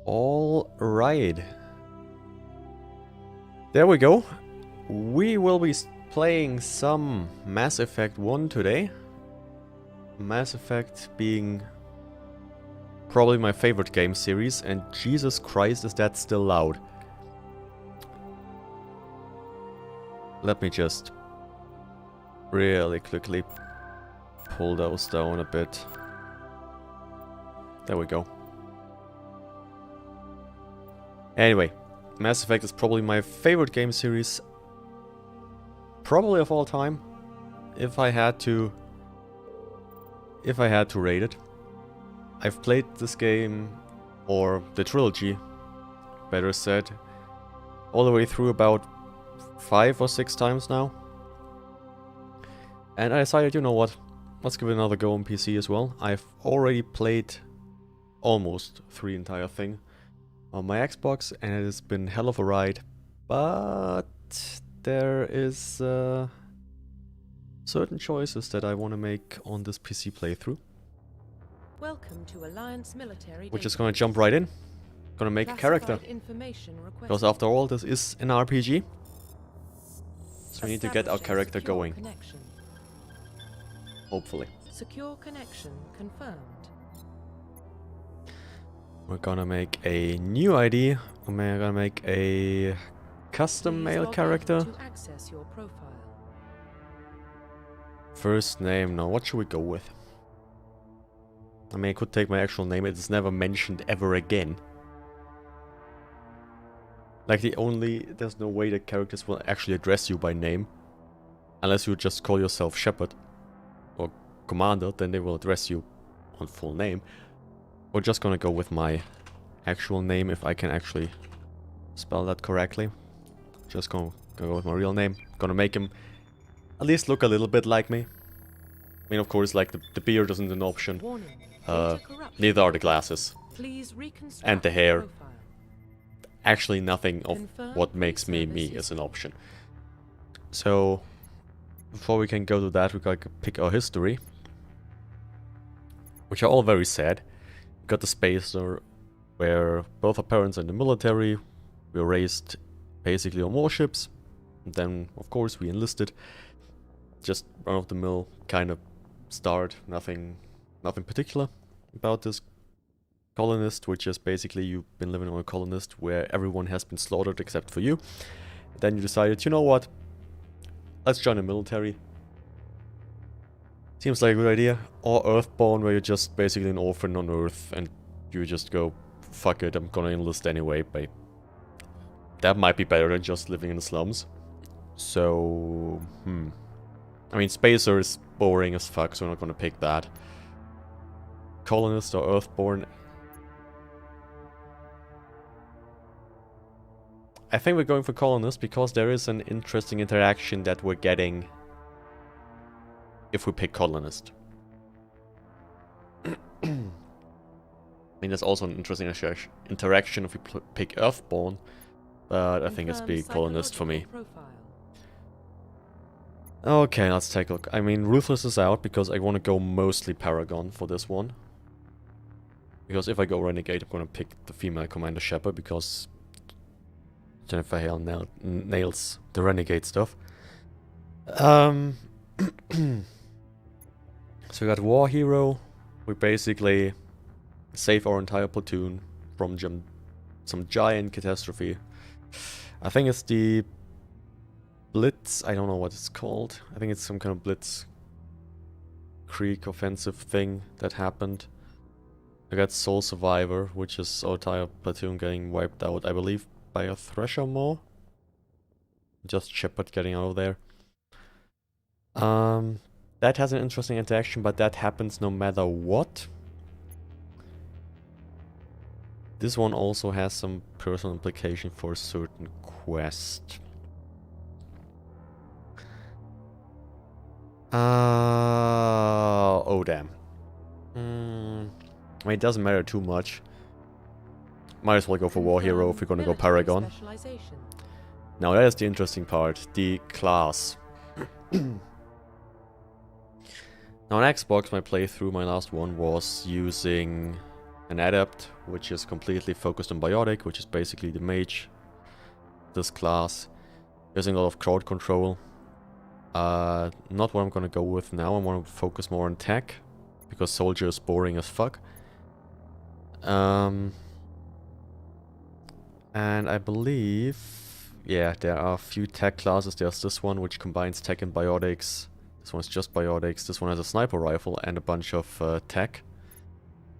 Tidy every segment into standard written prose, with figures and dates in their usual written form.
All right. There we go. We will be playing some Mass Effect 1 today. Mass Effect being probably my favorite game series, and Jesus Christ, is that still loud. Let me just really quickly pull those down a bit. There we go. Anyway, Mass Effect is probably my favorite game series, probably of all time, if I had to rate it. I've played this game, or the trilogy, better said, all the way through about 5 or 6 times now. And I decided, you know what, let's give it another go on PC as well. I've already played almost the entire thing on my Xbox, and it has been hell of a ride, but there is certain choices that I want to make on this PC playthrough. Welcome to Alliance Military. We're just gonna jump right in. Gonna make a character, because after all, this is an RPG. So we need to get our character going. Hopefully. Secure connection confirmed. We're gonna make a new ID. We're gonna make a custom male character. To access your profile. First name, now what should we go with? I mean, I could take my actual name, it's never mentioned ever again. Like there's no way that characters will actually address you by name. Unless you just call yourself Shepard or Commander, then they will address you on full name. We're just gonna go with my actual name, if I can actually spell that correctly. Just gonna go with my real name. Gonna make him at least look a little bit like me. I mean, of course, like the beard isn't an option. Neither are the glasses. And the hair. Actually, nothing of what makes me me is an option. So, before we can go to that, we gotta pick our history. Which are all very sad. We got the spacer, where both our parents are in the military. We were raised basically on warships. And then, of course, we enlisted. Just run-of-the-mill kind of start. Nothing particular about this colonist, which is basically you've been living on a colonist where everyone has been slaughtered except for you. Then you decided, you know what? Let's join the military. Seems like a good idea. Or Earthborn, where you're just basically an orphan on Earth and you just go, fuck it, I'm gonna enlist anyway. But that might be better than just living in the slums. So, I mean, Spacer is boring as fuck, so we're not gonna pick that. Colonist or Earthborn. I think we're going for Colonist because there is an interesting interaction that we're getting if we pick Colonist. I mean, there's also an interesting interaction if we pick Earthborn, but I think it's be Colonist for me. Okay, let's take a look. I mean, Ruthless is out because I want to go mostly Paragon for this one. Because if I go Renegade, I'm going to pick the female Commander Shepard because Jennifer Hale nails the Renegade stuff. So we got War Hero. We basically save our entire platoon from some giant catastrophe. I think it's the Blitz, I don't know what it's called. I think it's some kind of Blitz Creek offensive thing that happened. I got Soul Survivor, which is our entire platoon getting wiped out, I believe, by a Thresher Maw. Just Shepard getting out of there. That has an interesting interaction, but that happens no matter what. This one also has some personal implication for a certain quest. Oh damn. I mean, it doesn't matter too much. Might as well go for War Hero if we're gonna go Paragon. Now that is the interesting part, the class. Now on Xbox, my playthrough, my last one, was using an adept, which is completely focused on biotic, which is basically the mage. This class. Using a lot of crowd control. Not what I'm gonna go with now. I want to focus more on tech. Because soldier is boring as fuck. And I believe... yeah, there are a few tech classes. There's this one which combines tech and biotics. This one is just biotics. This one has a sniper rifle and a bunch of tech.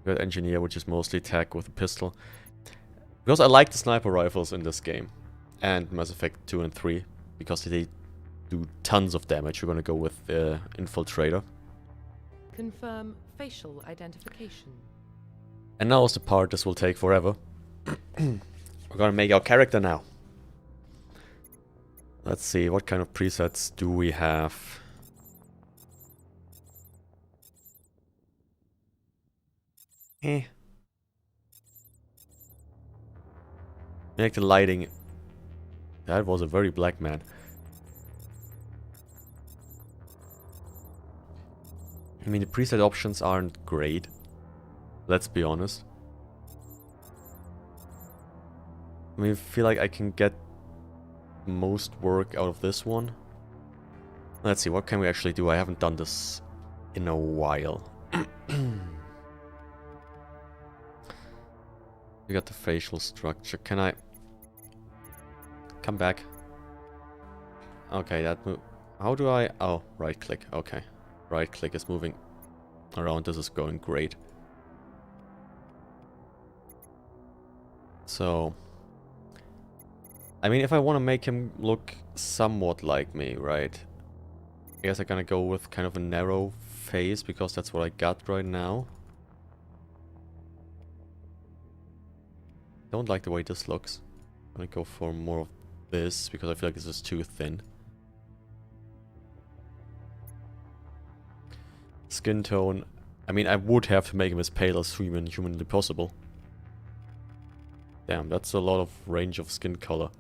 We got engineer, which is mostly tech with a pistol. Because I like the sniper rifles in this game. And Mass Effect 2 and 3. Because they do tons of damage. We're gonna go with Infiltrator. Confirm facial identification. And now is the part this will take forever. We're gonna make our character now. Let's see, what kind of presets do we have? Make the lighting... that was a very black man. I mean, the preset options aren't great. Let's be honest. I mean, I feel like I can get most work out of this one. Let's see, what can we actually do? I haven't done this in a while. We got the facial structure. Can I... come back? Okay, that move... how do I... oh, right click. Okay. Right click is moving around. This is going great. So... I mean, if I want to make him look somewhat like me, right? I guess I'm gonna go with kind of a narrow face, because that's what I got right now. Don't like the way this looks. I'm gonna go for more of this, because I feel like this is too thin. Skin tone. I mean, I would have to make him as pale as humanly possible. Damn, that's a lot of range of skin color.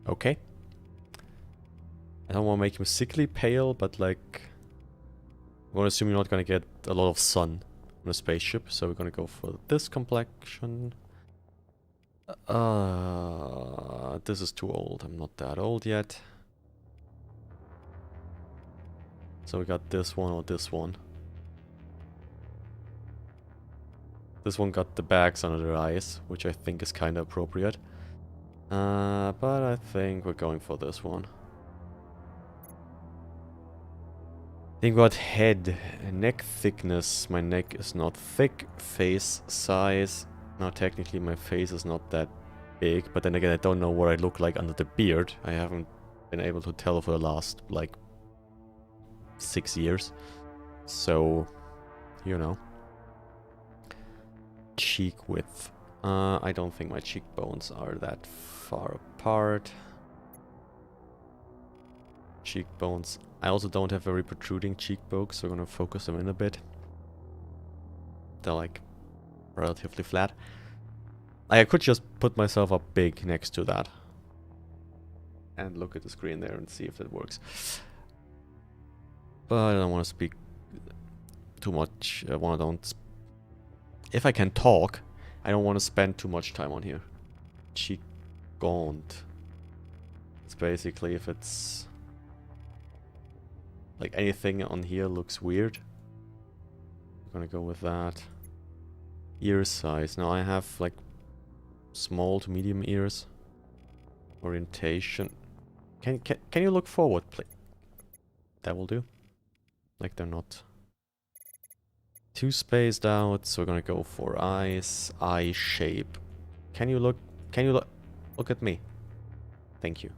Okay. I don't want to make him sickly pale, but like... I'm gonna assume you're not gonna get a lot of sun on a spaceship, so we're gonna go for this complexion. This is too old. I'm not that old yet. So we got this one or this one. This one got the bags under their eyes, which I think is kind of appropriate. But I think we're going for this one. Think about head, neck thickness. My neck is not thick. Face size. Now technically my face is not that big, but then again I don't know what I look like under the beard. I haven't been able to tell for the last like 6 years. So, you know. Cheek width. I don't think my cheekbones are that far apart. Cheekbones. I also don't have very protruding cheekbones, so we're gonna focus them in a bit. They're like relatively flat. I could just put myself up big next to that. And look at the screen there and see if that works. But I don't want to speak too much. If I can talk, I don't want to spend too much time on here. Cheek gaunt. It's basically if it's... like anything on here looks weird. I'm gonna go with that. Ear size. Now I have like small to medium ears. Orientation. Can you look forward, please? That will do. Like they're not too spaced out, so we're gonna go for eyes, eye shape. Can you look at me? Thank you.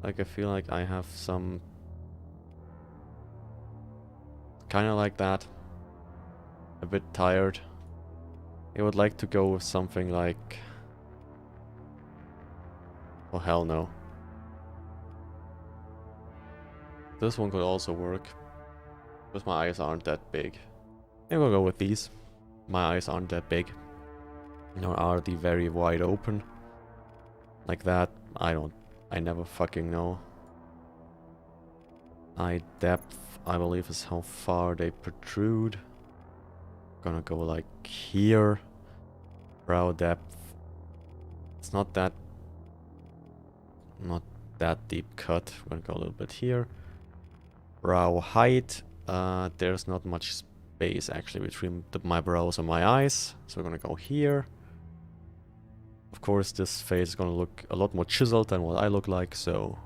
Like I feel like I have some kinda like that. A bit tired. I would like to go with something like... oh hell no. This one could also work. Because my eyes aren't that big. Maybe we'll go with these. My eyes aren't that big. Nor are they very wide open. Like that. I never fucking know. Eye depth, I believe, is how far they protrude. Gonna go like here. Brow depth. It's not that deep cut. We're gonna go a little bit here. Brow height. There's not much space actually between my brows and my eyes. So we're gonna go here. Of course, this face is gonna look a lot more chiseled than what I look like, so...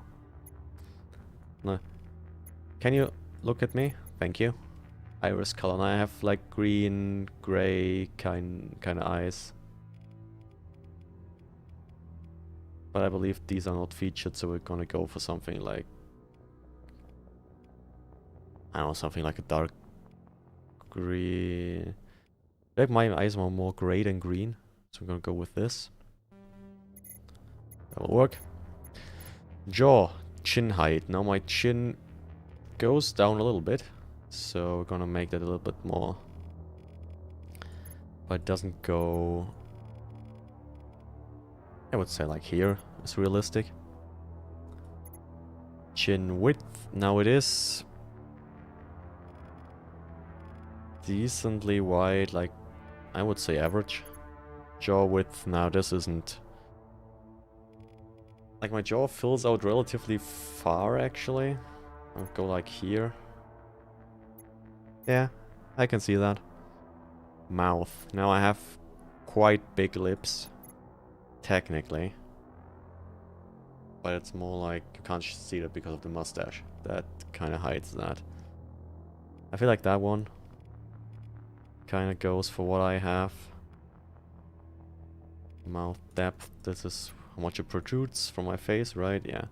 Can you look at me? Thank you. Iris color. And I have like green, gray kind of eyes. But I believe these are not featured, so we're gonna go for something like... I don't know, something like a dark green... Like my eyes are more gray than green, so we're gonna go with this. That will work. Jaw, chin height. Now my chin goes down a little bit, so we're gonna make that a little bit more. But it doesn't go... I would say like here is realistic. Chin width. Now it is decently wide, like I would say average. Jaw width. Now this isn't... Like my jaw fills out relatively far actually. I'll go like here. Yeah, I can see that. Mouth. Now I have quite big lips. Technically. But it's more like you can't see that because of the mustache. That kind of hides that. I feel like that one kind of goes for what I have. Mouth depth. This is how much it protrudes from my face, right? Yeah.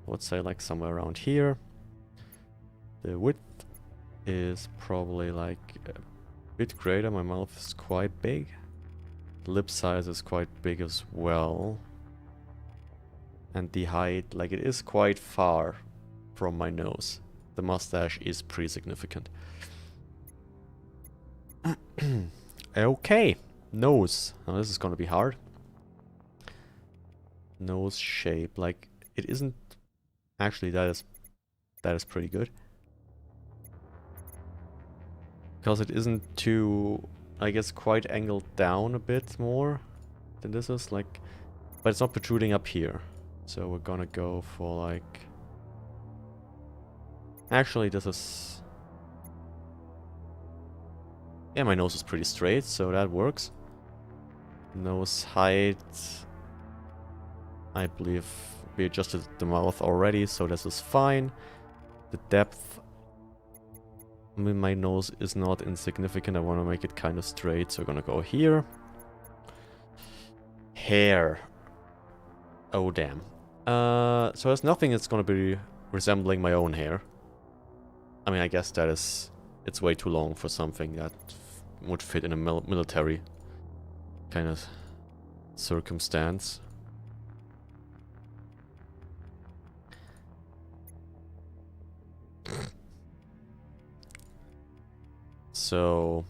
I would say like somewhere around here. The width is probably like a bit greater. My mouth is quite big. The lip size is quite big as well. And the height, like it is quite far from my nose. The mustache is pretty significant. Okay. Nose. Now this is gonna be hard. Nose shape, like it isn't actually that is pretty good. Because it isn't too, I guess, quite angled down a bit more than this is, like, but it's not protruding up here. So we're gonna go for like, actually this is, yeah, my nose is pretty straight, so that works. Nose height, I believe we adjusted the mouth already, so this is fine. The depth, I mean, my nose is not insignificant. I want to make it kind of straight, so we're gonna go here. Hair. Oh, damn. So there's nothing that's gonna be resembling my own hair. I mean, I guess that is... It's way too long for something that would fit in a military kind of circumstance. So...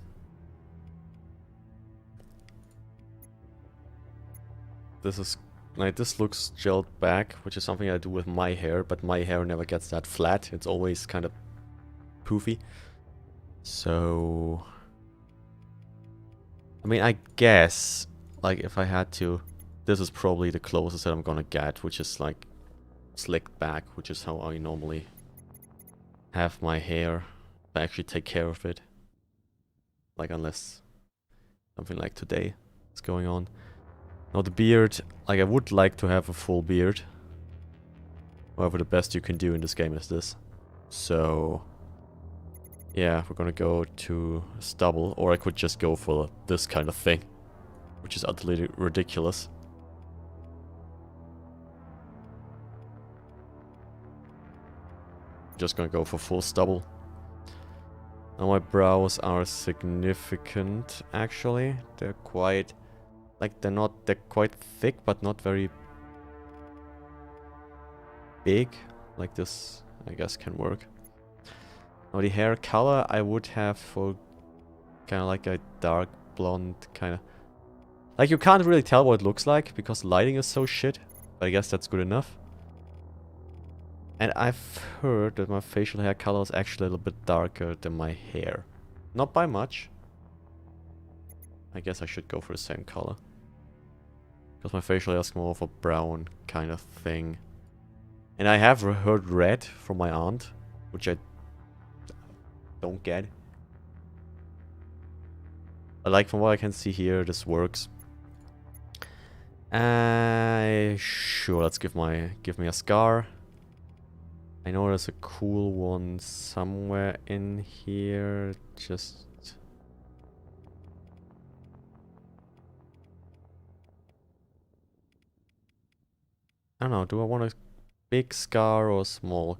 This is... Like, this looks gelled back, which is something I do with my hair, but my hair never gets that flat. It's always kind of poofy. So... I mean, I guess, like, if I had to... This is probably the closest that I'm gonna get, which is, like, slicked back, which is how I normally have my hair. I actually take care of it. Like, unless something like today is going on. Now the beard, like I would like to have a full beard. However, the best you can do in this game is this. So, yeah, we're gonna go to stubble, or I could just go for this kind of thing, which is utterly ridiculous. Just gonna go for full stubble. Now my brows are significant, actually. They're quite... Like, they're quite thick, but not very big. Like this, I guess, can work. Now the hair color I would have for kind of like a dark blonde kind of... Like, you can't really tell what it looks like, because lighting is so shit. But I guess that's good enough. And I've heard that my facial hair color is actually a little bit darker than my hair. Not by much, I guess I should go for the same color. Because my facial hair is more of a brown kind of thing. And I have heard red from my aunt, which I don't get. But like from what I can see here, this works. Sure, let's give me a scar. I know there's a cool one somewhere in here. Just I don't know, do I want a big scar or a small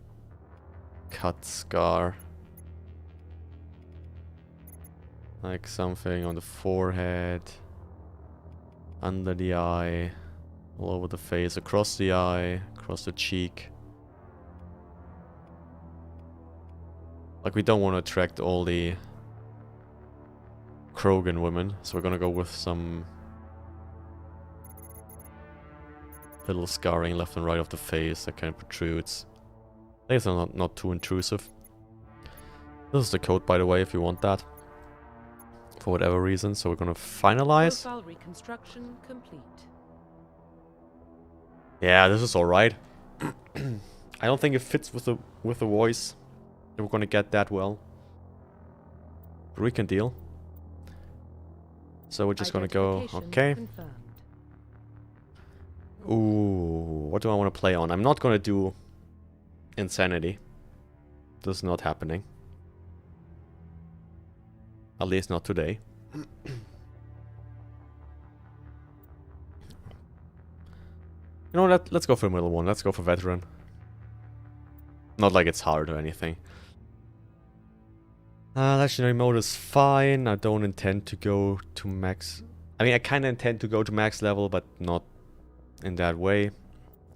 cut scar? Like something on the forehead, under the eye, all over the face, across the eye, across the cheek. Like, we don't want to attract all the Krogan women, so we're gonna go with some little scarring left and right of the face that kind of protrudes. I think it's not too intrusive. This is the code, by the way, if you want that. For whatever reason, so we're gonna finalize. Profile reconstruction complete. Yeah, this is alright. I don't think it fits with the voice that we're gonna get that well. But we can deal. So we're just gonna go, okay. Confirmed. Ooh, what do I want to play on? I'm not gonna do Insanity. This is not happening. At least not today. You know what, let's go for the middle one. Let's go for Veteran. Not like it's hard or anything. Legendary mode is fine. I don't intend to go to max. I mean, I kind of intend to go to max level, but not in that way.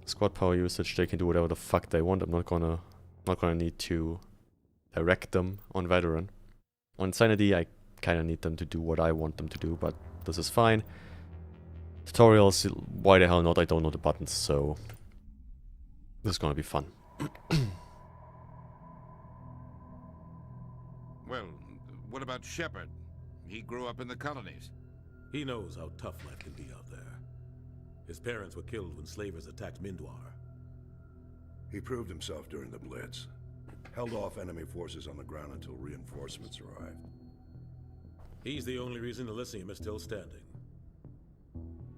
Squad power usage, they can do whatever the fuck they want. I'm not gonna need to direct them on Veteran. On Insanity, I kind of need them to do what I want them to do, but this is fine. Tutorials, why the hell not? I don't know the buttons, so this is gonna be fun. Well, what about Shepard? He grew up in the colonies. He knows how tough life can be out there. His parents were killed when slavers attacked Mindwar. He proved himself during the Blitz. Held off enemy forces on the ground until reinforcements arrived. He's the only reason Elysium is still standing.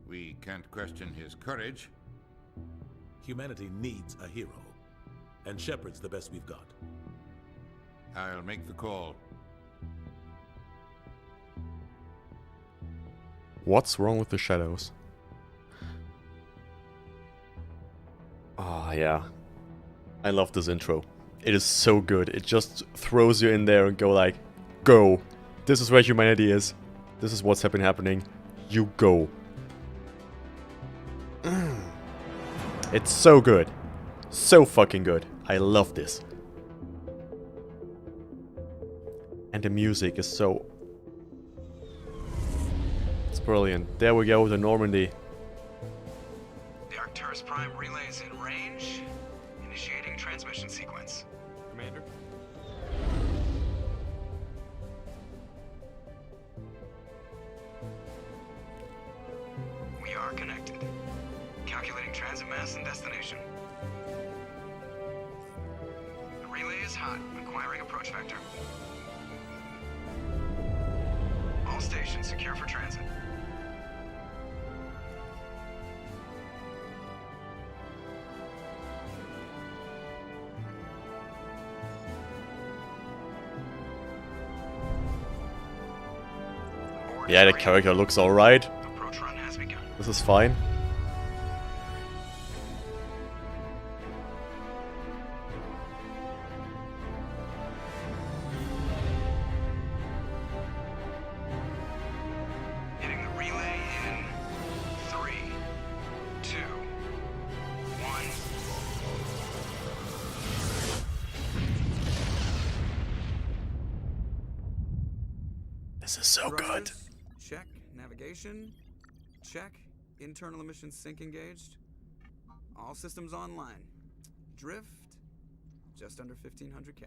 We can't question his courage. Humanity needs a hero. And Shepard's the best we've got. I'll make the call. What's wrong with the shadows? Ah, yeah. I love this intro. It is so good. It just throws you in there and go like, go. This is where humanity is. This is what's happening. You go. It's so good. So fucking good. I love this. And the music is so... It's brilliant. There we go, the Normandy. The Arcturus Prime relay is in range. Initiating transmission sequence. Commander? We are connected. Calculating transit mass and destination. The relay is hot, acquiring approach vector. All stations secure for transit. Yeah, the character looks alright. Approach run has begun. This is fine. Hitting the relay in 3, 2, 1. This is so good. Thrusters, check. Navigation, check. Internal emissions sync engaged. All systems online. Drift, just under 1500K.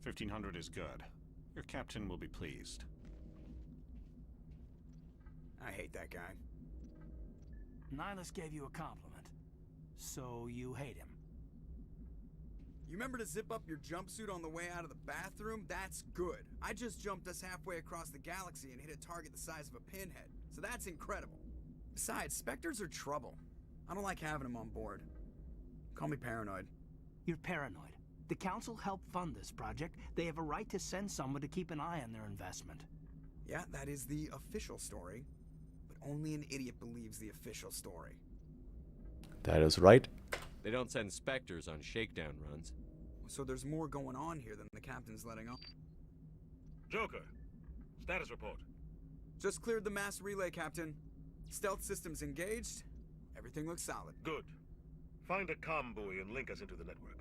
1500 is good. Your captain will be pleased. hate that guy. Nihilus gave you a compliment, so you hate him. You remember to zip up your jumpsuit on the way out of the bathroom? That's good. I just jumped us halfway across the galaxy and hit a target the size of a pinhead, so that's incredible. Besides, Spectres are trouble. I don't like having them on board. Call me paranoid. You're paranoid. The Council helped fund this project. They have a right to send someone to keep an eye on their investment. Yeah, that is the official story. But only an idiot believes the official story. That is right. They don't send Spectres on shakedown runs. So there's more going on here than the captain's letting on. Joker, status report. Just cleared the mass relay, Captain. Stealth systems engaged. Everything looks solid. Good. Find a comm buoy and link us into the network.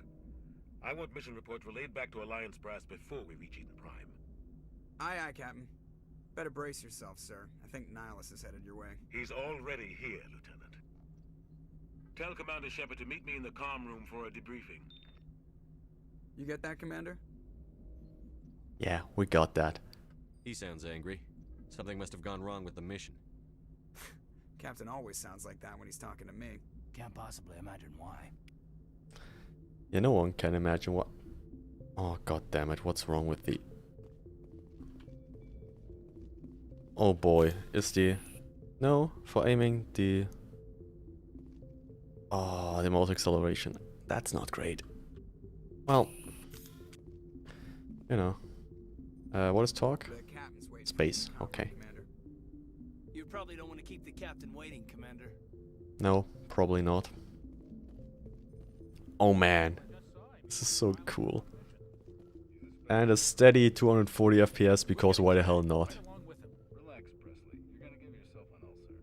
I want mission reports relayed back to Alliance Brass before we reach Eden Prime. Aye, aye, Captain. Better brace yourself, sir. I think Nihilus is headed your way. He's already here, Lieutenant. Tell Commander Shepard to meet me in the comm room for a debriefing. You get that, Commander? Yeah, we got that. He sounds angry. Something must have gone wrong with the mission. Captain always sounds like that when he's talking to me. Can't possibly imagine why. Yeah, no one can imagine what... Oh, god damn it, what's wrong with the... Oh boy, is the... No, for aiming the... Oh, the mouse acceleration. That's not great. Well... You know. What is talk? The captain's waiting. Space, okay. Commander. You probably don't want to keep the captain waiting, Commander. No, probably not. Oh man. This is so cool. And a steady 240 FPS because why the hell not? Relax, Presley. You're gonna give yourself an ulcer.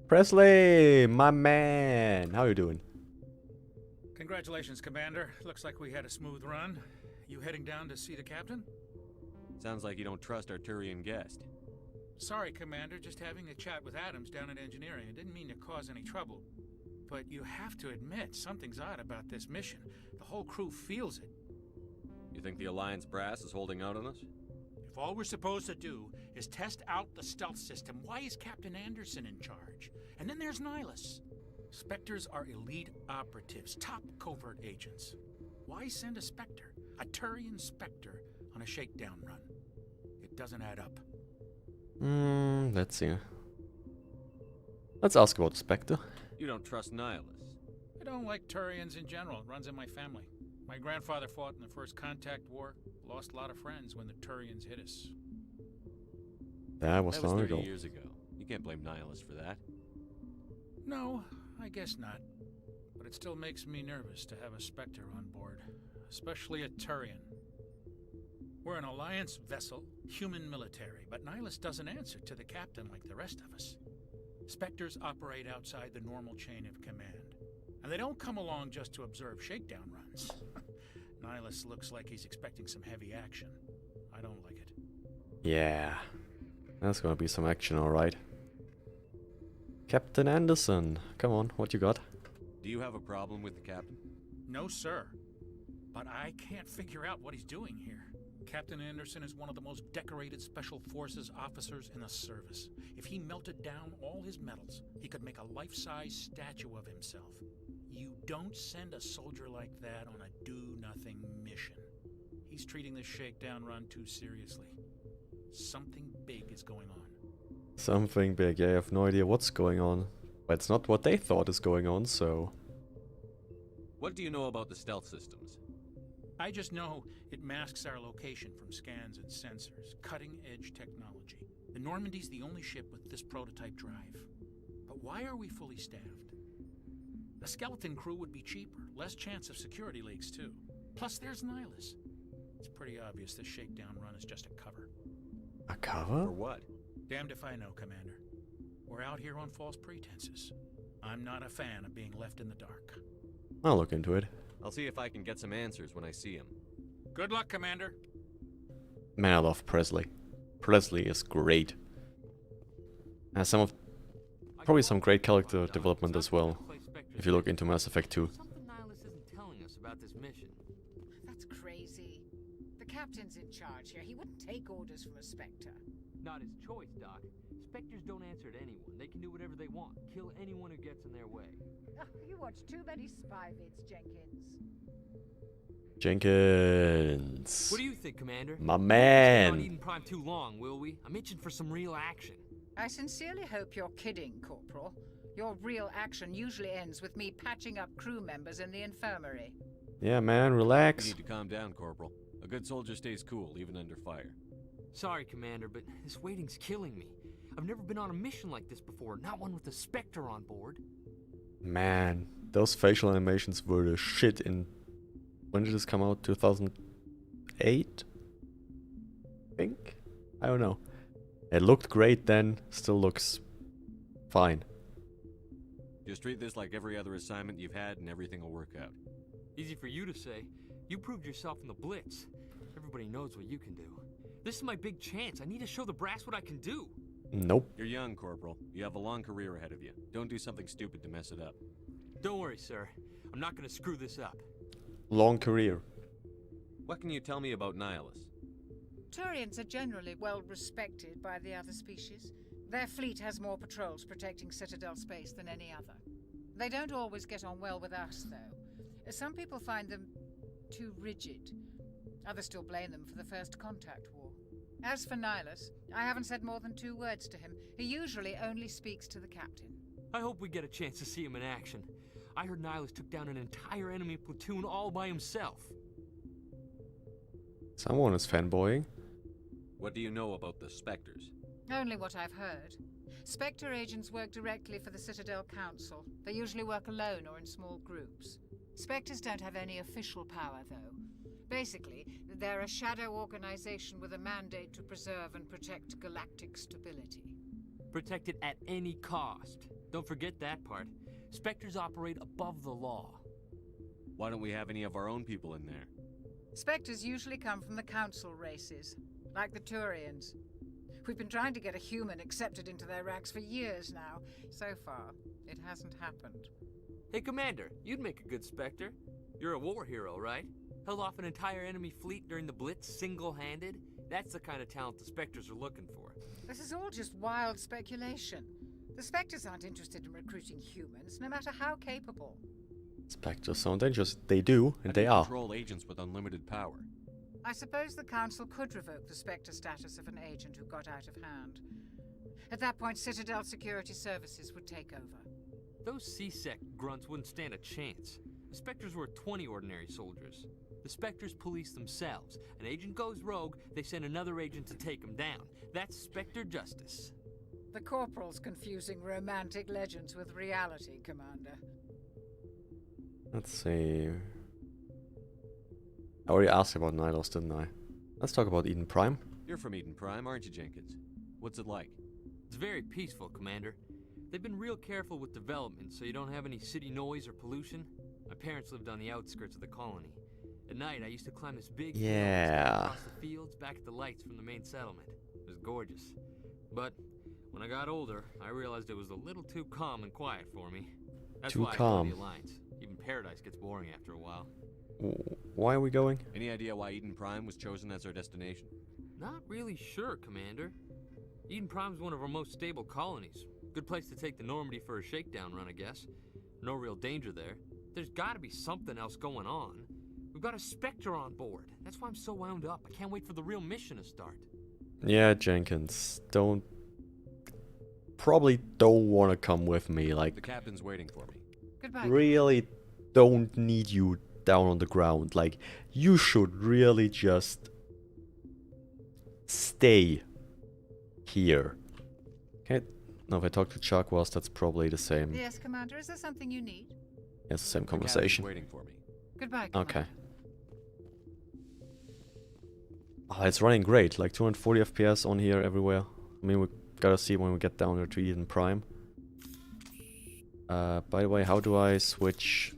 Presley, my man. How you doing? Congratulations, Commander. Looks like we had a smooth run. You heading down to see the captain? Sounds like you don't trust our Turian guest. Sorry, Commander. Just having a chat with Adams down at engineering. I didn't mean to cause any trouble. But you have to admit, something's odd about this mission. The whole crew feels it. You think the Alliance Brass is holding out on us? If all we're supposed to do is test out the stealth system, why is Captain Anderson in charge? And then there's Nihilus. Spectres are elite operatives, top covert agents. Why send a Spectre, a Turian Spectre, on a shakedown run? It doesn't add up. Let's see. Let's ask about Spectre. You don't trust Nihilus. I don't like Turians in general. It runs in my family. My grandfather fought in the First Contact War. Lost a lot of friends when the Turians hit us. That was 30 long years ago. You can't blame Nihilus for that. No, I guess not. But it still makes me nervous to have a Spectre on board. Especially a Turian. We're an Alliance vessel, human military, but Nihilus doesn't answer to the captain like the rest of us. Spectres operate outside the normal chain of command. And they don't come along just to observe shakedown runs. Nihilus looks like he's expecting some heavy action. I don't like it. Yeah. That's gonna be some action, alright. Captain Anderson, come on, what you got? Do you have a problem with the captain? No, sir. But I can't figure out what he's doing here. Captain Anderson is one of the most decorated Special Forces officers in the service. If he melted down all his medals, he could make a life-size statue of himself. You don't send a soldier like that on a do-nothing mission. He's treating this shakedown run too seriously. Something big is going on. Something big, yeah, I have no idea what's going on. But it's not what they thought is going on, so... What do you know about the stealth systems? I just know it masks our location from scans and sensors. Cutting-edge technology. The Normandy's the only ship with this prototype drive. But why are we fully staffed? A skeleton crew would be cheaper. Less chance of security leaks, too. Plus, there's Nihilus. It's pretty obvious this shakedown run is just a cover. A cover? For what? Damned if I know, Commander. We're out here on false pretenses. I'm not a fan of being left in the dark. I'll look into it. I'll see if I can get some answers when I see him. Good luck, Commander. Man, I love Presley. Presley is great. Has probably some great character development as well, if you look into Mass Effect 2. Something Nihilus isn't telling us about this mission. That's crazy. The captain's in charge here. He wouldn't take orders from a Spectre. No, got his choice, Doc. Spectres don't answer to anyone. They can do whatever they want. Kill anyone who gets in their way. You watch too many spy vids, Jenkins. Jenkins. What do you think, Commander? My We'll not man. on Eden Prime too long, will we? I'm itching for some real action. I sincerely hope you're kidding, Corporal. Your real action usually ends with me patching up crew members in the infirmary. Yeah, man, You relax. need to calm down, Corporal. A good soldier stays cool, even under fire. Sorry, Commander, but this waiting's killing me. I've never been on a mission like this before, not one with a Spectre on board. Man, those facial animations were the shit in... When did this come out? 2008? I think? I don't know. It looked great then, still looks fine. Just treat this like every other assignment you've had and everything will work out. Easy for you to say. You proved yourself in the Blitz. Everybody knows what you can do. This is my big chance. I need to show the brass what I can do. Nope. You're young, Corporal. You have a long career ahead of you. Don't do something stupid to mess it up. Don't worry, sir. I'm not gonna screw this up. Long career. What can you tell me about Nihilus? Turians are generally well respected by the other species. Their fleet has more patrols protecting Citadel space than any other. They don't always get on well with us, though. Some people find them too rigid. Others still blame them for the First Contact War. As for Nihilus, I haven't said more than 2 words to him. He usually only speaks to the captain. I hope we get a chance to see him in action. I heard Nihilus took down an entire enemy platoon all by himself. Someone is fanboying. What do you know about the Spectres? Only what I've heard. Spectre agents work directly for the Citadel Council. They usually work alone or in small groups. Spectres don't have any official power, though. Basically, they're a shadow organization with a mandate to preserve and protect galactic stability. Protect it at any cost. Don't forget that part. Spectres operate above the law. Why don't we have any of our own people in there? Spectres usually come from the Council races, like the Turians. We've been trying to get a human accepted into their ranks for years now. So far, it hasn't happened. Hey, Commander, you'd make a good Spectre. You're a war hero, right? Held off an entire enemy fleet during the Blitz single-handed? That's the kind of talent the Spectres are looking for. This is all just wild speculation. The Spectres aren't interested in recruiting humans, no matter how capable. Spectres sound dangerous. They do, and they are. Control agents with unlimited power. I suppose the Council could revoke the Spectre status of an agent who got out of hand. At that point, Citadel Security Services would take over. Those C-Sec grunts wouldn't stand a chance. The Spectres were 20 ordinary soldiers. The Spectres police themselves. An agent goes rogue, they send another agent to take him down. That's Spectre justice. The Corporal's confusing romantic legends with reality, Commander. Let's see. I already asked about Nihilus, didn't I? Let's talk about Eden Prime. You're from Eden Prime, aren't you, Jenkins? What's it like? It's very peaceful, Commander. They've been real careful with development, so you don't have any city noise or pollution. My parents lived on the outskirts of the colony. At night, I used to climb this big hill across the fields back at the lights from the main settlement. It was gorgeous. But when I got older, I realized it was a little too calm and quiet for me. That's Too why calm. I joined the Alliance. Even Paradise gets boring after a while. Why are we going? Any idea why Eden Prime was chosen as our destination? Not really sure, Commander. Eden Prime's one of our most stable colonies. Good place to take the Normandy for a shakedown run, I guess. No real danger there. There's gotta be something else going on. We've got a Spectre on board. That's why I'm so wound up. I can't wait for the real mission to start. Yeah, Jenkins, probably don't want to come with me, like... The captain's waiting for me. Goodbye. Really don't need you down on the ground. Like, you should really just... stay here. Okay, now if I talk to Chuck, well, that's probably the same. Yes, Commander, is there something you need? Yes, the same The captain's conversation. waiting for me. Goodbye, Commander. Okay. Oh, it's running great, like 240 FPS on here everywhere. I mean, we gotta see when we get down there to Eden Prime. By the way, how do I switch?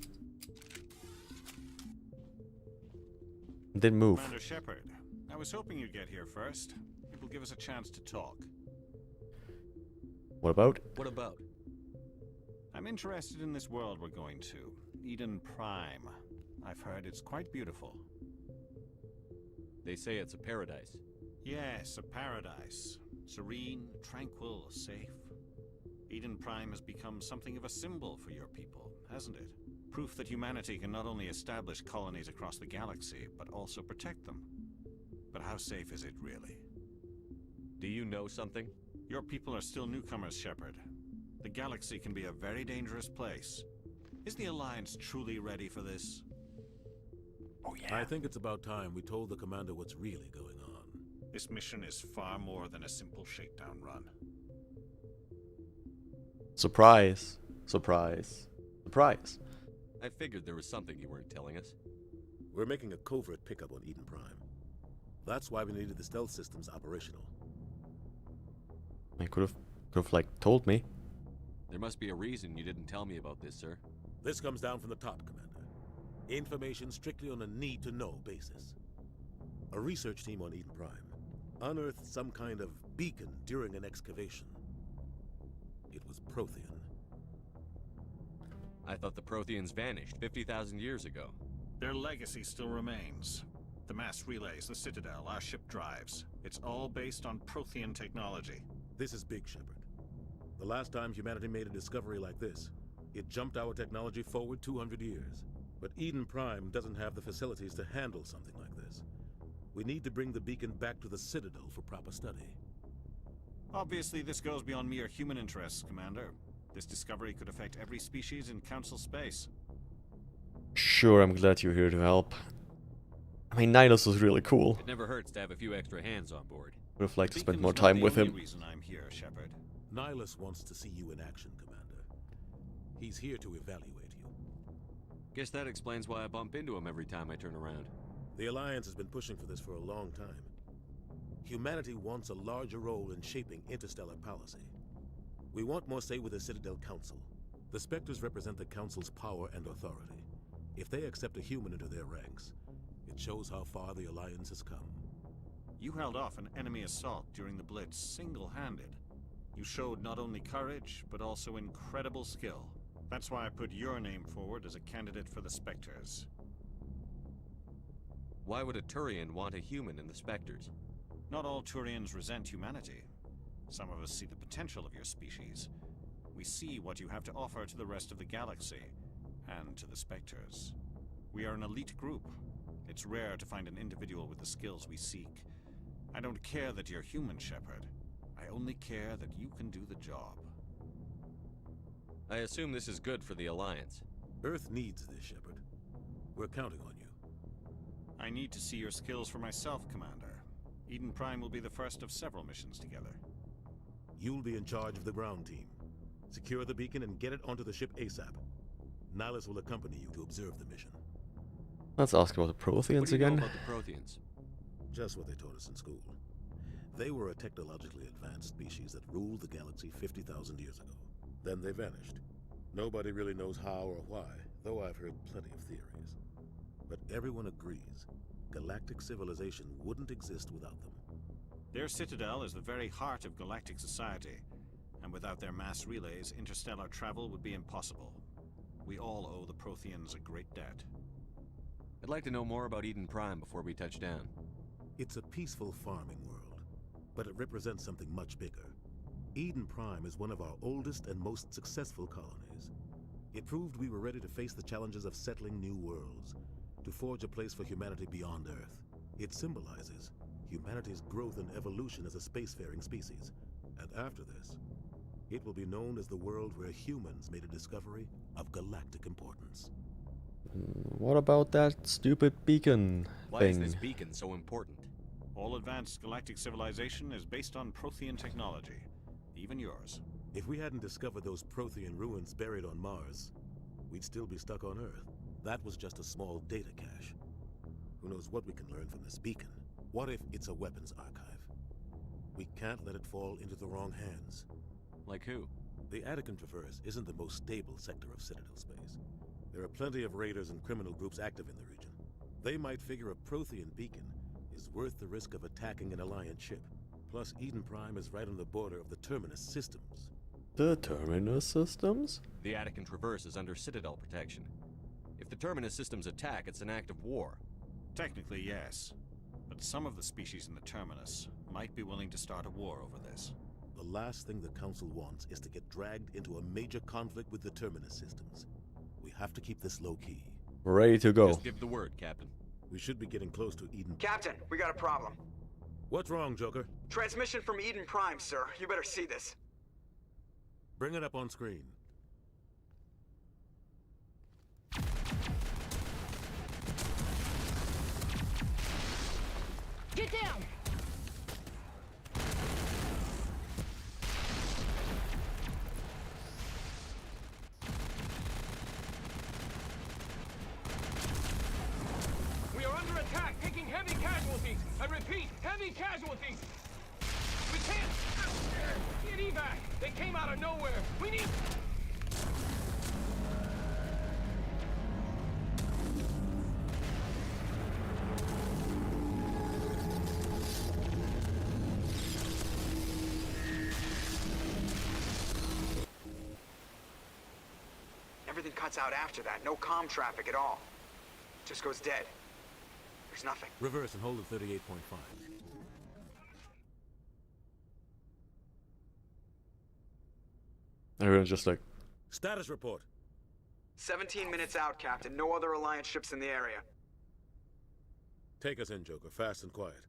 Didn't move. Commander Shepard, I was hoping you'd get here first. It will give us a chance to talk. What about? What about? I'm interested in this world we're going to, Eden Prime. I've heard it's quite beautiful. They say it's a paradise. Yes, a paradise. serene, tranquil, safe. Eden Prime has become something of a symbol for your people, hasn't it? Proof that humanity can not only establish colonies across the galaxy, but also protect them. But how safe is it really? Do you know something? Your people are still newcomers, Shepard. The galaxy can be a very dangerous place. Is the Alliance truly ready for this? Oh yeah. I think it's about time we told the commander what's really going on. This mission is far more than a simple shakedown run. Surprise. Surprise. Surprise. I figured there was something you weren't telling us. We're making a covert pickup on Eden Prime. That's why we needed the stealth systems operational. I could have like told me. There must be a reason you didn't tell me about this, sir. This comes down from the top, Commander. Information strictly on a need-to-know basis. A research team on Eden Prime unearthed some kind of beacon during an excavation. It was Prothean. I thought the Protheans vanished 50,000 years ago. Their legacy still remains. The mass relays, the Citadel, our ship drives. It's all based on Prothean technology. This is big, Shepard. The last time humanity made a discovery like this, it jumped our technology forward 200 years. But Eden Prime doesn't have the facilities to handle something like this. We need to bring the beacon back to the Citadel for proper study. Obviously, this goes beyond mere human interests, Commander. This discovery could affect every species in Council space. Sure, I'm glad you're here to help. I mean, Nihilus was really cool. It never hurts to have a few extra hands on board. Would have liked to spend Beacon's more not time the with only him. reason I'm here, Shepard. Nihilus wants to see you in action, Commander. He's here to evaluate you. Guess that explains why I bump into him every time I turn around. The Alliance has been pushing for this for a long time. Humanity wants a larger role in shaping interstellar policy. We want more say with the Citadel Council. The Spectres represent the Council's power and authority. If they accept a human into their ranks, it shows how far the Alliance has come. You held off an enemy assault during the Blitz single-handed. You showed not only courage, but also incredible skill. That's why I put your name forward as a candidate for the Spectres. Why would a Turian want a human in the Spectres? Not all Turians resent humanity. Some of us see the potential of your species. We see what you have to offer to the rest of the galaxy, and to the Spectres. We are an elite group. It's rare to find an individual with the skills we seek. I don't care that you're human, Shepard. I only care that you can do the job. I assume this is good for the Alliance. Earth needs this, Shepard. We're counting on you. I need to see your skills for myself, Commander. Eden Prime will be the first of several missions together. You'll be in charge of the ground team. Secure the beacon and get it onto the ship ASAP. Nihilus will accompany you to observe the mission. Let's ask about the Protheans What do you again. know about the Protheans? Just what they taught us in school. They were a technologically advanced species that ruled the galaxy 50,000 years ago. Then they vanished. Nobody really knows how or why, though I've heard plenty of theories. But everyone agrees, galactic civilization wouldn't exist without them. Their citadel is the very heart of galactic society, and without their mass relays, interstellar travel would be impossible. We all owe the Protheans a great debt. I'd like to know more about Eden Prime before we touch down. It's a peaceful farming world, but it represents something much bigger. Eden Prime is one of our oldest and most successful colonies. It proved we were ready to face the challenges of settling new worlds, to forge a place for humanity beyond Earth. It symbolizes humanity's growth and evolution as a spacefaring species. And after this, it will be known as the world where humans made a discovery of galactic importance. What about that stupid beacon Why thing? is this beacon so important? All advanced galactic civilization is based on Prothean technology, even yours. If we hadn't discovered those Prothean ruins buried on Mars, we'd still be stuck on Earth. That was just a small data cache. Who knows what we can learn from this beacon? What if it's a weapons archive? We can't let it fall into the wrong hands. Like who? The Attican Traverse isn't the most stable sector of Citadel space. There are plenty of raiders and criminal groups active in the region. They might figure a Prothean beacon is worth the risk of attacking an Alliance ship. Plus, Eden Prime is right on the border of the Terminus systems. The Terminus systems? The Attican Traverse is under Citadel protection. If the Terminus systems attack, it's an act of war. Technically, yes. But some of the species in the Terminus, might be willing to start a war over this. The last thing the Council wants is to get dragged into a major conflict with the Terminus systems. We have to keep this low-key. Ready to go. Just give the word, Captain. We should be getting close to Eden. Captain, we got a problem. What's wrong, Joker? Transmission from Eden Prime, sir. You better see this. Bring it up on screen. Get down! We are under attack, taking heavy casualties. I repeat, heavy casualties. We can't get evac. They came out of nowhere. We need. Everything cuts out after that. No comm traffic at all. Just goes dead. There's nothing. Reverse and hold at 38.5. Everyone's just like... Status report. 17 minutes out, Captain. No other Alliance ships in the area. Take us in, Joker. Fast and quiet.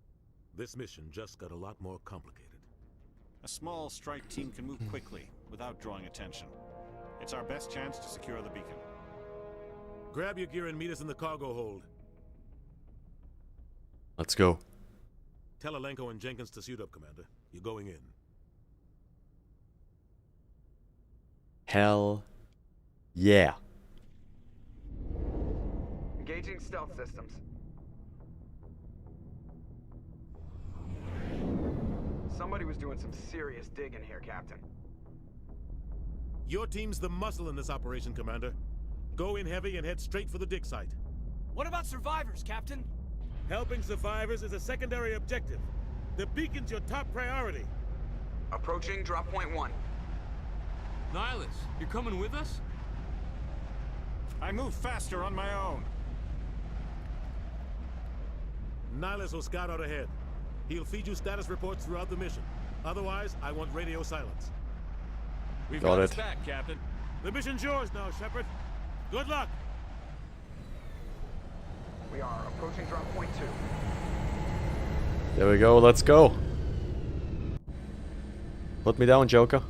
This mission just got a lot more complicated. A small strike team can move quickly, without drawing attention. It's our best chance to secure the beacon. Grab your gear and meet us in the cargo hold. Let's go. Tell Alenko and Jenkins to suit up, Commander. You're going in. Hell yeah. Engaging stealth systems. Somebody was doing some serious digging here, Captain. Your team's the muscle in this operation, Commander. Go in heavy and head straight for the dig site. What about survivors, Captain? Helping survivors is a secondary objective. The beacon's your top priority. Approaching drop point 1. Nihilus, you're coming with us? I move faster on my own. Nihilus will scout out ahead. He'll feed you status reports throughout the mission. Otherwise, I want radio silence. We've Got got it. his back, Captain. The mission's yours now, Shepard. Good luck. We are approaching drop point 2. There we go, let's go. Put me down, Joker.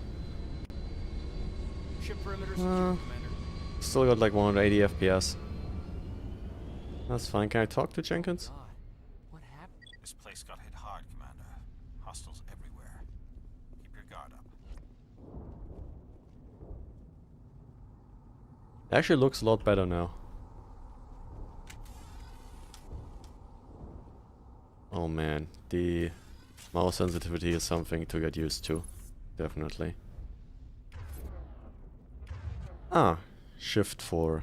Ship perimeter secure, Commander. Still got like 180 FPS. That's fine. Can I talk to Jenkins? What happened? This place got hit hard, Commander. Hostiles everywhere. Keep your guard up. It actually looks a lot better now. Oh man, the mouse sensitivity is something to get used to. Definitely. Ah, Shift 4.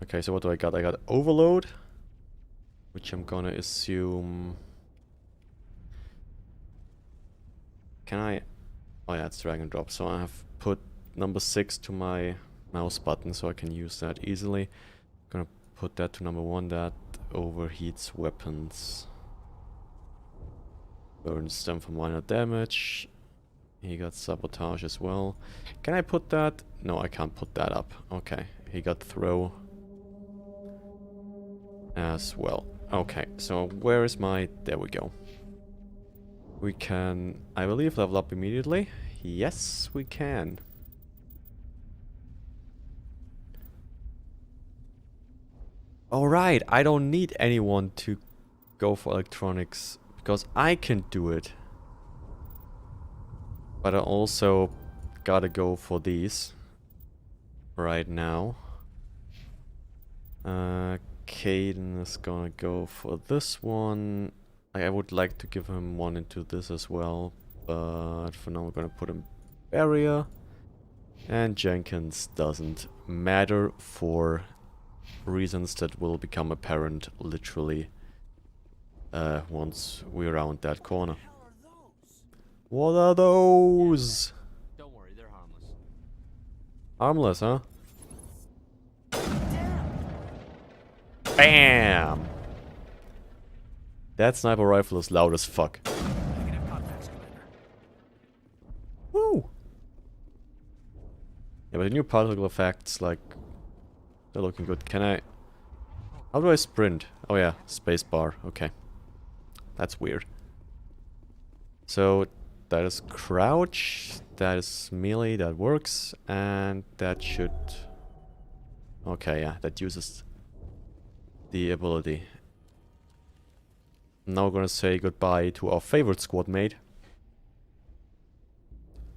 Okay, so what do I got? I got Overload, which I'm gonna assume... Can I... Oh yeah, it's drag and drop, so I have put number 6 to my mouse button so I can use that easily. Gonna put that to number 1, that overheats weapons. Burns them for minor damage. He got sabotage as well. Can I put that? No, I can't put that up. Okay, he got throw as well. Okay, so where is my... There we go. We can, I believe, level up immediately. Yes, we can. Alright, I don't need anyone to go for electronics because I can do it. But I also gotta go for these right now. Caden is gonna go for this one. I would like to give him one into this as well, but for now we're gonna put him barrier. And Jenkins doesn't matter for reasons that will become apparent literally once we're around that corner. What are those? Don't worry, they're harmless. Harmless, huh? Bam! That sniper rifle is loud as fuck. Negative contacts, Commander. Woo! Yeah, but the new particle effects, like, they're looking good. Can I... How do I sprint? Oh yeah, spacebar. Okay. That's weird. So, that is crouch, that is melee, that works, and that should... Okay, yeah, that uses the ability. Now we're gonna say goodbye to our favorite squad mate,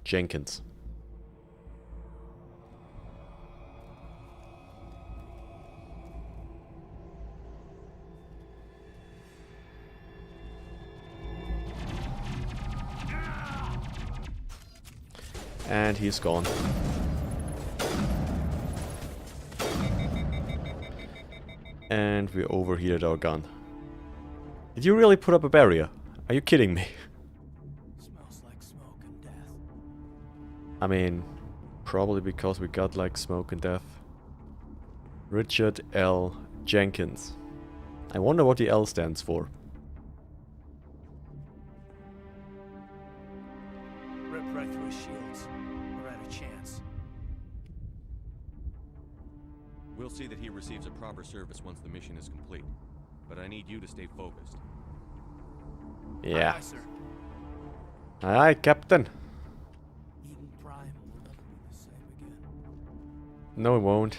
Jenkins. And he's gone. And we overheated our gun. Did you really put up a barrier? Are you kidding me? Smells like smoke and death. I mean, probably because we got like smoke and death. Richard L. Jenkins. I wonder what the L stands for. Rip right through his shields. We're at a chance. We'll see that he receives a proper service once the mission is complete. But I need you to stay focused. Yeah. Aye, sir. Aye, Captain. Eden Prime will never be the same again. No, it won't.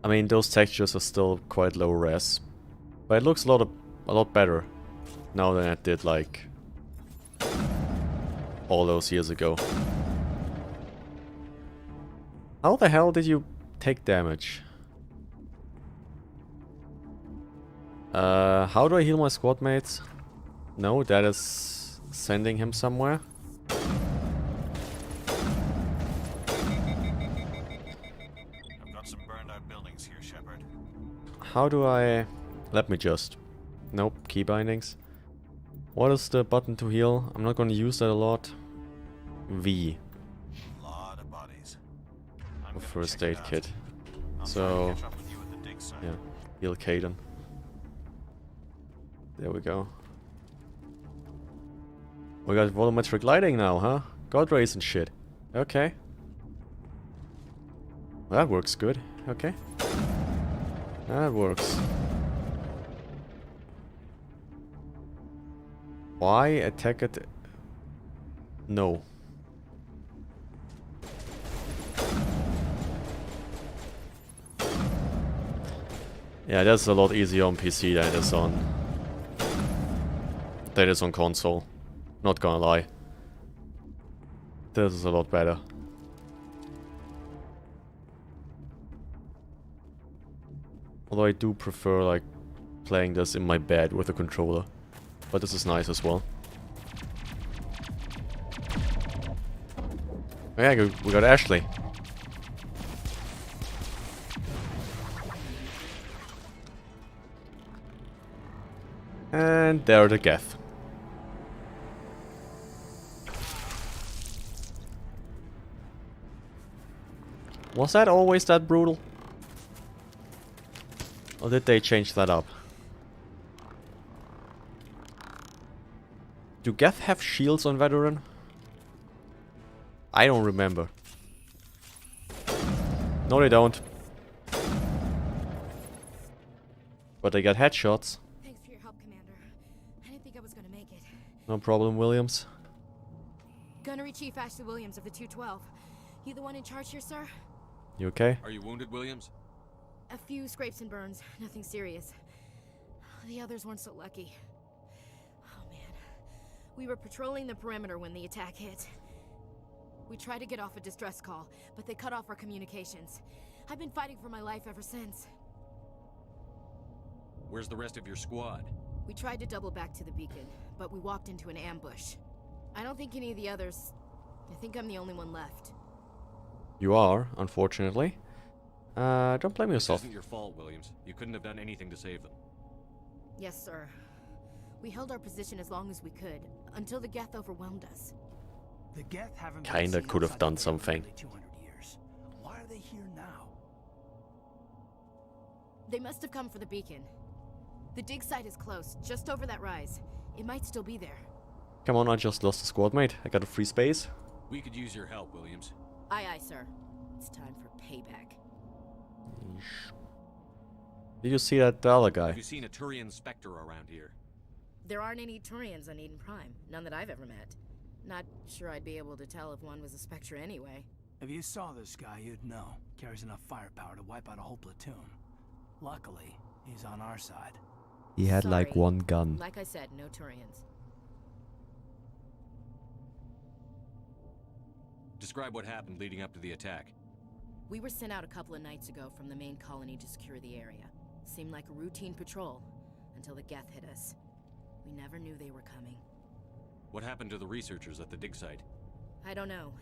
I mean, those textures are still quite low res, but it looks a lot better now than it did like all those years ago. How the hell did you take damage? How do I heal my squad mates? No, that is sending him somewhere. I've got some burned out buildings here, Shepard. How do I... Let me just... Nope, key bindings. What is the button to heal? I'm not gonna use that a lot. V. Lot of bodies. First aid kit. So... Yeah, heal Caden. There we go. We got volumetric lighting now, huh? God rays and shit. Okay. Well, that works good. Okay. That works. Why attack it? No. Yeah, that's a lot easier on PC than it is on... That is on console. Not gonna lie. This is a lot better. Although I do prefer like playing this in my bed with a controller. But this is nice as well. Yeah, we got Ashley. And there are the Geth. Was that always that brutal? Or did they change that up? Do Geth have shields on Veteran? I don't remember. No, they don't. But they got headshots. Thanks for your help, Commander. I didn't think I was gonna make it. No problem, Williams. Gunnery Chief Ashley Williams of the 212. You the one in charge here, sir? You okay? Are you wounded, Williams? A few scrapes and burns, nothing serious. The others weren't so lucky. Oh man. We were patrolling the perimeter when the attack hit. We tried to get off a distress call, but they cut off our communications. I've been fighting for my life ever since. Where's the rest of your squad? We tried to double back to the beacon, but we walked into an ambush. I don't think any of the others... I think I'm the only one left. You are, unfortunately. Don't blame yourself. This isn't your fault, Williams. You couldn't have done anything to save them. Yes, sir. We held our position as long as we could, until the Geth overwhelmed us. The Geth haven't Kinda could have done something. 200 years. Why are they here now? They must have come for the beacon. The dig site is close, just over that rise. It might still be there. Come on, I just lost a squad mate. I got a free space. We could use your help, Williams. Aye, aye, sir. It's time for payback. Did you see that other guy? Have you seen a Turian Spectre around here? There aren't any Turians on Eden Prime. None that I've ever met. Not sure I'd be able to tell if one was a Spectre anyway. If you saw this guy, you'd know. Carries enough firepower to wipe out a whole platoon. Luckily, he's on our side. He had Sorry. like one gun. Like I said, no Turians. Describe what happened leading up to the attack. We were sent out a couple of nights ago from the main colony to secure the area. Seemed like a routine patrol, until the Geth hit us. We never knew they were coming. What happened to the researchers at the dig site? I don't know.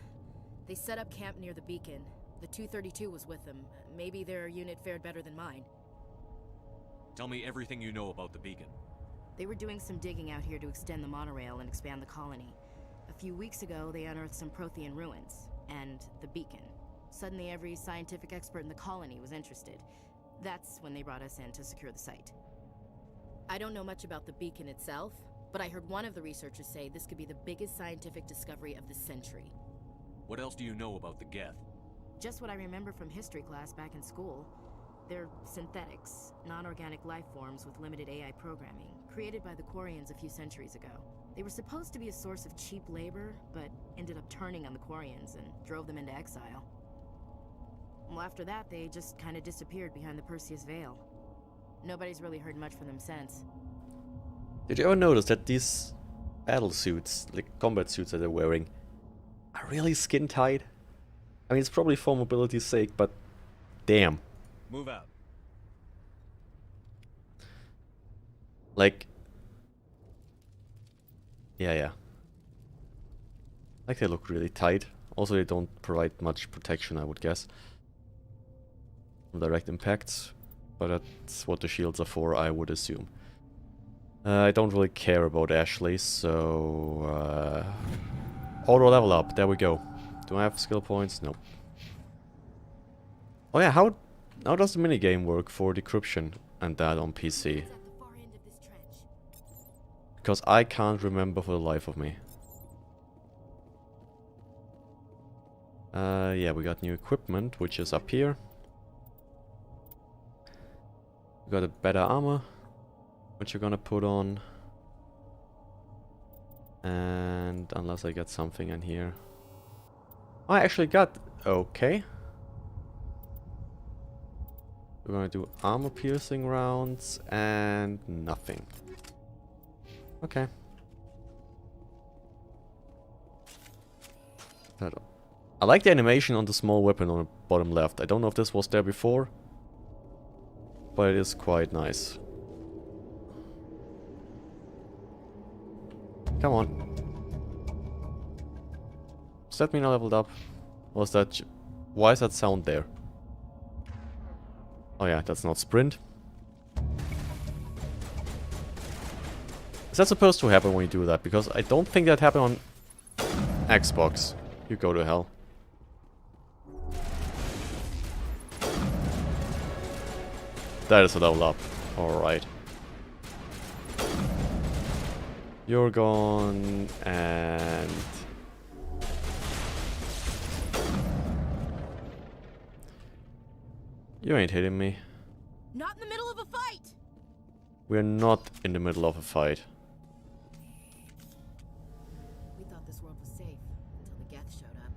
They set up camp near the beacon. The 232 was with them. Maybe their unit fared better than mine. Tell me everything you know about the beacon. They were doing some digging out here to extend the monorail and expand the colony. A few weeks ago, they unearthed some Prothean ruins, and the beacon. Suddenly, every scientific expert in the colony was interested. That's when they brought us in to secure the site. I don't know much about the beacon itself, but I heard one of the researchers say this could be the biggest scientific discovery of the century. What else do you know about the Geth? Just what I remember from history class back in school. They're synthetics, non-organic life forms with limited AI programming, created by the Quarians a few centuries ago. They were supposed to be a source of cheap labor, but ended up turning on the Quarians and drove them into exile. Well, after that, they just kind of disappeared behind the Perseus Veil. Nobody's really heard much from them since. Did you ever notice that these battle suits, like combat suits that they're wearing, are really skin tight? I mean, it's probably for mobility's sake, but damn. Move out. Like, yeah. Like, they look really tight. Also, they don't provide much protection, I would guess, from direct impacts. But that's what the shields are for, I would assume. I don't really care about Ashley, so... auto level up, there we go. Do I have skill points? Nope. Oh yeah, how does the minigame work for decryption and that on PC? Because I can't remember for the life of me. Yeah, we got new equipment, which is up here. We got a better armor, which you're gonna put on. And unless I get something in here. I actually got... okay. We're gonna do armor piercing rounds and nothing. Okay. I like the animation on the small weapon on the bottom left. I don't know if this was there before, but it is quite nice. Come on. Does that mean I leveled up? Was that... why is that sound there? Oh yeah, that's not sprint. Is that supposed to happen when you do that? Because I don't think that happened on Xbox. You go to hell. That is a level up. Alright. You're gone, and... you ain't hitting me. Not in the middle of a fight! We're not in the middle of a fight. We thought this world was safe until the Geth showed up.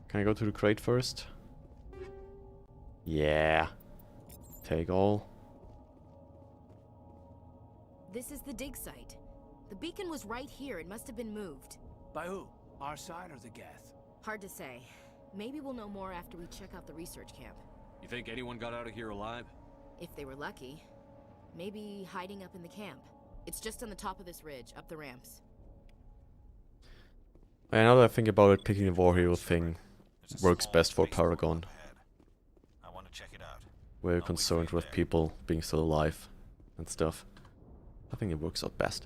Can I go to the crate first? Yeah. Take all. This is the dig site. The beacon was right here. It must have been moved. By who? Our side or the Geth? Hard to say. Maybe we'll know more after we check out the research camp. You think anyone got out of here alive? If they were lucky. Maybe hiding up in the camp. It's just on the top of this ridge, up the ramps. And now that I think about it, picking the war hero thing works best for Paragon. I want to check it out. We're concerned with people being still alive and stuff. I think it works out best.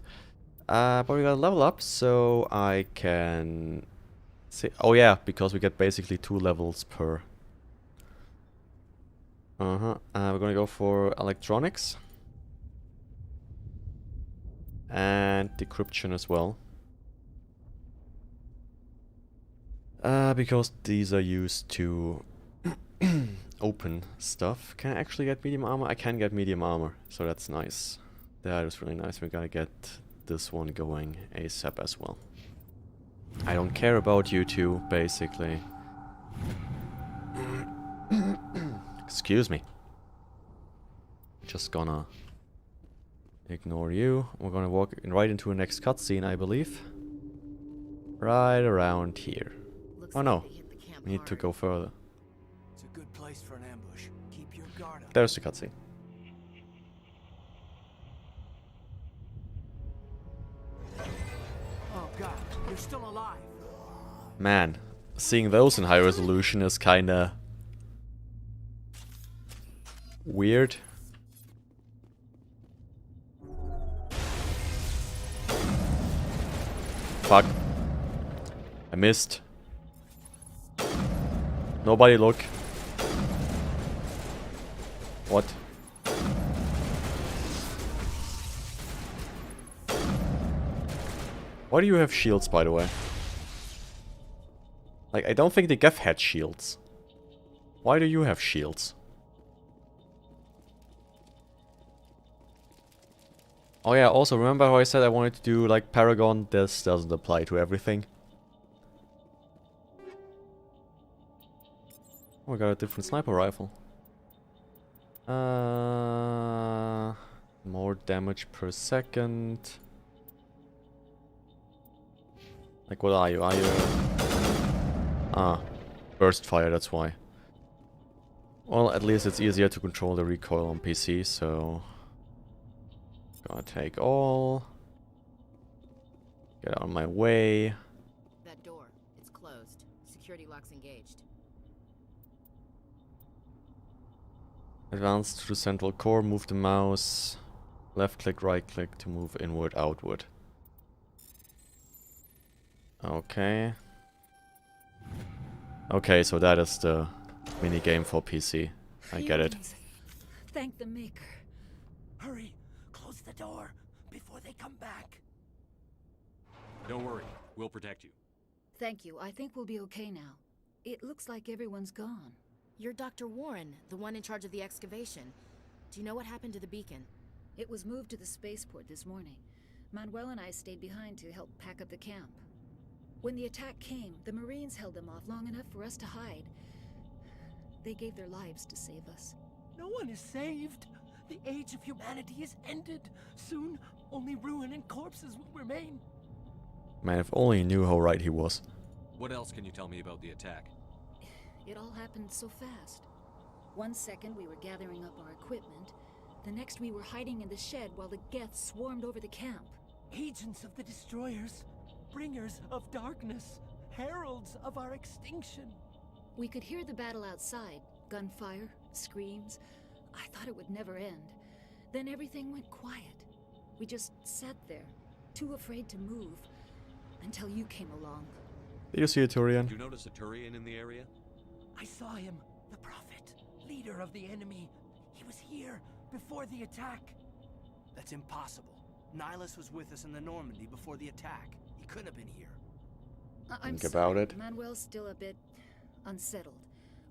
But we got a level up, so I can say... oh yeah, because we get basically 2 levels per We're gonna go for electronics. And decryption as well. Because these are used to open stuff. Can I actually get medium armor? I can get medium armor, so that's nice. That is really nice. We're gonna get this one going ASAP as well. I don't care about you two, basically. Excuse me. Just gonna ignore you. We're gonna walk right into the next cutscene, I believe. Right around here. Oh no, we need to go further. It's a good place for an ambush. Keep your guard up. There's the cutscene. Oh god, you're still alive. Man, seeing those in high resolution is kinda weird. Fuck. I missed. Nobody look. What? Why do you have shields, by the way? Like, I don't think the Geth had shields. Why do you have shields? Oh yeah, also remember how I said I wanted to do like Paragon? This doesn't apply to everything. Oh, I got a different sniper rifle. More damage per second. Like, what are you? Are you... burst fire, that's why. Well, at least it's easier to control the recoil on PC, so... Gonna take all. Get out of my way. That door, it's closed. Security locks engaged. Advance to the central core, move the mouse. Left click, right click to move inward, outward. Okay. Okay, so that is the mini game for PC. I get it. Thank the Maker. Hurry, close the door before they come back. Don't worry, we'll protect you. Thank you. I think we'll be okay now. It looks like everyone's gone. You're Dr. Warren, the one in charge of the excavation. Do you know what happened to the beacon? It was moved to the spaceport this morning. Manuel and I stayed behind to help pack up the camp. When the attack came, the Marines held them off long enough for us to hide. They gave their lives to save us. No one is saved. The age of humanity is ended. Soon, only ruin and corpses will remain. Man, if only he knew how right he was. What else can you tell me about the attack? It all happened so fast. 1 second we were gathering up our equipment. The next we were hiding in the shed while the Geth swarmed over the camp. Agents of the Destroyers. Bringers of darkness. Heralds of our extinction. We could hear the battle outside. Gunfire, screams. I thought it would never end. Then everything went quiet. We just sat there, too afraid to move, until you came along. Did you see a Turian? Did you notice a Turian in the area? I saw him, the Prophet, leader of the enemy. He was here before the attack. That's impossible. Nihilus was with us in the Normandy before the attack. He couldn't have been here. I'm Think about sorry. it. Manuel's still a bit unsettled.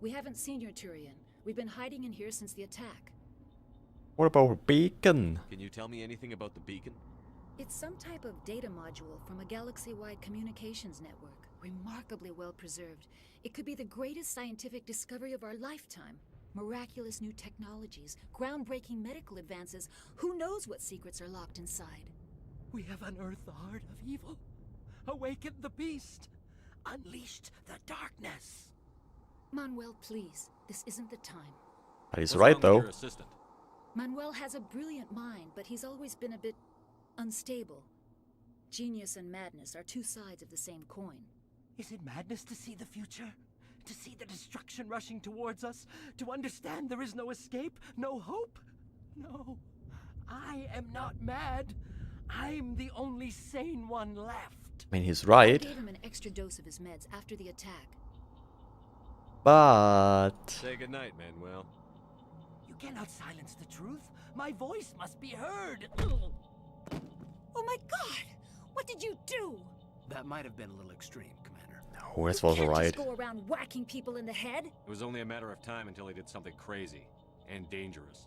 We haven't seen your Turian. We've been hiding in here since the attack. What about beacon? Can you tell me anything about the beacon? It's some type of data module from a galaxy-wide communications network. Remarkably well preserved. It could be the greatest scientific discovery of our lifetime. Miraculous new technologies, groundbreaking medical advances. Who knows what secrets are locked inside? We have unearthed the heart of evil, awakened the beast, unleashed the darkness. Manuel, please. This isn't the time. But he's right, though. Your assistant? Manuel has a brilliant mind, but he's always been a bit unstable. Genius and madness are two sides of the same coin. Is it madness to see the future? To see the destruction rushing towards us? To understand there is no escape? No hope? No. I am not mad. I'm the only sane one left. I mean, he's right. I gave him an extra dose of his meds after the attack. But... Say goodnight, Manuel. cannot silence the truth. My voice must be heard. Oh my god! What did you do? That might have been a little extreme, Commander. No, this was alright. Just go around whacking people in the head? It was only a matter of time until he did something crazy and dangerous.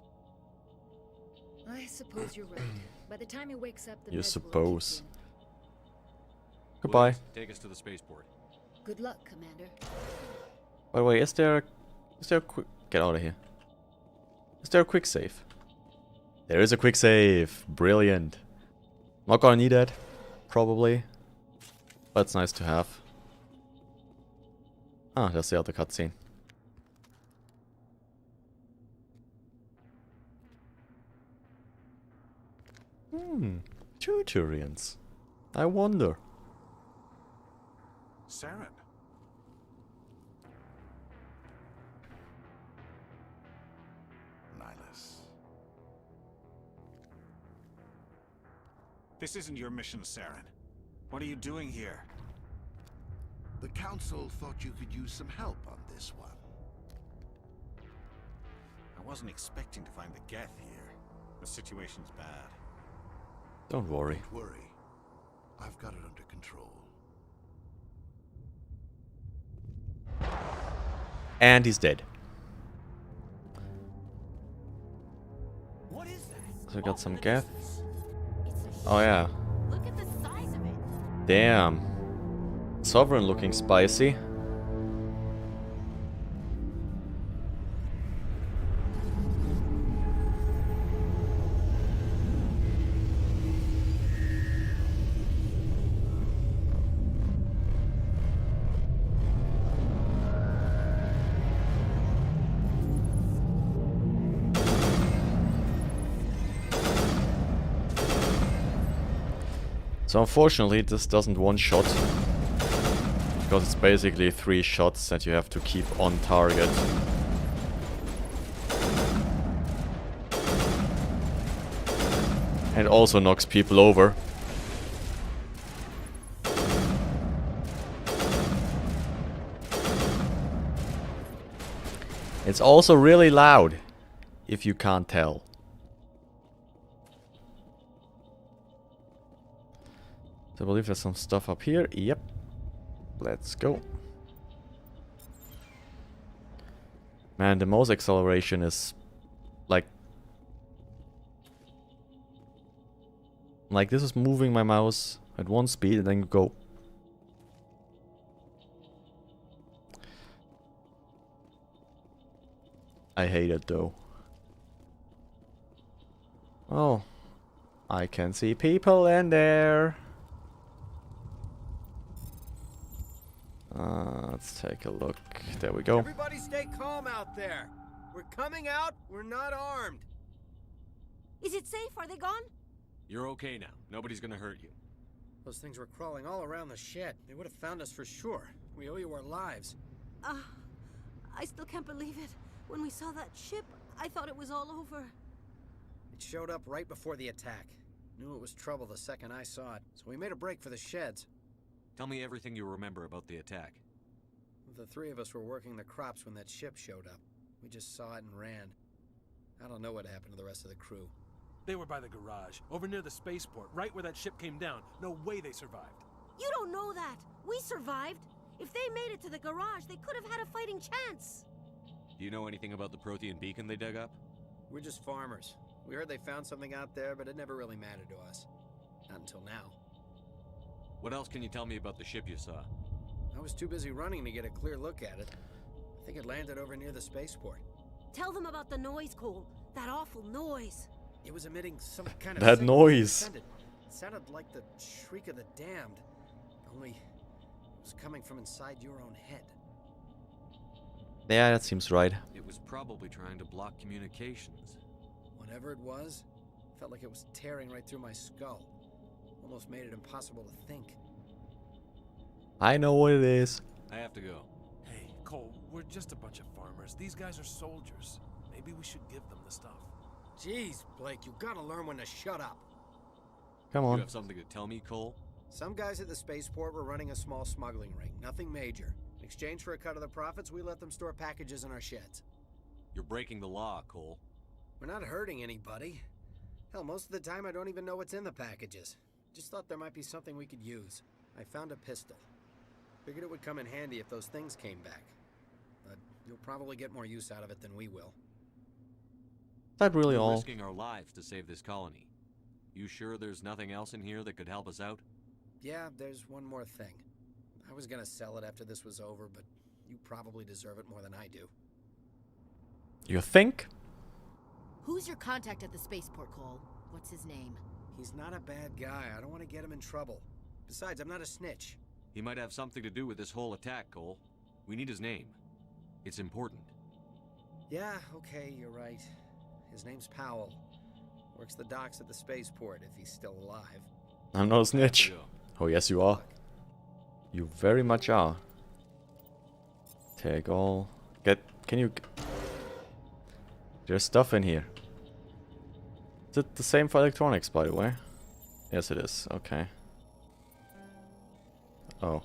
I suppose you're right. By the time he wakes up, the You meds will suppose. kick Goodbye. Williams, take us to the spaceport. in. Good luck, Commander. By the way, is there a quick... Get out of here. Is there a quick save? There is a quick save. Brilliant. Not gonna need that, probably. But it's nice to have. Ah, there's the other cutscene. Two Turians. I wonder. Saren. Nihilus. This isn't your mission, Saren. What are you doing here? The Council thought you could use some help on this one. I wasn't expecting to find the Geth here. The situation's bad. Don't worry. Don't worry. I've got it under control. And he's dead. What is that? So we got some Geth. Oh yeah. Look at the size of it. Damn. Sovereign looking spicy. So unfortunately this doesn't one-shot, because it's basically 3 shots that you have to keep on target. And also knocks people over. It's also really loud, if you can't tell. So I believe there's some stuff up here. Yep. Let's go. Man, the mouse acceleration is like this is moving my mouse at one speed and then go. I hate it though. Oh, I can see people in there. Let's take a look. There we go. Everybody stay calm out there. We're coming out. We're not armed. Is it safe? Are they gone? You're okay now. Nobody's gonna hurt you. Those things were crawling all around the shed. They would have found us for sure. We owe you our lives. I still can't believe it. When we saw that ship, I thought it was all over. It showed up right before the attack. Knew it was trouble the second I saw it, so we made a break for the sheds. Tell me everything you remember about the attack. The 3 of us were working the crops when that ship showed up. We just saw it and ran. I don't know what happened to the rest of the crew. They were by the garage, over near the spaceport, right where that ship came down. No way they survived. You don't know that. We survived. If they made it to the garage, they could have had a fighting chance. Do you know anything about the Prothean beacon they dug up? We're just farmers. We heard they found something out there, but it never really mattered to us. Not until now. What else can you tell me about the ship you saw? I was too busy running to get a clear look at it. I think it landed over near the spaceport. Tell them about the noise, Cole. That awful noise. It was emitting some kind of that signal. noise. It sounded like the shriek of the damned. Only it was coming from inside your own head. Yeah, that seems right. It was probably trying to block communications. Whatever it was, felt like it was tearing right through my skull. Almost made it impossible to think. I know what it is. I have to go. Hey, Cole, we're just a bunch of farmers. These guys are soldiers. Maybe we should give them the stuff. Jeez, Blake, you gotta learn when to shut up. Come on. You have something to tell me, Cole? Some guys at the spaceport were running a small smuggling ring. Nothing major. In exchange for a cut of the profits, we let them store packages in our sheds. You're breaking the law, Cole. We're not hurting anybody. Hell, most of the time I don't even know what's in the packages. Just thought there might be something we could use. I found a pistol. Figured it would come in handy if those things came back. But you'll probably get more use out of it than we will. Is that really We're all? risking our lives to save this colony. You sure there's nothing else in here that could help us out? Yeah, there's one more thing. I was gonna sell it after this was over, but you probably deserve it more than I do. You think? Who's your contact at the spaceport, Cole? What's his name? He's not a bad guy. I don't want to get him in trouble. Besides, I'm not a snitch. He might have something to do with this whole attack, Cole. We need his name. It's important. Yeah, okay, you're right. His name's Powell. Works the docks at the spaceport if he's still alive. I'm not a snitch. Oh, yes, you are. You very much are. Take all. Can you... There's stuff in here. Is it the same for electronics, by the way? Yes, it is. Okay. Oh.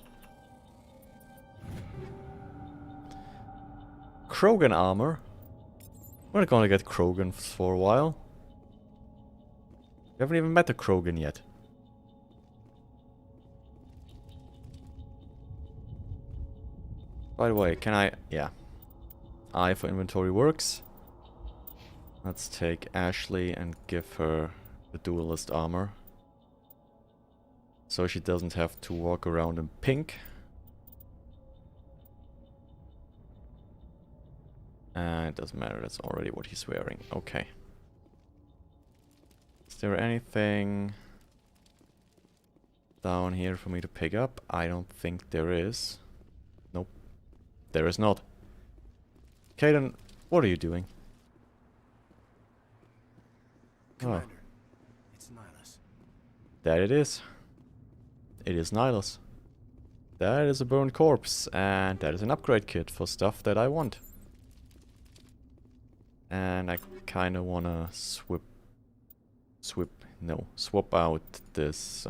Krogan armor. We're not gonna get Krogan for a while. We haven't even met a Krogan yet. By the way, can I... Yeah. I for inventory works. Let's take Ashley and give her the duelist armor. So she doesn't have to walk around in pink. It doesn't matter, that's already what he's wearing. Okay. Is there anything down here for me to pick up? I don't think there is. Nope. There is not. Kaidan, what are you doing? Commander, it's Nihilus. That it is. It is Nihilus. That is a burned corpse, and that is an upgrade kit for stuff that I want. And I kinda wanna swap out this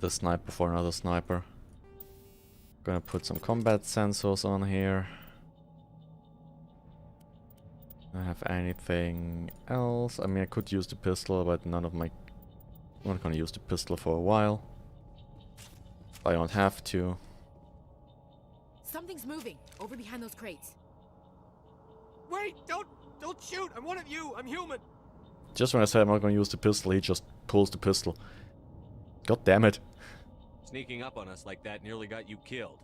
the sniper for another sniper. Gonna put some combat sensors on here. Don't have anything else. I mean, I could use the pistol, but I'm not gonna use the pistol for a while. I don't have to. Something's moving over behind those crates. Wait! Don't shoot! I'm one of you! I'm human! Just when I said I'm not gonna use the pistol, he just pulls the pistol. God damn it. Sneaking up on us like that nearly got you killed.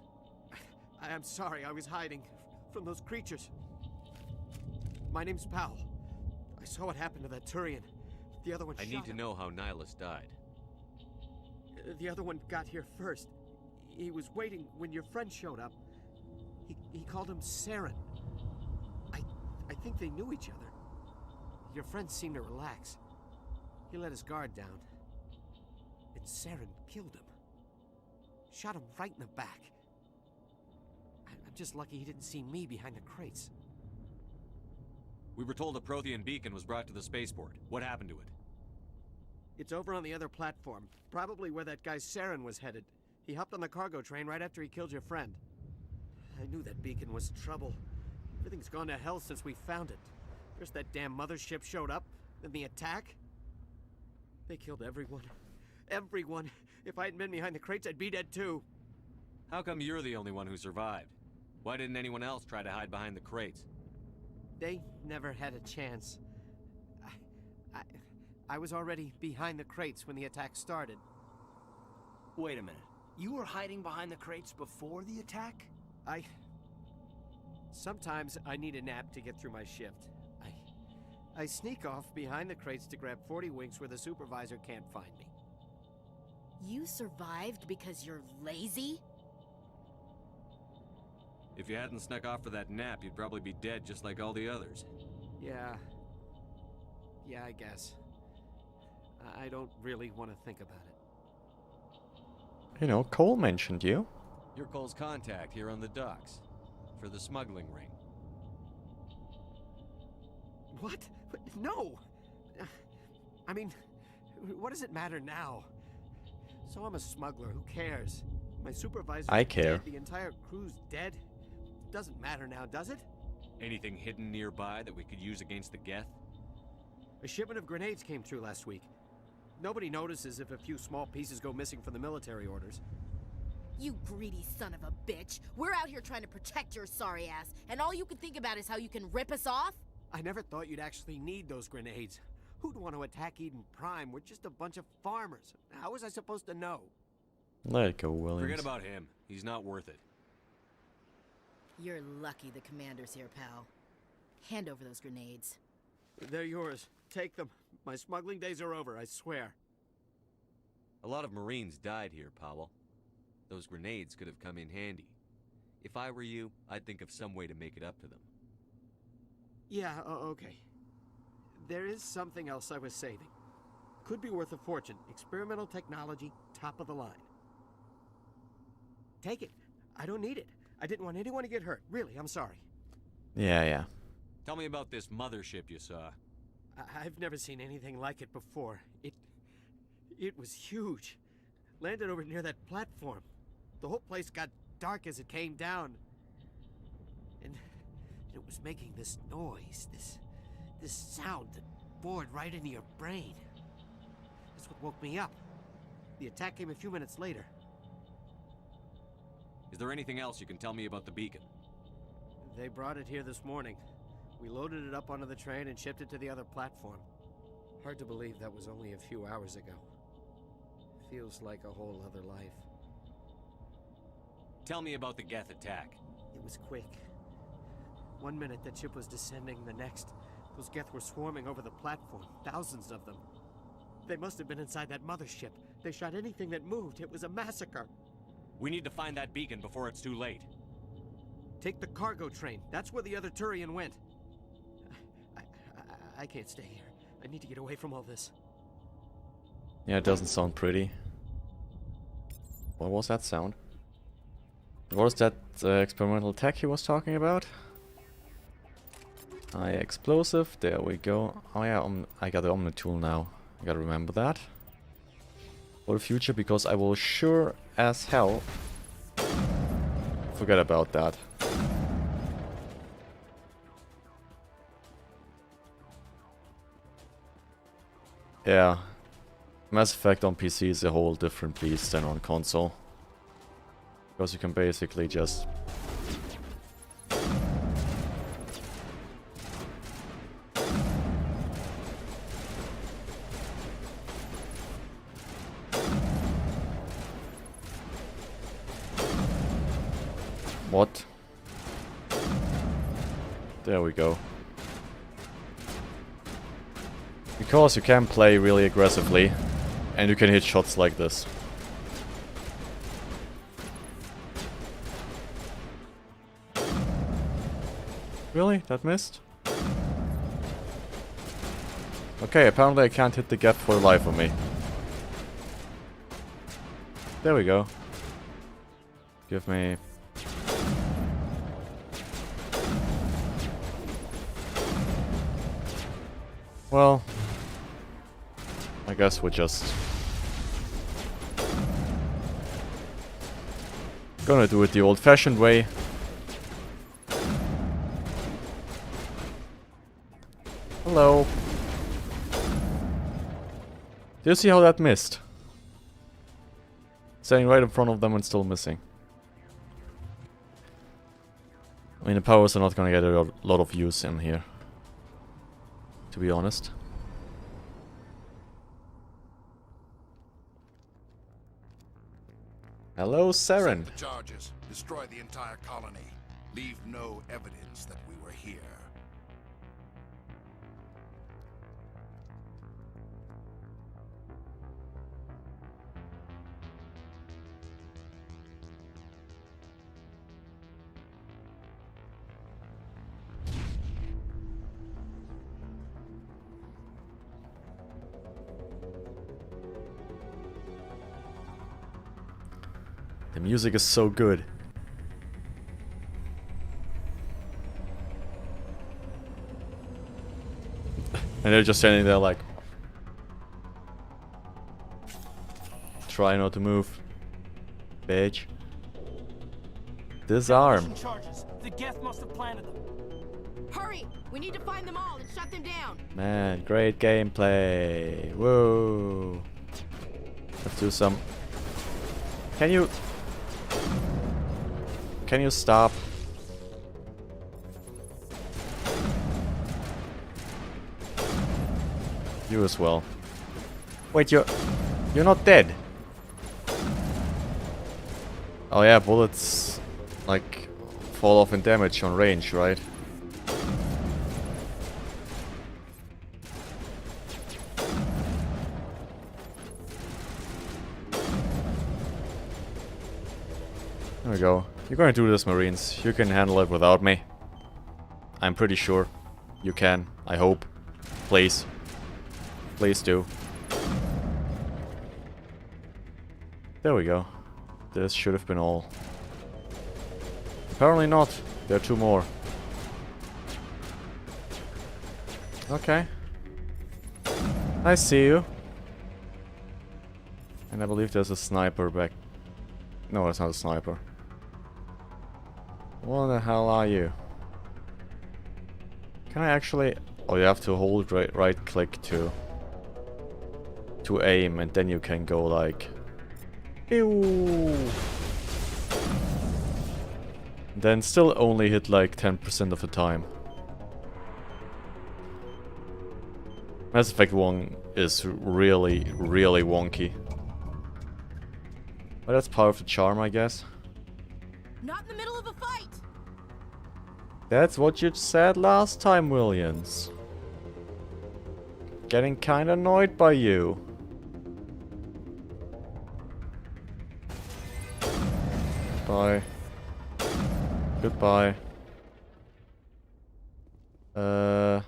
I'm sorry, I was hiding from those creatures. My name's Powell. I saw what happened to that Turian. The other one shot I need to know how Nihilus died. The other one got here first. He was waiting when your friend showed up. He called him Saren. I think they knew each other. Your friend seemed to relax. He let his guard down. And Saren killed him. Shot him right in the back. I'm just lucky he didn't see me behind the crates. We were told a Prothean beacon was brought to the spaceport. What happened to it? It's over on the other platform. Probably where that guy Saren was headed. He hopped on the cargo train right after he killed your friend. I knew that beacon was trouble. Everything's gone to hell since we found it. First that damn mothership showed up, then the attack. They killed everyone. Everyone. If I hadn't been behind the crates, I'd be dead too. How come you're the only one who survived? Why didn't anyone else try to hide behind the crates? They never had a chance. I was already behind the crates when the attack started. Wait a minute. You were hiding behind the crates before the attack? Sometimes I need a nap to get through my shift. I sneak off behind the crates to grab 40 winks where the supervisor can't find me. You survived because you're lazy? If you hadn't snuck off for that nap, you'd probably be dead just like all the others. Yeah, I guess. I don't really want to think about it. You know, Cole mentioned you. You're Cole's contact here on the docks. For the smuggling ring. What? No! I mean, what does it matter now? So I'm a smuggler, who cares? My supervisor's I care. dead, the entire crew's dead. Doesn't matter now, does it? Anything hidden nearby that we could use against the Geth? A shipment of grenades came through last week. Nobody notices if a few small pieces go missing from the military orders. You greedy son of a bitch! We're out here trying to protect your sorry ass, and all you can think about is how you can rip us off? I never thought you'd actually need those grenades. Who'd want to attack Eden Prime? We're just a bunch of farmers. How was I supposed to know? Let it go, Williams. Forget about him. He's not worth it. You're lucky the commander's here, pal. Hand over those grenades. They're yours. Take them. My smuggling days are over, I swear. A lot of Marines died here, Powell. Those grenades could have come in handy. If I were you, I'd think of some way to make it up to them. Yeah, okay. There is something else I was saving. Could be worth a fortune. Experimental technology, top of the line. Take it. I don't need it. I didn't want anyone to get hurt. Really, I'm sorry. Yeah. Tell me about this mothership you saw. I've never seen anything like it before. It was huge. Landed over near that platform. The whole place got dark as it came down. And it was making this noise, this sound that bored right into your brain. That's what woke me up. The attack came a few minutes later. Is there anything else you can tell me about the beacon? They brought it here this morning. We loaded it up onto the train and shipped it to the other platform. Hard to believe that was only a few hours ago. Feels like a whole other life. Tell me about the Geth attack. It was quick. 1 minute that ship was descending, the next, those Geth were swarming over the platform. Thousands of them. They must have been inside that mothership. They shot anything that moved. It was a massacre. We need to find that beacon before it's too late. Take the cargo train. That's where the other Turian went. I can't stay here. I need to get away from all this. Yeah, it doesn't sound pretty. What was that sound? What was that experimental tech he was talking about? Explosive, there we go. Oh yeah, I got the Omni tool now. I gotta remember that. For the future, because I will sure as hell forget about that. Yeah. Mass Effect on PC is a whole different beast than on console. Because you can basically just... What? There we go. Because you can play really aggressively, and you can hit shots like this. Really? That missed? Okay, apparently I can't hit the gap for the life of me. There we go. Give me... Well... I guess we're just... gonna do it the old-fashioned way. Hello. Do you see how that missed? Standing right in front of them and still missing. I mean, the powers are not gonna get a lot of use in here, to be honest. Hello, Saren. Set the charges. Destroy the entire colony. Leave no evidence that we were here. The music is so good. And they're just standing there like... Try not to move. Bitch. Disarm. Charges. The Geth must have planted them. Hurry! We need to find them all and shut them down. Man, great gameplay. Whoa. Let's do some. Can you stop? You as well. Wait, you're not dead. Oh yeah, bullets like fall off in damage on range, right? There we go. You're going to do this, Marines. You can handle it without me. I'm pretty sure. You can. I hope. Please. Please do. There we go. This should have been all. Apparently not. There are two more. Okay. I see you. And I believe there's a sniper back. No, that's not a sniper. What the hell are you? Can I actually... Oh, you have to hold right click to aim, and then you can go like... Ew. Then still only hit like 10% of the time. Mass Effect 1 is really, really wonky. But that's part of the charm, I guess. Not in the middle of a fight! That's what you said last time, Williams. Getting kinda annoyed by you. Bye. Goodbye. How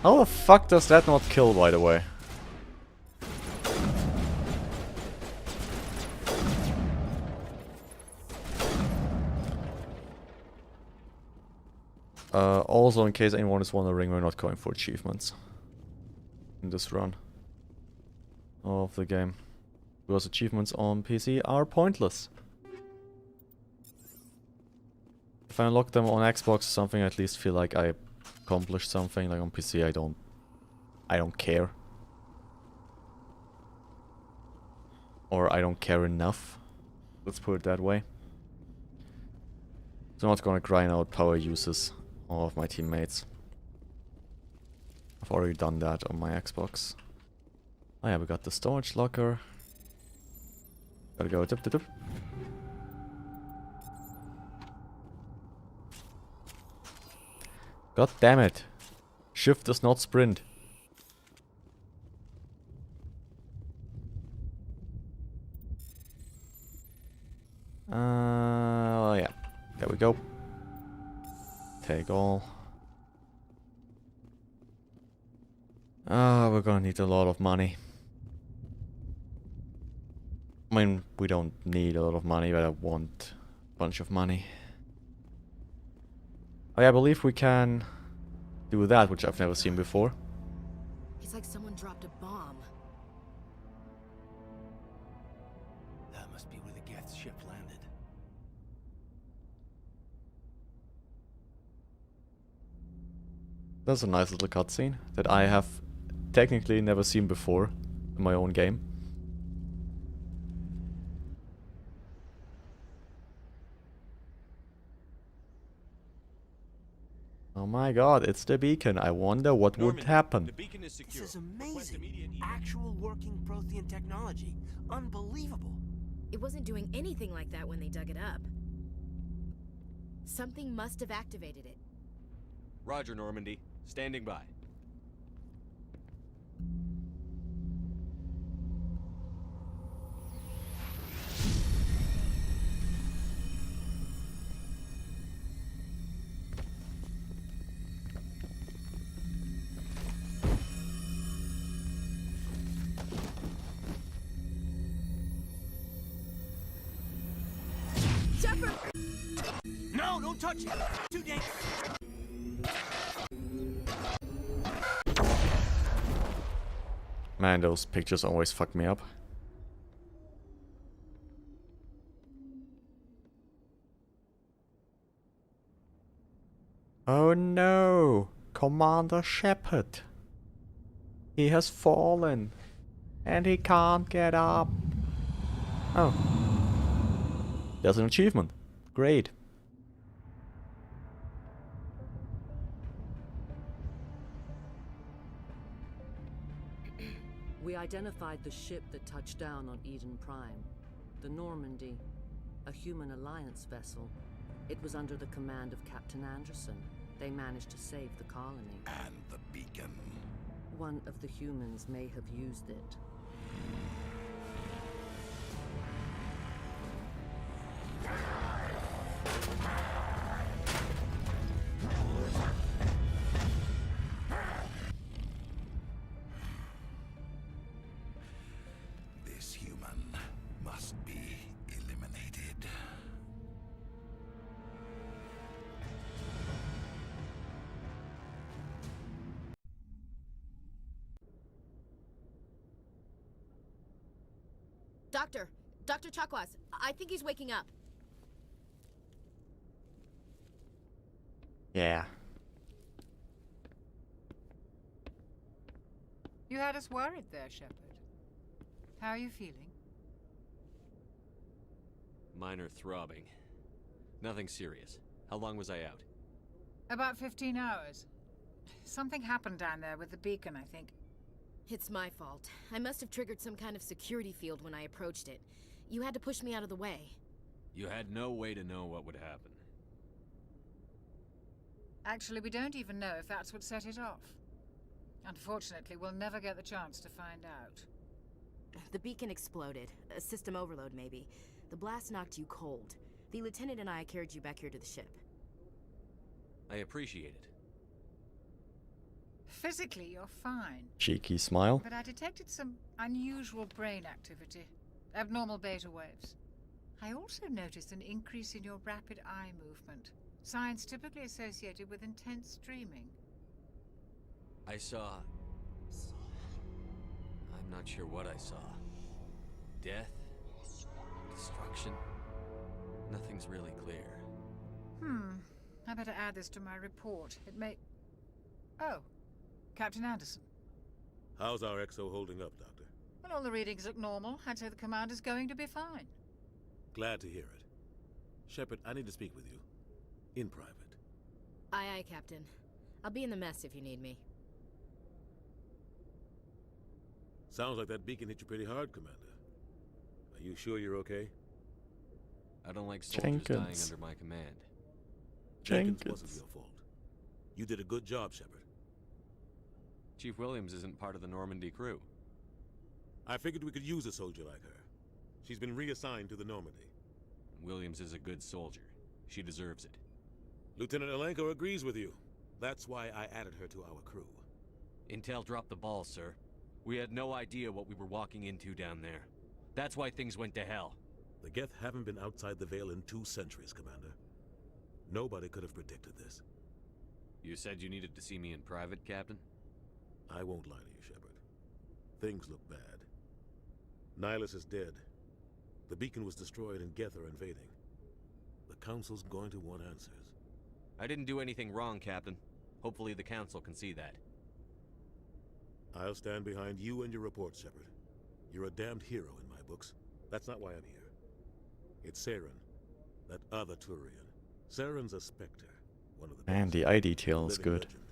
the fuck does that not kill, by the way? Also, in case anyone is wondering, we're not going for achievements in this run of the game. Because achievements on PC are pointless. If I unlock them on Xbox or something, I at least feel like I accomplished something. Like on PC, I don't care. Or I don't care enough. Let's put it that way. So I'm not gonna grind out power uses of my teammates. I've already done that on my Xbox. Oh yeah, we got the storage locker. Gotta go dip dip dip. God damn it. Shift does not sprint. Yeah. There we go. Take all. We're gonna need a lot of money. I mean, we don't need a lot of money, but I want a bunch of money. Oh yeah, I believe we can do that, which I've never seen before. It's like someone dropped a bomb. That must be where the Geth ship landed. That's a nice little cutscene that I have technically never seen before in my own game. Oh my god, it's the beacon. I wonder what would happen. The beacon is secure. This is amazing. Actual working Prothean technology. Unbelievable. It wasn't doing anything like that when they dug it up. Something must have activated it. Roger, Normandy. Standing by. Shepard! No, don't touch it. Too dangerous. Man, those pictures always fuck me up. Oh no! Commander Shepard! He has fallen! And he can't get up! Oh. There's an achievement. Great. We identified the ship that touched down on Eden Prime. The Normandy. A human alliance vessel. It was under the command of Captain Anderson. They managed to save the colony. And the beacon. One of the humans may have used it. This human must be eliminated. Dr. Chakwas, I think he's waking up. Yeah. You had us worried there, Shepard. How are you feeling? Minor throbbing. Nothing serious. How long was I out? About 15 hours. Something happened down there with the beacon, I think. It's my fault. I must have triggered some kind of security field when I approached it. You had to push me out of the way. You had no way to know what would happen. Actually, we don't even know if that's what set it off. Unfortunately, we'll never get the chance to find out. The beacon exploded. A system overload, maybe. The blast knocked you cold. The lieutenant and I carried you back here to the ship. I appreciate it. Physically, you're fine. Cheeky smile. But I detected some unusual brain activity. Abnormal beta waves. I also noticed an increase in your rapid eye movement. Signs typically associated with intense dreaming. I saw... I'm not sure what I saw. Death? Destruction? Nothing's really clear. I better add this to my report. It may... Oh. Captain Anderson. How's our XO holding up, Doctor? Well, all the readings look normal. I'd say the commander's going to be fine. Glad to hear it. Shepard, I need to speak with you. In private. Aye, Captain. I'll be in the mess if you need me. Sounds like that beacon hit you pretty hard, Commander. Are you sure you're okay? I don't like soldiers dying under my command. Jenkins wasn't your fault. You did a good job, Shepard. Chief Williams isn't part of the Normandy crew. I figured we could use a soldier like her. She's been reassigned to the Normandy. Williams is a good soldier. She deserves it. Lieutenant Alenko agrees with you. That's why I added her to our crew. Intel dropped the ball, sir. We had no idea what we were walking into down there. That's why things went to hell. The Geth haven't been outside the Veil in 2 centuries, Commander. Nobody could have predicted this. You said you needed to see me in private, Captain? I won't lie to you, Shepard. Things look bad. Nihilus is dead. The beacon was destroyed and Geth are invading. The Council's going to want answers. I didn't do anything wrong, Captain. Hopefully the Council can see that. I'll stand behind you and your report, Shepard. You're a damned hero in my books. That's not why I'm here. It's Saren, that other Turian. Saren's a Spectre, one of the Man, best. the eye detail is good. Legend.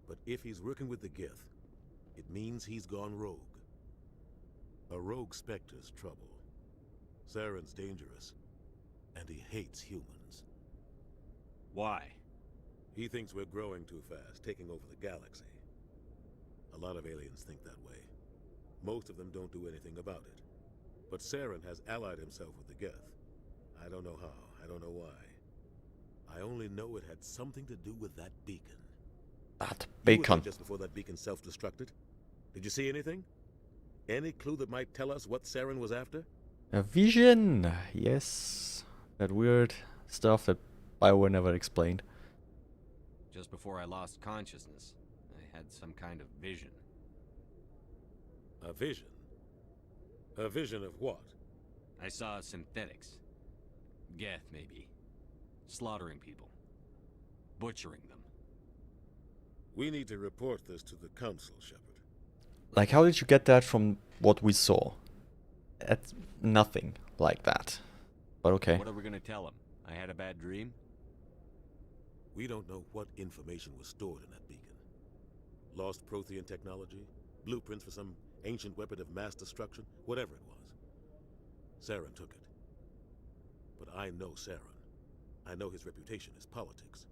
But if he's working with the Geth, it means he's gone rogue. A rogue Spectre's trouble. Saren's dangerous, and he hates humans. Why? He thinks we're growing too fast, taking over the galaxy. A lot of aliens think that way. Most of them don't do anything about it. But Saren has allied himself with the Geth. I don't know how, I don't know why. I only know it had something to do with that beacon. That You were beacon. there just before that beacon self-destructed. Did you see anything? Any clue that might tell us what Saren was after? A vision! Yes. That weird stuff that BioWare never explained. Just before I lost consciousness, I had some kind of vision. A vision? A vision of what? I saw synthetics. Geth, maybe. Slaughtering people. butchering them. We need to report this to the council, Shepard. Like, how did you get that from what we saw? It's nothing like that. But okay. What are we gonna tell him? I had a bad dream? We don't know what information was stored in that beacon. Lost Prothean technology, blueprints for some ancient weapon of mass destruction, whatever it was. Saren took it. But I know Saren. I know his reputation is politics.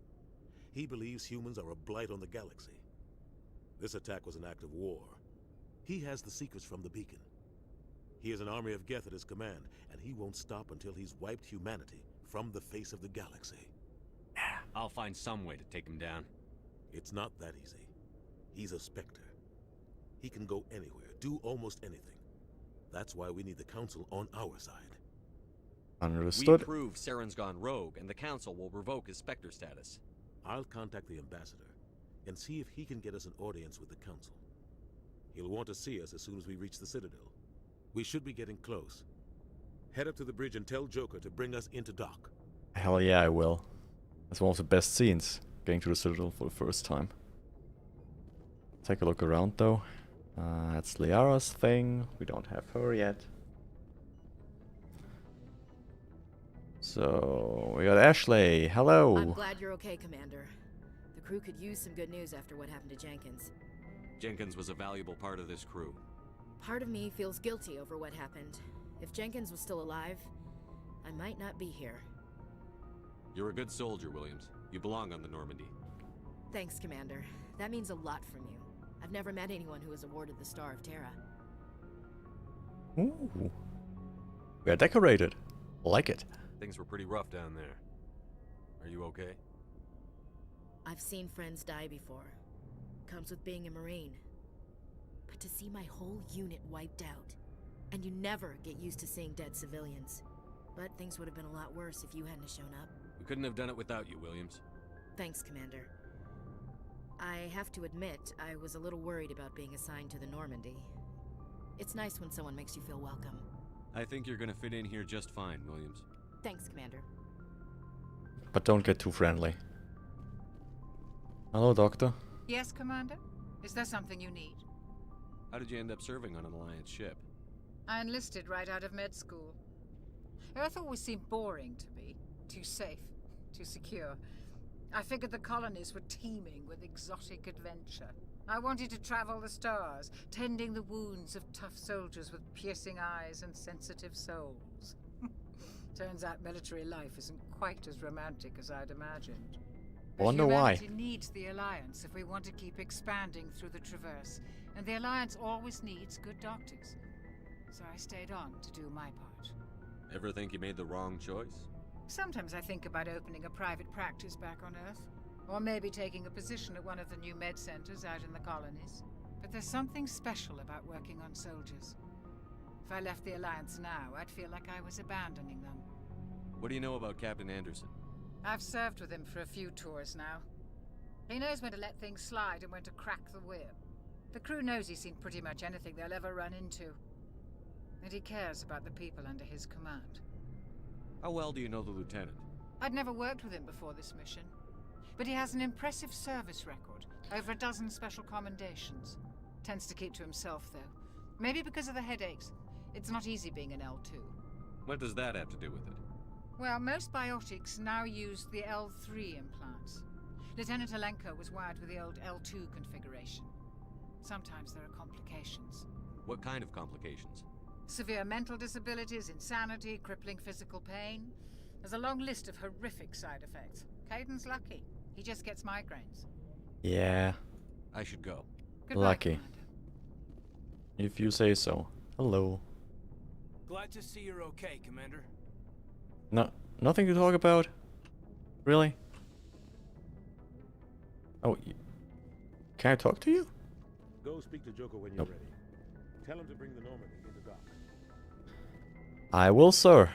He believes humans are a blight on the galaxy. This attack was an act of war. He has the secrets from the beacon. He has an army of Geth at his command, and he won't stop until he's wiped humanity from the face of the galaxy. I'll find some way to take him down. It's not that easy. He's a Spectre. He can go anywhere, do almost anything. That's why we need the Council on our side. Understood. We prove Saren's gone rogue, and the Council will revoke his Spectre status. I'll contact the Ambassador and see if he can get us an audience with the Council. He'll want to see us as soon as we reach the Citadel. We should be getting close. Head up to the bridge and tell Joker to bring us into dock. Hell yeah, I will. That's one of the best scenes, getting to the Citadel for the first time. Take a look around though. That's Liara's thing. We don't have her yet. So, we got Ashley. Hello. I'm glad you're okay, Commander. The crew could use some good news after what happened to Jenkins. Jenkins was a valuable part of this crew. Part of me feels guilty over what happened. If Jenkins was still alive, I might not be here. You're a good soldier, Williams. You belong on the Normandy. Thanks, Commander. That means a lot from you. I've never met anyone who was awarded the Star of Terra. Ooh. We are decorated. Like it. Things were pretty rough down there. Are you okay? I've seen friends die before. Comes with being a Marine. But to see my whole unit wiped out, and you never get used to seeing dead civilians. But things would have been a lot worse if you hadn't shown up. We couldn't have done it without you, Williams. Thanks, Commander. I have to admit, I was a little worried about being assigned to the Normandy. It's nice when someone makes you feel welcome. I think you're gonna fit in here just fine, Williams. Thanks, Commander. But don't get too friendly. Hello, Doctor. Yes, Commander? Is there something you need? How did you end up serving on an Alliance ship? I enlisted right out of med school. Earth always seemed boring to me. Too safe, too secure. I figured the colonies were teeming with exotic adventure. I wanted to travel the stars, tending the wounds of tough soldiers with piercing eyes and sensitive souls. Turns out military life isn't quite as romantic as I'd imagined. Wonder why. Humanity needs the Alliance if we want to keep expanding through the Traverse, and the Alliance always needs good doctors. So I stayed on to do my part. Ever think you made the wrong choice? Sometimes I think about opening a private practice back on Earth, or maybe taking a position at one of the new med centers out in the colonies. But there's something special about working on soldiers. If I left the Alliance now, I'd feel like I was abandoning them. What do you know about Captain Anderson? I've served with him for a few tours now. He knows when to let things slide and when to crack the whip. The crew knows he's seen pretty much anything they'll ever run into. And he cares about the people under his command. How well do you know the Lieutenant? I'd never worked with him before this mission. But he has an impressive service record. Over a dozen special commendations. Tends to keep to himself, though. Maybe because of the headaches. It's not easy being an L2. What does that have to do with it? Well, most biotics now use the L3 implants. Lieutenant Alenko was wired with the old L2 configuration. Sometimes there are complications. What kind of complications? Severe mental disabilities, insanity, crippling physical pain. There's a long list of horrific side effects. Caden's lucky. He just gets migraines. Yeah. I should go. Goodbye, Lucky. Commander. If you say so. Hello. Glad to see you're okay, Commander. No, nothing to talk about? Really? Oh, can I talk to you? Go speak to Joker when you're ready. Tell him to bring the Normandy into dock. I will, sir.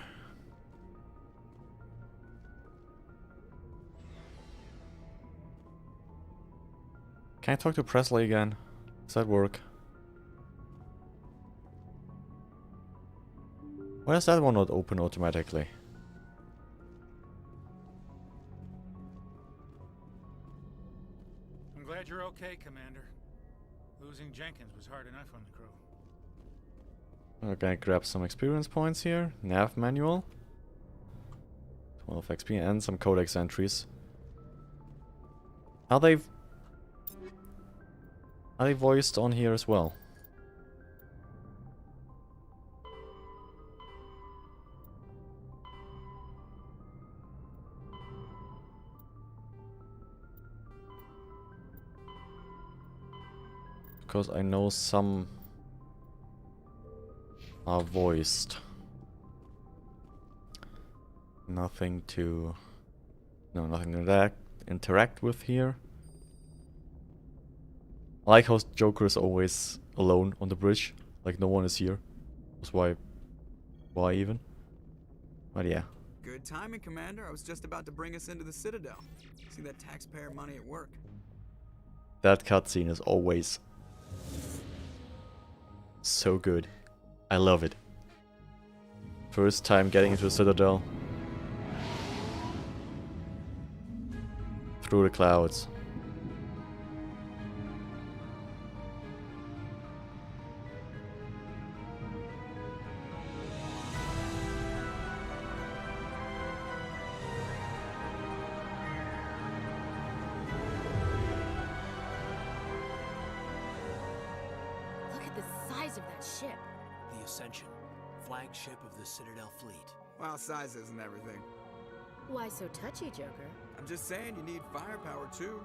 Can I talk to Presley again? Does that work? Why does that one not open automatically? okay, Commander. Losing Jenkins was hard enough on the crew. We're gonna grab some experience points here. Nav manual. 12 XP and some codex entries. Are they voiced on here as well? Because I know some are voiced. Nothing to interact with here. I like how Joker is always alone on the bridge, like no one is here. That's why even? But yeah. Good timing, Commander. I was just about to bring us into the Citadel. See that taxpayer money at work. That cutscene is always so good. I love it. First time getting into the Citadel. Through the clouds. Look at the size of that ship. The Ascension, flagship of the Citadel fleet. Well, size isn't everything. Why so touchy, Joker? I'm just saying you need firepower too.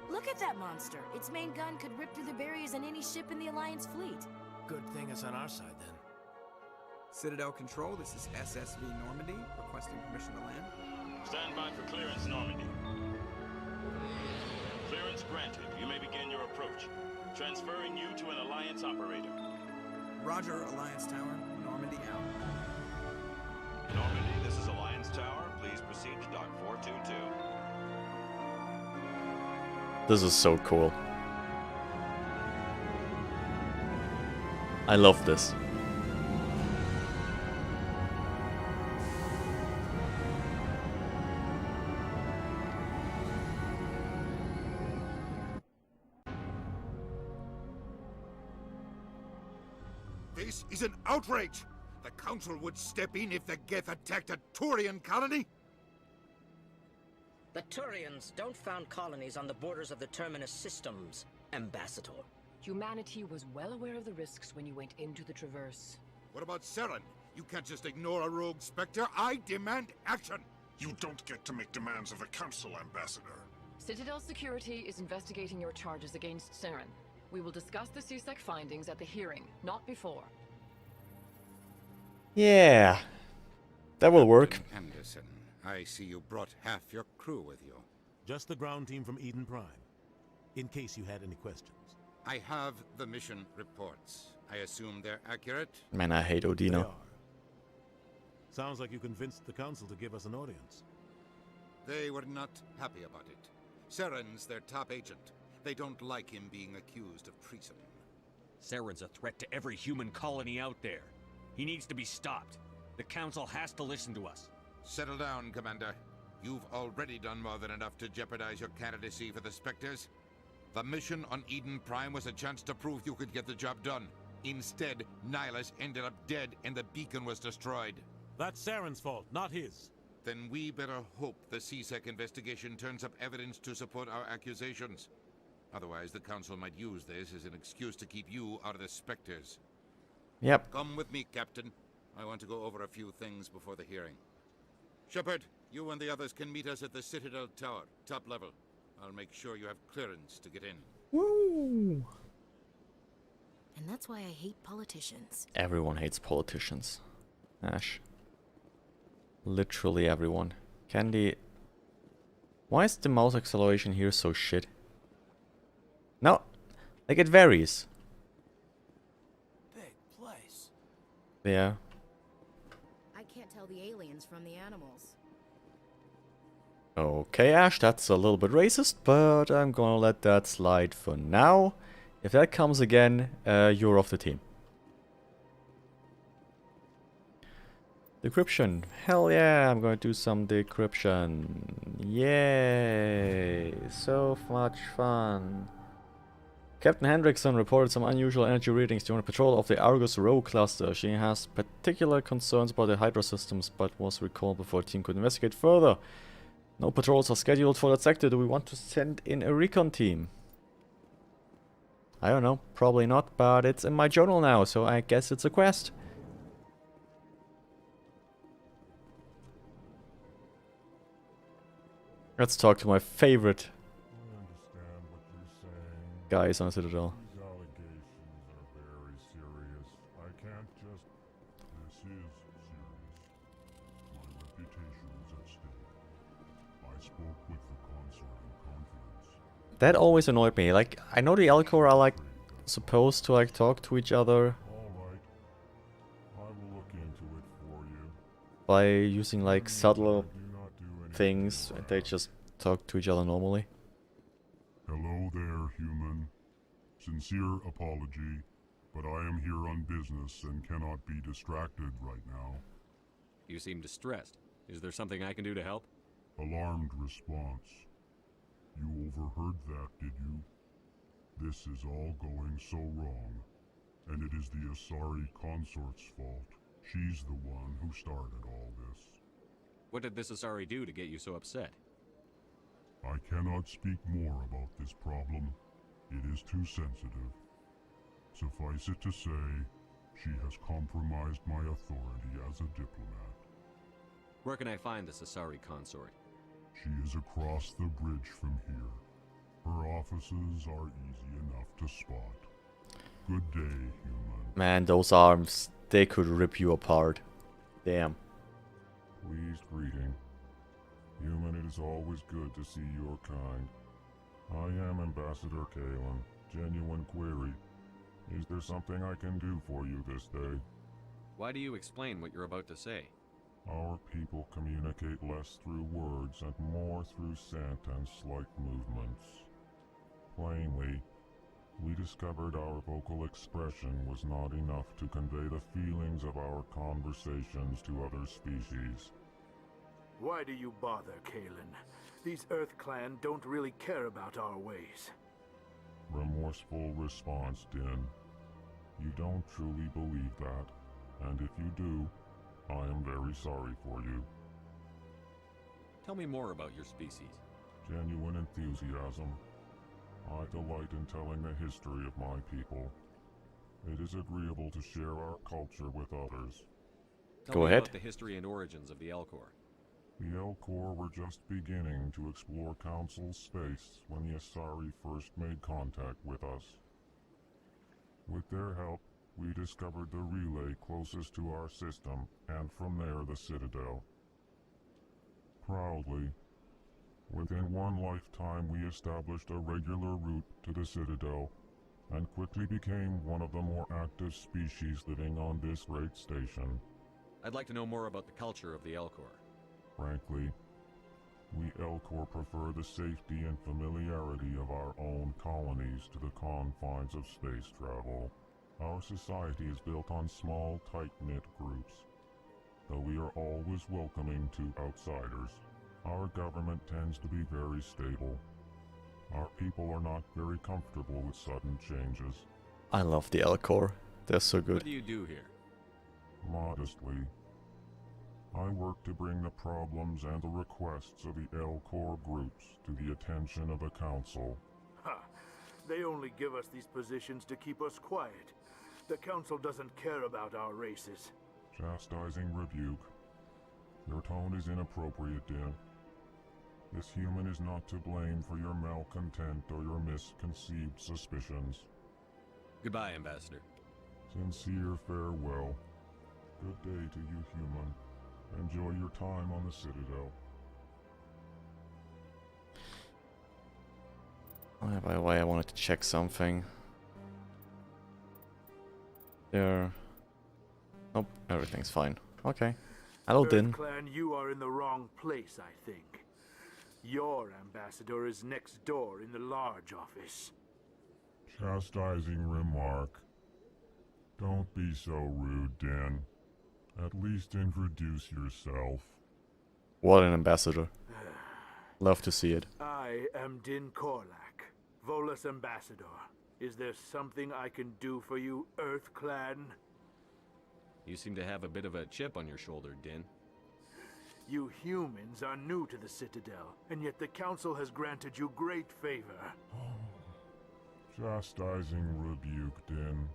Look at that monster. Its main gun could rip through the barriers in any ship in the Alliance fleet. Good thing it's on our side then. Citadel Control, this is SSV Normandy, requesting permission to land. Stand by for clearance, Normandy. Clearance granted. You may begin your approach. Transferring you to an Alliance operator. Roger, Alliance Tower. Normandy out. Normandy, this is Alliance Tower. Please proceed to Dock 422. This is so cool. I love this. This is an outrage! The Council would step in if the Geth attacked a Turian colony? The Turians don't found colonies on the borders of the Terminus systems, Ambassador. Humanity was well aware of the risks when you went into the Traverse. What about Saren? You can't just ignore a rogue Spectre. I demand action! You don't get to make demands of the Council, Ambassador. Citadel Security is investigating your charges against Saren. We will discuss the CSEC findings at the hearing, not before. Yeah. That will work. Anderson, I see you brought half your crew with you. Just the ground team from Eden Prime, in case you had any questions. I have the mission reports. I assume they're accurate? Man, I hate Odino. Sounds like you convinced the Council to give us an audience. They were not happy about it. Saren's their top agent. They don't like him being accused of treason. Saren's a threat to every human colony out there. He needs to be stopped. The Council has to listen to us. Settle down, Commander. You've already done more than enough to jeopardize your candidacy for the Spectres. The mission on Eden Prime was a chance to prove you could get the job done. Instead, Nihilus ended up dead and the beacon was destroyed. That's Saren's fault, not his. Then we better hope the CSEC investigation turns up evidence to support our accusations. Otherwise, the Council might use this as an excuse to keep you out of the Spectres. Yep. Come with me, Captain. I want to go over a few things before the hearing. Shepard, you and the others can meet us at the Citadel Tower, top level. I'll make sure you have clearance to get in. Woo! And that's why I hate politicians. Everyone hates politicians. Ash. Literally everyone. Candy. Why is the mouse acceleration here so shit? No. Like it varies. Big place. Yeah. I can't tell the aliens from the animals. Okay, Ash, that's a little bit racist, but I'm gonna let that slide for now. If that comes again, you're off the team. Decryption. Hell yeah, I'm going to do some decryption. Yay! So much fun. Captain Hendrickson reported some unusual energy readings during a patrol of the Argus Rho cluster. She has particular concerns about the Hydra systems, but was recalled before the team could investigate further. No patrols are scheduled for that sector. Do we want to send in a recon team? I don't know. Probably not, but it's in my journal now, so I guess it's a quest. Let's talk to my favorite guys on Citadel. These allegations are very serious. I can't just... This is serious. My reputation is at stake. I spoke with the consort in confidence. That always annoyed me. Like, I know the Elcor are like supposed to like talk to each other. Alright. I will look into it for you. By using like subtle things, they just talk to each other normally. Hello there, human. Sincere apology, but I am here on business and cannot be distracted right now. You seem distressed. Is there something I can do to help? Alarmed response. You overheard that, did you? This is all going so wrong, and it is the Asari consort's fault. She's the one who started all this. What did this Asari do to get you so upset? I cannot speak more about this problem. It is too sensitive. Suffice it to say, she has compromised my authority as a diplomat. Where can I find this Asari consort? She is across the bridge from here. Her offices are easy enough to spot. Good day, human. Man, those arms, they could rip you apart. Damn. Pleased greeting. Human, it is always good to see your kind. I am Ambassador Kalen. Genuine query. Is there something I can do for you this day? Why do you explain what you're about to say? Our people communicate less through words and more through scent and slight movements. Plainly, we discovered our vocal expression was not enough to convey the feelings of our conversations to other species. Why do you bother, Kalen? These Earth Clan don't really care about our ways. Remorseful response, Din. You don't truly believe that, and if you do, I am very sorry for you. Tell me more about your species. Genuine enthusiasm. I delight in telling the history of my people. It is agreeable to share our culture with others. Tell me about the history and origins of the Elcor. The Elcor were just beginning to explore Council space when the Asari first made contact with us. With their help, we discovered the relay closest to our system, and from there the Citadel. Proudly, within one lifetime we established a regular route to the Citadel, and quickly became one of the more active species living on this great station. I'd like to know more about the culture of the Elcor. Frankly, we Elcor prefer the safety and familiarity of our own colonies to the confines of space travel. Our society is built on small, tight-knit groups. Though we are always welcoming to outsiders, our government tends to be very stable. Our people are not very comfortable with sudden changes. I love the Elcor. They're so good. What do you do here? Modestly, I work to bring the problems and the requests of the Elcor groups to the attention of the Council. Ha! They only give us these positions to keep us quiet. The Council doesn't care about our races. Chastising rebuke. Your tone is inappropriate, Din. This human is not to blame for your malcontent or your misconceived suspicions. Goodbye, Ambassador. Sincere farewell. Good day to you, human. Enjoy your time on the Citadel. By the way, I wanted to check something. There. Nope, everything's fine. Okay. Hello, Din. Clan, you are in the wrong place, I think. Your ambassador is next door in the large office. Chastising remark. Don't be so rude, Din. At least introduce yourself. What an ambassador. Love to see it. I am Din Korlak, Volus Ambassador. Is there something I can do for you, Earth Clan? You seem to have a bit of a chip on your shoulder, Din. You humans are new to the Citadel, and yet the Council has granted you great favor. Chastising rebuke, Din.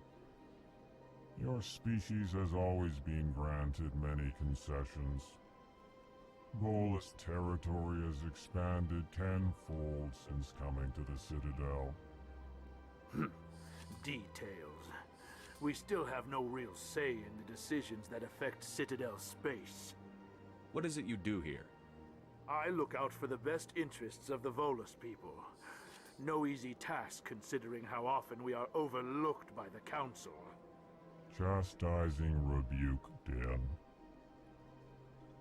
Your species has always been granted many concessions. Volus territory has expanded tenfold since coming to the Citadel. Details. We still have no real say in the decisions that affect Citadel space. What is it you do here? I look out for the best interests of the Volus people. No easy task considering how often we are overlooked by the Council. Chastising rebuke, Din.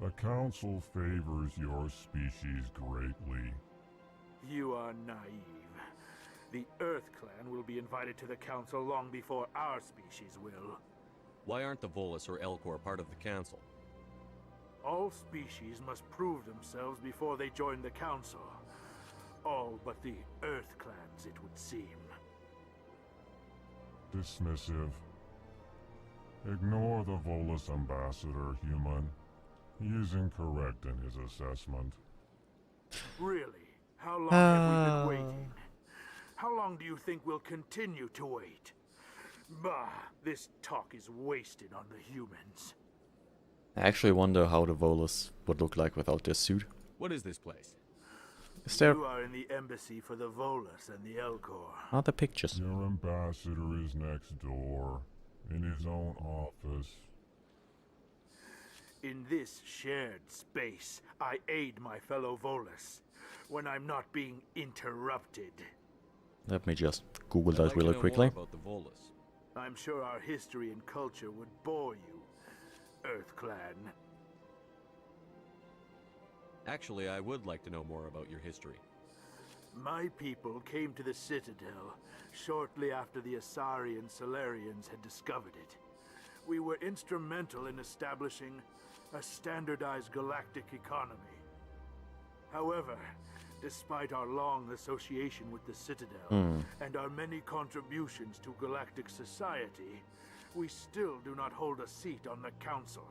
The Council favors your species greatly. You are naive. The Earth Clan will be invited to the Council long before our species will. Why aren't the Volus or Elcor part of the Council? All species must prove themselves before they join the Council. All but the Earth Clans, it would seem. Dismissive. Ignore the Volus Ambassador, human. He is incorrect in his assessment. Really? How long have we been waiting? How long do you think we'll continue to wait? Bah, this talk is wasted on the humans. I actually wonder how the Volus would look like without their suit. What is this place? Is there... You are in the embassy for the Volus and the Elcor. Are the pictures? Your ambassador is next door, in his own office. In this shared space, I aid my fellow Volus when I'm not being interrupted. Let me just Google that really quickly. About the Volus. I'm sure our history and culture would bore you, Earth Clan. Actually, I would like to know more about your history. My people came to the Citadel shortly after the Asari and Solarians had discovered it. We were instrumental in establishing a standardized galactic economy. However, despite our long association with the Citadel and our many contributions to galactic society, we still do not hold a seat on the Council.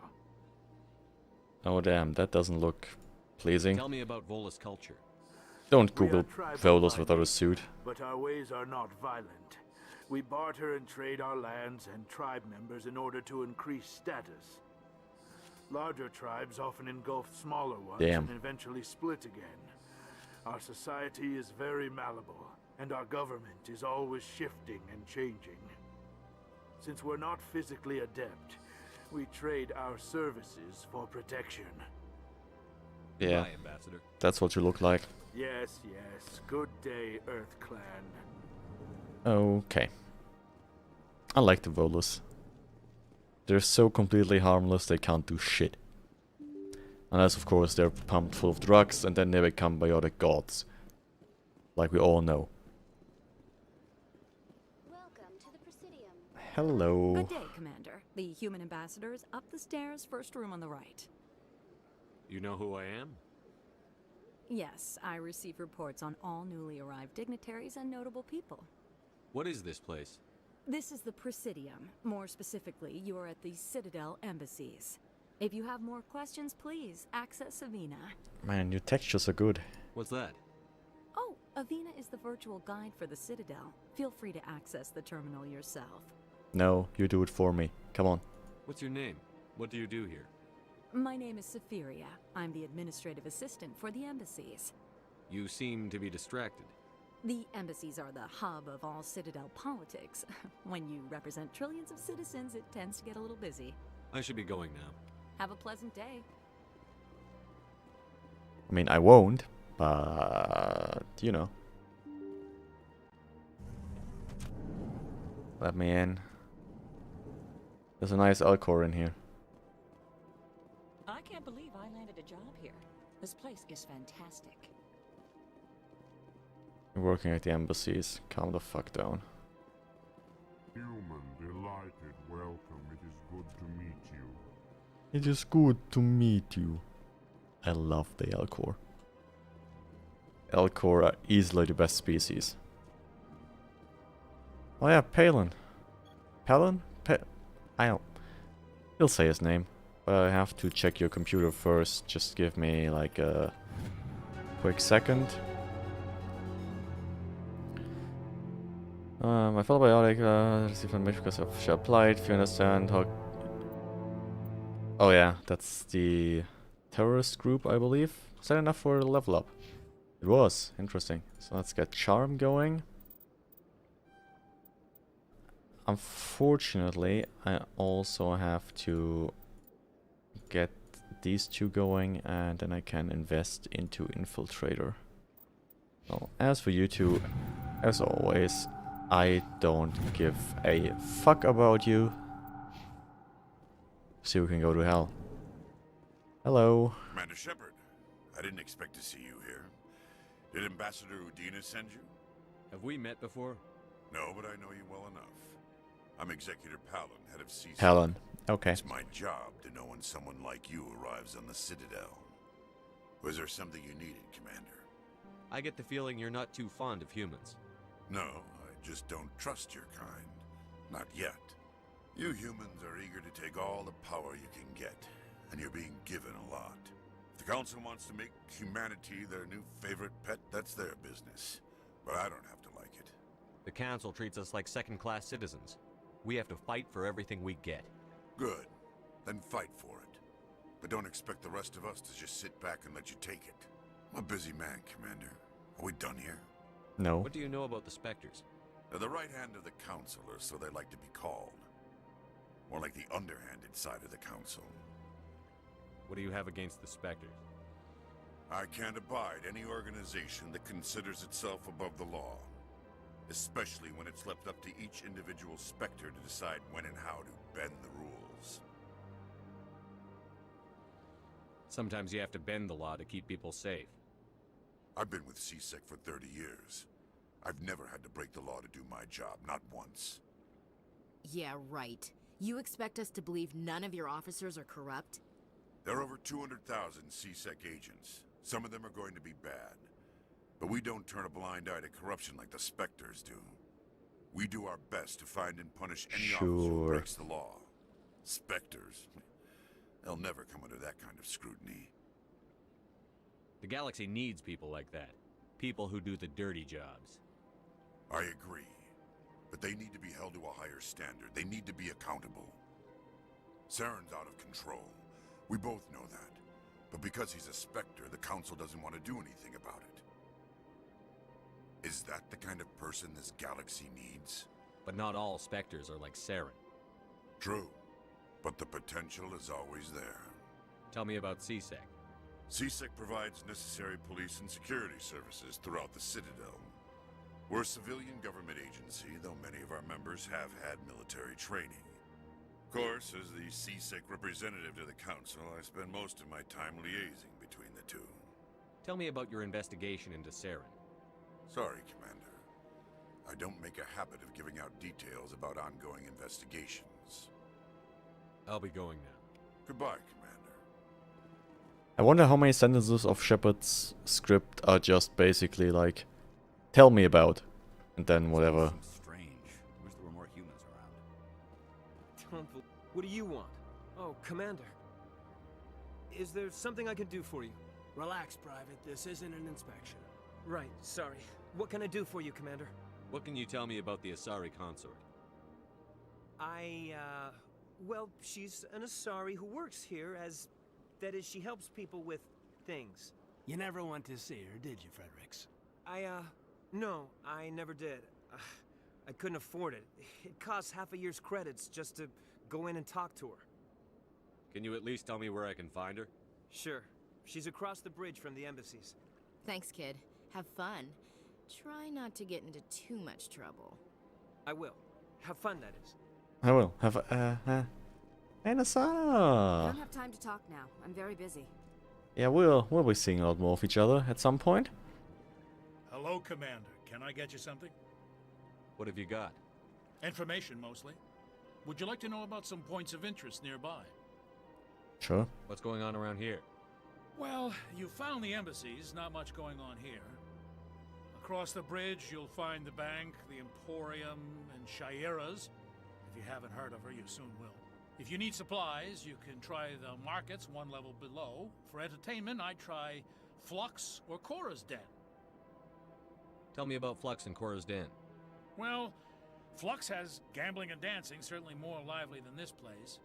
Oh damn, that doesn't look pleasing. Tell me about Volus culture. Don't Google Volus without a suit. But our ways are not violent. We barter and trade our lands and tribe members in order to increase status. Larger tribes often engulf smaller ones and eventually split again. Our society is very malleable, and our government is always shifting and changing. Since we're not physically adept, we trade our services for protection. Yeah, Hi, Ambassador. That's what you look like. Yes, yes. Good day, Earth Clan. Okay. I like the Volus. They're so completely harmless they can't do shit. Unless of course they're pumped full of drugs and then they become biotic gods. Like we all know. Welcome to the Presidium. Hello. Good day, Commander. The human ambassador is up the stairs, first room on the right. You know who I am? Yes, I receive reports on all newly arrived dignitaries and notable people. What is this place? This is the Presidium. More specifically, you are at the Citadel embassies. If you have more questions, please access Avina. Man, your textures are good. What's that? Oh, Avina is the virtual guide for the Citadel. Feel free to access the terminal yourself. No, you do it for me. Come on. What's your name? What do you do here? My name is Safiria. I'm the administrative assistant for the embassies. You seem to be distracted. The embassies are the hub of all Citadel politics. When you represent trillions of citizens, it tends to get a little busy. I should be going now. Have a pleasant day. I mean, I won't, but you know. Let me in. There's a nice Elcor in here. I can't believe I landed a job here. This place is fantastic. You're working at the embassies. Calm the fuck down. Human, delighted, welcome. It is good to meet you. It is good to meet you. I love the Elcor. Elcor are easily the best species. Oh yeah, Palin. Palin? I don't... He'll say his name. But I have to check your computer first. Just give me like a quick second. My fellow biotic is even because of sharp plight, if you understand how... Oh yeah, that's the terrorist group, I believe. Is that enough for a level up? It was. Interesting. So let's get Charm going. Unfortunately, I also have to get these two going, and then I can invest into Infiltrator. Well, as for you two, as always, I don't give a fuck about you. So you can go to hell. Hello. Commander Shepard, I didn't expect to see you here. Did Ambassador Udina send you? Have we met before? No, but I know you well enough. I'm Executor Palin, head of CSEC. Palin. Okay. It's my job to know when someone like you arrives on the Citadel. Was there something you needed, Commander? I get the feeling you're not too fond of humans. No, I just don't trust your kind. Not yet. You humans are eager to take all the power you can get, and you're being given a lot. If the Council wants to make humanity their new favorite pet, that's their business. But I don't have to like it. The Council treats us like second-class citizens. We have to fight for everything we get. Good. Then fight for it. But don't expect the rest of us to just sit back and let you take it. I'm a busy man, Commander. Are we done here? No. What do you know about the Spectres? They're the right hand of the Council, or so they like to be called. More like the underhanded side of the Council. What do you have against the Spectres? I can't abide any organization that considers itself above the law. Especially when it's left up to each individual Spectre to decide when and how to bend the rules. Sometimes you have to bend the law to keep people safe. I've been with CSEC for 30 years. I've never had to break the law to do my job, not once. Yeah, right. You expect us to believe none of your officers are corrupt? There are over 200,000 CSEC agents. Some of them are going to be bad. But we don't turn a blind eye to corruption like the Spectres do. We do our best to find and punish any officer who breaks the law. Spectres, they'll never come under that kind of scrutiny. The galaxy needs people like that. People who do the dirty jobs. I agree. But they need to be held to a higher standard. They need to be accountable. Saren's out of control. We both know that. But because he's a Spectre, the Council doesn't want to do anything about it. Is that the kind of person this galaxy needs? But not all Spectres are like Saren. True. But the potential is always there. Tell me about CSEC. CSEC provides necessary police and security services throughout the Citadel. We're a civilian government agency, though many of our members have had military training. Of course, as the CSEC representative to the Council, I spend most of my time liaising between the two. Tell me about your investigation into Saren. Sorry, Commander. I don't make a habit of giving out details about ongoing investigations. I'll be going now. Goodbye, Commander. I wonder how many sentences of Shepard's script are just basically like, tell me about, and then whatever. Strange. Wish there were more humans around. What do you want? Oh, Commander. Is there something I can do for you? Relax, Private. This isn't an inspection. Right, sorry. What can I do for you, Commander? What can you tell me about the Asari consort? Well, she's an Asari who works here as... That is, she helps people with things. You never went to see her, did you, Fredericks? No, I never did. I couldn't afford it. It costs half a year's credits just to go in and talk to her. Can you at least tell me where I can find her? Sure. She's across the bridge from the embassies. Thanks, kid. Have fun. Try not to get into too much trouble. I will. Have fun, that is. I will. Have I Asana. don't have time to talk now. I'm very busy. Yeah, we'll be seeing a lot more of each other at some point. Hello, Commander. Can I get you something? What have you got? Information, mostly. Would you like to know about some points of interest nearby? Sure. What's going on around here? Well, you found the embassies, not much going on here. Across the bridge, you'll find the bank, the Emporium, and Shayera's. If you haven't heard of her, you soon will. If you need supplies, you can try the markets one level below. For entertainment, I'd try Flux or Cora's Den. Tell me about Flux and Cora's Den. Well, Flux has gambling and dancing, certainly more lively than this place.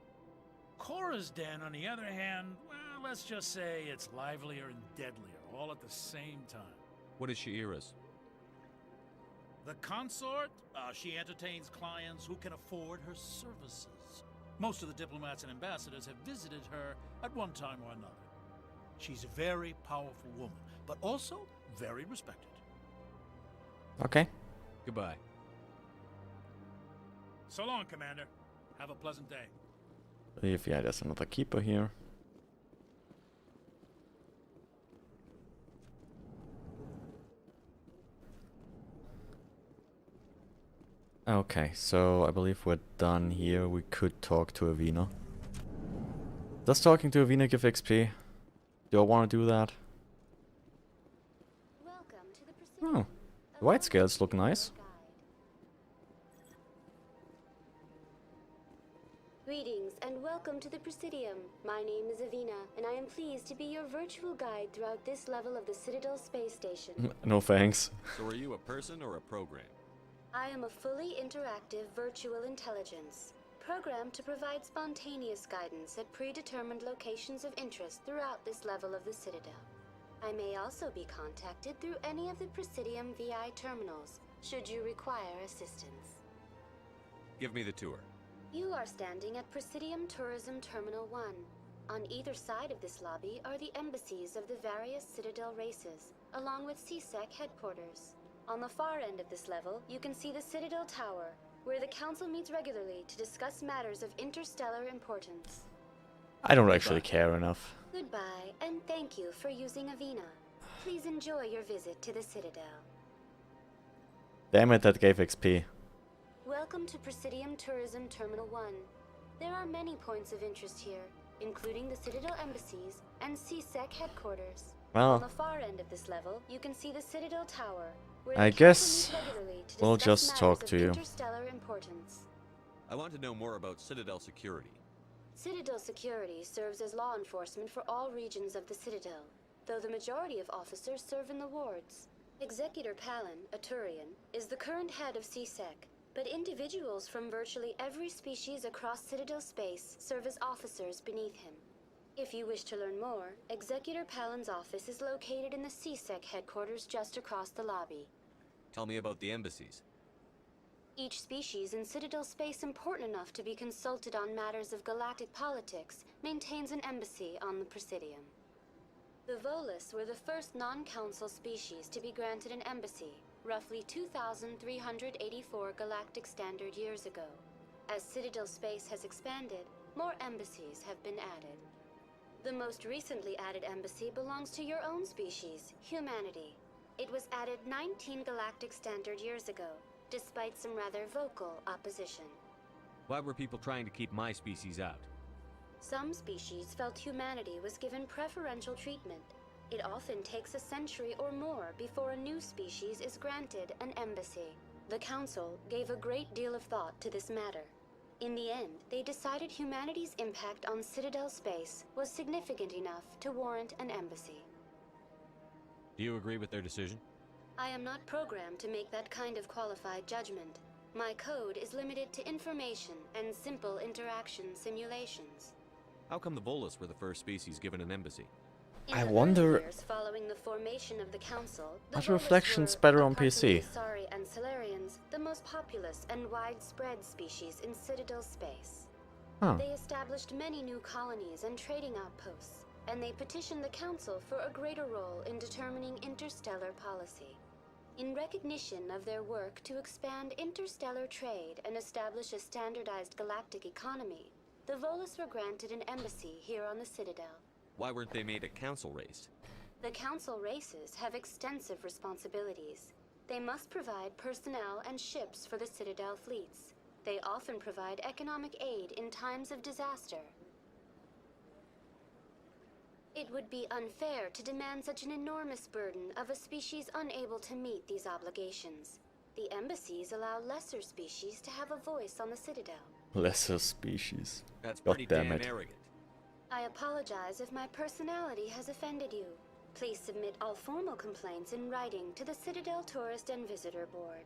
Cora's Den, on the other hand, well, let's just say it's livelier and deadlier, all at the same time. What is Shayera's? The consort, she entertains clients who can afford her services. Most of the diplomats and ambassadors have visited her at one time or another. She's a very powerful woman, but also very respected. Okay. Goodbye. So long, Commander. Have a pleasant day. If yeah, there's another keeper here. Okay, so I believe we're done here. We could talk to Avina. Does talking to Avina give XP? Do I want to do that? Oh, the white scales look nice. Greetings and welcome to the Presidium. My name is Avina, and I am pleased to be your virtual guide throughout this level of the Citadel space station. No thanks. So are you a person or a program? I am a fully interactive virtual intelligence, programmed to provide spontaneous guidance at predetermined locations of interest throughout this level of the Citadel. I may also be contacted through any of the Presidium VI terminals, should you require assistance. Give me the tour. You are standing at Presidium Tourism Terminal 1. On either side of this lobby are the embassies of the various Citadel races, along with CSEC headquarters. On the far end of this level, you can see the Citadel Tower, where the Council meets regularly to discuss matters of interstellar importance. I don't actually care enough. Goodbye, and thank you for using Avina. Please enjoy your visit to the Citadel. Damn it, that gave XP. Welcome to Presidium Tourism Terminal 1. There are many points of interest here, including the Citadel embassies and CSEC headquarters. Well, on the far end of this level, you can see the Citadel Tower, where I the guess Council meets regularly to we'll discuss just matters talk of to you. interstellar importance. I want to know more about Citadel security. Citadel security serves as law enforcement for all regions of the Citadel, though the majority of officers serve in the wards. Executor Palin, a Turian, is the current head of CSEC, but individuals from virtually every species across Citadel space serve as officers beneath him. If you wish to learn more, Executor Palin's office is located in the CSEC headquarters just across the lobby. Tell me about the embassies. Each species in Citadel space important enough to be consulted on matters of galactic politics maintains an embassy on the Presidium. The Volus were the first non-council species to be granted an embassy, roughly 2,384 galactic standard years ago. As Citadel space has expanded, more embassies have been added. The most recently added embassy belongs to your own species, humanity. It was added 19 galactic standard years ago, despite some rather vocal opposition. Why were people trying to keep my species out? Some species felt humanity was given preferential treatment. It often takes a century or more before a new species is granted an embassy. The Council gave a great deal of thought to this matter. In the end, they decided humanity's impact on Citadel space was significant enough to warrant an embassy. Do you agree with their decision? I am not programmed to make that kind of qualified judgment. My code is limited to information and simple interaction simulations. How come the Volus were the first species given an embassy? I wonder. Years following the formation of the Council, Are the the reflections better on apart from the PC? Asari and Solarians, the most populous and widespread species in Citadel space. Huh. They established many new colonies and trading outposts, and they petitioned the Council for a greater role in determining interstellar policy. In recognition of their work to expand interstellar trade and establish a standardized galactic economy, the Volus were granted an embassy here on the Citadel. Why weren't they made a council race? The Council races have extensive responsibilities. They must provide personnel and ships for the Citadel fleets. They often provide economic aid in times of disaster. It would be unfair to demand such an enormous burden of a species unable to meet these obligations. The embassies allow lesser species to have a voice on the Citadel. Lesser species. That's God pretty damn damn it. arrogant. I apologize if my personality has offended you. Please submit all formal complaints in writing to the Citadel Tourist and Visitor Board.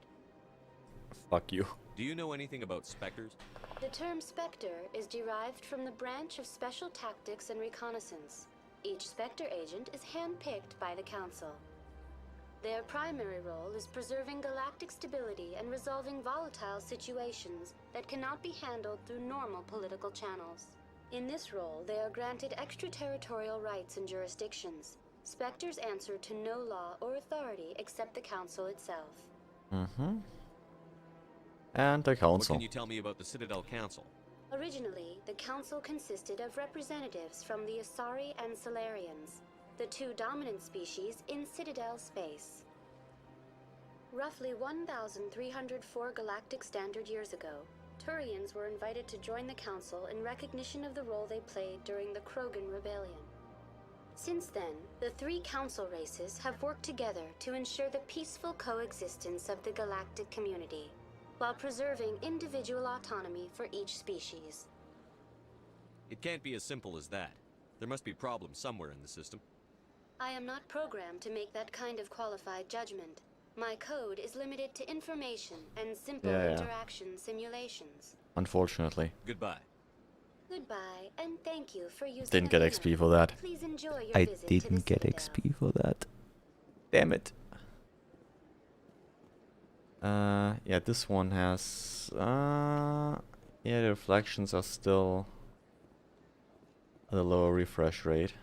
Fuck you. Do you know anything about specters? The term Spectre is derived from the branch of Special Tactics and Reconnaissance. Each Spectre agent is handpicked by the Council. Their primary role is preserving galactic stability and resolving volatile situations that cannot be handled through normal political channels. In this role, they are granted extraterritorial rights and jurisdictions. Spectres answer to no law or authority except the Council itself. Mm-hmm. And the What Council. can you tell me about the Citadel Council? Originally, the Council consisted of representatives from the Asari and Solarians, the two dominant species in Citadel space. Roughly 1,304 galactic standard years ago, Turians were invited to join the Council in recognition of the role they played during the Krogan Rebellion. Since then, the three Council races have worked together to ensure the peaceful coexistence of the galactic community, while preserving individual autonomy for each species. It can't be as simple as that. There must be problems somewhere in the system. I am not programmed to make that kind of qualified judgment. My code is limited to information and simple interaction simulations. Unfortunately. Goodbye. Goodbye, and thank you for using Didn't get Elena. XP for that. Please enjoy your I visit to the didn't get Citadel. XP for that. Damn it. Yeah, this one has... yeah, the reflections are still at a lower refresh rate.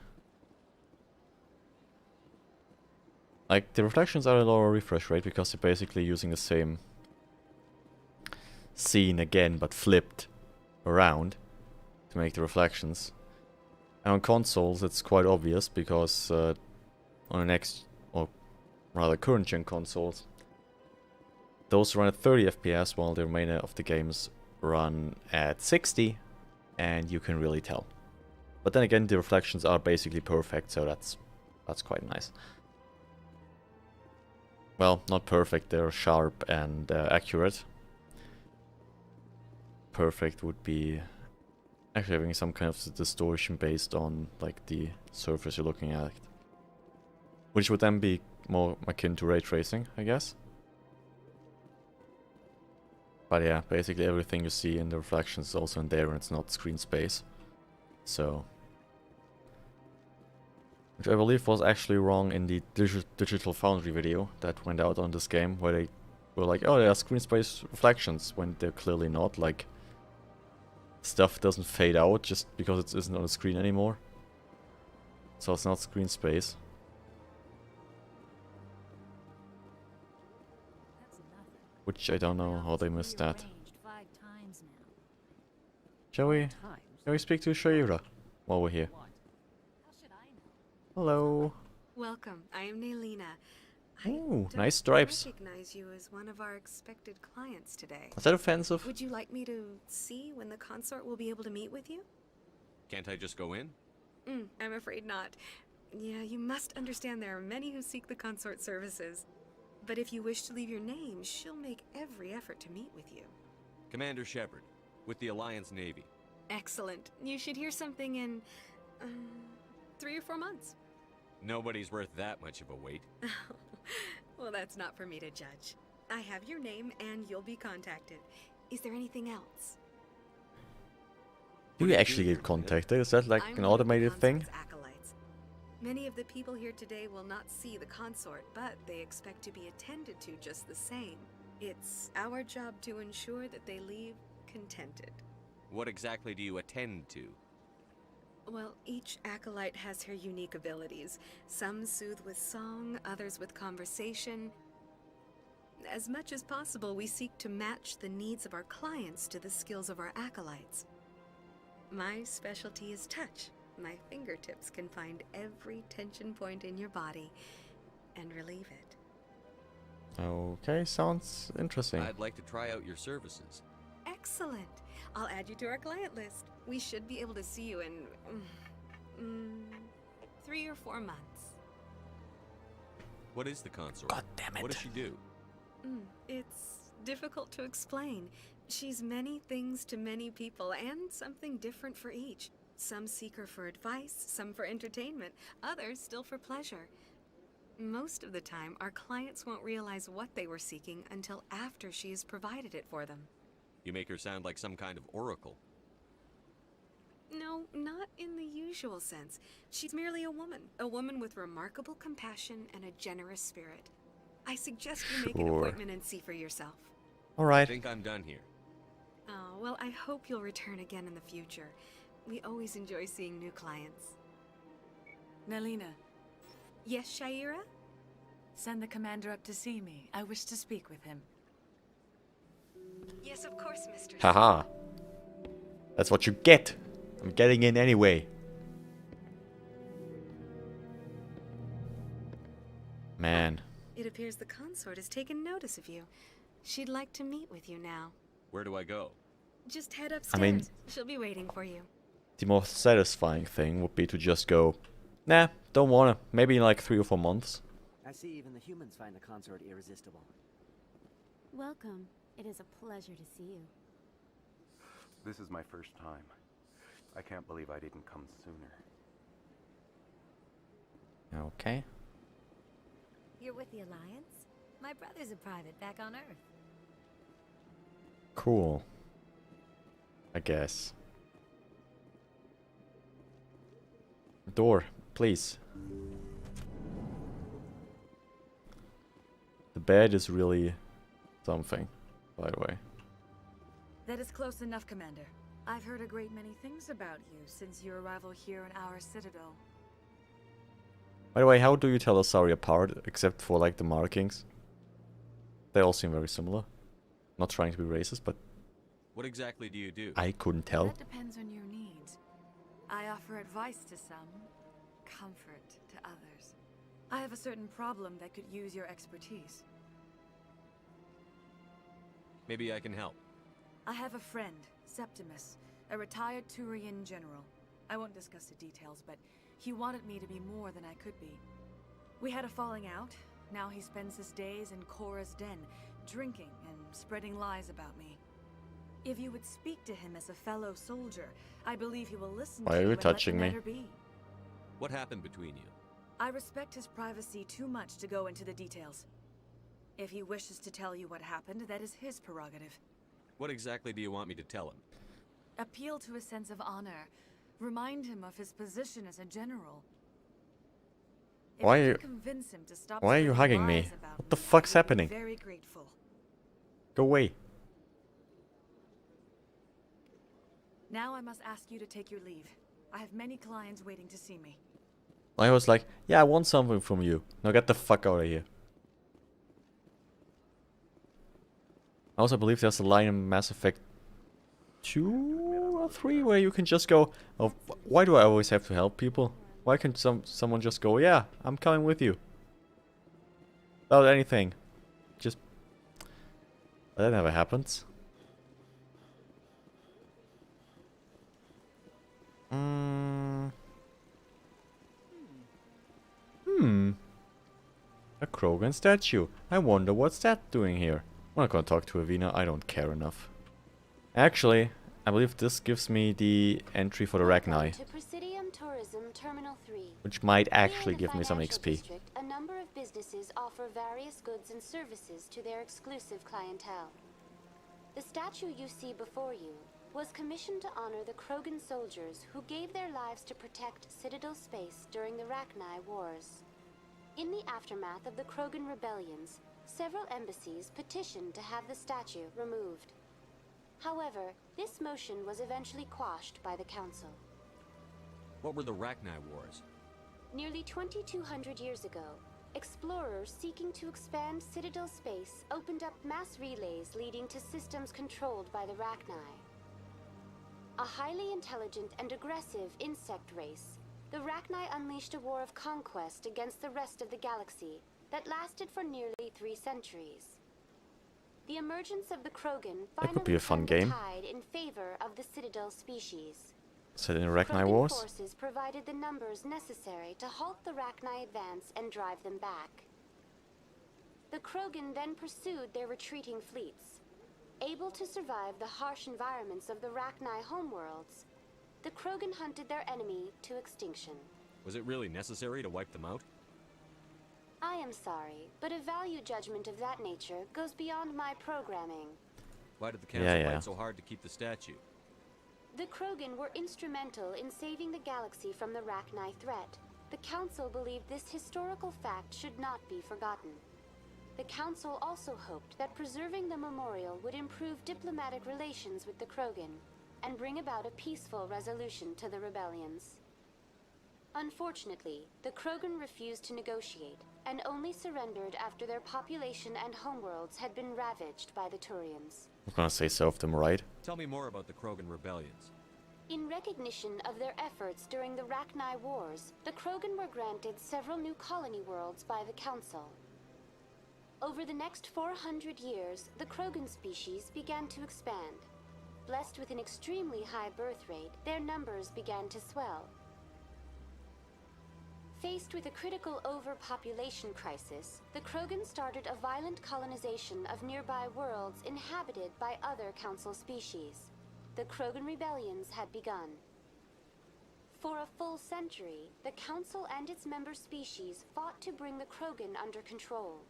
Like, the reflections are at a lower refresh rate because they're basically using the same scene again, but flipped around to make the reflections. And on consoles, it's quite obvious because on the next, or rather current gen consoles, those run at 30 FPS while the remainder of the games run at 60, and you can really tell. But then again, the reflections are basically perfect, so that's quite nice. Well, not perfect, they're sharp and accurate. Perfect would be actually having some kind of distortion based on like the surface you're looking at, which would then be more akin to ray tracing, I guess. But yeah, basically everything you see in the reflections is also in there, and it's not screen space. So, which I believe was actually wrong in the Digital Foundry video that went out on this game, where they were like, oh, they are screen space reflections, when they're clearly not. Like, stuff doesn't fade out just because it isn't on the screen anymore. So it's not screen space. Which I don't know how they missed that. Shall we speak to Shaira while we're here? Hello. Welcome. I am Naylina. Ooh, I nice don't stripes. recognize you as one of our expected clients today. Is that offensive? Would you like me to see when the consort will be able to meet with you? Can't I just go in? I'm afraid not. Yeah, you must understand there are many who seek the consort services. But if you wish to leave your name, she'll make every effort to meet with you. Commander Shepard, with the Alliance Navy. Excellent. You should hear something in 3 or 4 months. Nobody's worth that much of a wait. Well, that's not for me to judge. I have your name and you'll be contacted. Is there anything else? Do you actually get contacted? Is that like I'm an one of the automated thing? consort's acolytes. Many of the people here today will not see the consort, but they expect to be attended to just the same. It's our job to ensure that they leave contented. What exactly do you attend to? Well, each acolyte has her unique abilities. Some soothe with song, others with conversation. As much as possible, we seek to match the needs of our clients to the skills of our acolytes. My specialty is touch. My fingertips can find every tension point in your body and relieve it. Okay, sounds interesting. I'd like to try out your services. Excellent. I'll add you to our client list. We should be able to see you in 3 or 4 months. What is the consort? God damn it. What does she do? It's difficult to explain. She's many things to many people, and something different for each. Some seek her for advice, some for entertainment, others still for pleasure. Most of the time, our clients won't realize what they were seeking until after she has provided it for them. You make her sound like some kind of oracle. No, not in the usual sense. She's merely a woman with remarkable compassion and a generous spirit. I suggest you make an appointment and see for yourself. Alright. I think I'm done here. Oh, well, I hope you'll return again in the future. We always enjoy seeing new clients. Nelina. Yes, Shaira? Send the commander up to see me. I wish to speak with him. Yes, of course, Mistress. Haha. That's what you get. I'm getting in anyway. Man. It appears the consort has taken notice of you. She'd like to meet with you now. Where do I go? Just head upstairs. I mean, she'll be waiting for you. the most satisfying thing would be to just go, nah, don't wanna. Maybe in like 3 or 4 months. I see even the humans find the consort irresistible. Welcome. It is a pleasure to see you. This is my first time. I can't believe I didn't come sooner. Okay. You're with the Alliance? My brother's a private back on Earth. Cool. I guess. Door, please. The bed is really something, by the way. That is close enough, Commander. I've heard a great many things about you since your arrival here in our citadel. By the way, how do you tell Asari apart, except for like the markings? They all seem very similar. Not trying to be racist, but What exactly do you do? I couldn't tell. That depends on your needs. I offer advice to some, comfort to others. I have a certain problem that could use your expertise. Maybe I can help. I have a friend, Septimus, a retired Turian general. I won't discuss the details, but he wanted me to be more than I could be. We had a falling out. Now he spends his days in Korra's den, drinking and spreading lies about me. If you would speak to him as a fellow soldier, I believe he will listen Why to are you you and let touching the me? matter be. What happened between you? I respect his privacy too much to go into the details. If he wishes to tell you what happened, that is his prerogative. What exactly do you want me to tell him? Appeal to his sense of honor. Remind him of his position as a general. If Why you are you- can convince him to stop Why are you spreading hugging me? lies about What the me, fuck's I would be happening? Very grateful. Go away. Now I must ask you to take your leave. I have many clients waiting to see me. I was like, yeah, I want something from you. Now get the fuck out of here. I also believe there's a line in Mass Effect 2 or 3 where you can just go, oh, why do I always have to help people? Why can't someone just go, yeah, I'm coming with you? Without anything. Just... That never happens. A Krogan statue. I wonder what's that doing here. I'm not gonna talk to Avina, I don't care enough. Actually, I believe this gives me the entry for the Ragni, To Presidium Tourism Terminal 3. which might Here in actually the give me some financial XP. district, a number of businesses offer various goods and services to their exclusive clientele. The statue you see before you was commissioned to honor the Krogan soldiers who gave their lives to protect Citadel space during the Rachni Wars. In the aftermath of the Krogan rebellions, several embassies petitioned to have the statue removed. However, this motion was eventually quashed by the Council. What were the Rachni Wars? Nearly 2,200 years ago, explorers seeking to expand Citadel space opened up mass relays leading to systems controlled by the Rachni. A highly intelligent and aggressive insect race, the Rachni unleashed a war of conquest against the rest of the galaxy that lasted for nearly 3 centuries. The emergence of the Krogan That could be a fun finally turned game. the tide in favor of the Citadel species. Set in Rachni Krogan Wars. forces provided the numbers necessary to halt the Rachni advance and drive them back. The Krogan then pursued their retreating fleets. Able to survive the harsh environments of the Rachni homeworlds, the Krogan hunted their enemy to extinction. Was it really necessary to wipe them out? I am sorry, but a value judgment of that nature goes beyond my programming. Why did the Council fight so hard to keep the statue? The Krogan were instrumental in saving the galaxy from the Rachni threat. The Council believed this historical fact should not be forgotten. The Council also hoped that preserving the memorial would improve diplomatic relations with the Krogan and bring about a peaceful resolution to the rebellions. Unfortunately, the Krogan refused to negotiate and only surrendered after their population and homeworlds had been ravaged by the Turians. I'm gonna say so of them, right? Tell me more about the Krogan rebellions. In recognition of their efforts during the Rachni Wars, the Krogan were granted several new colony worlds by the Council. Over the next 400 years, the Krogan species began to expand. Blessed with an extremely high birth rate, their numbers began to swell. Faced with a critical overpopulation crisis, the Krogan started a violent colonization of nearby worlds inhabited by other Council species. The Krogan rebellions had begun. For a full century, the Council and its member species fought to bring the Krogan under control.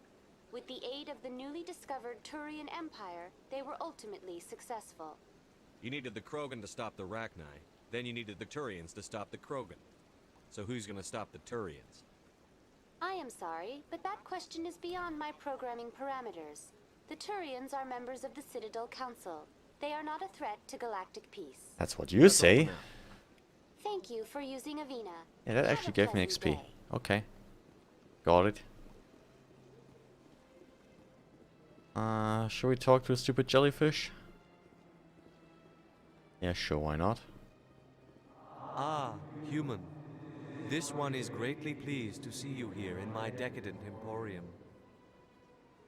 With the aid of the newly discovered Turian Empire, they were ultimately successful. You needed the Krogan to stop the Rachni, then you needed the Turians to stop the Krogan. So who's gonna stop the Turians? I am sorry, but that question is beyond my programming parameters. The Turians are members of the Citadel Council. They are not a threat to galactic peace. That's what you say. Thank you for using Avina. Yeah, that actually gave me XP. Okay. Got it. Should we talk to a stupid jellyfish? Yeah, sure, why not? Ah, human. This one is greatly pleased to see you here in my decadent emporium.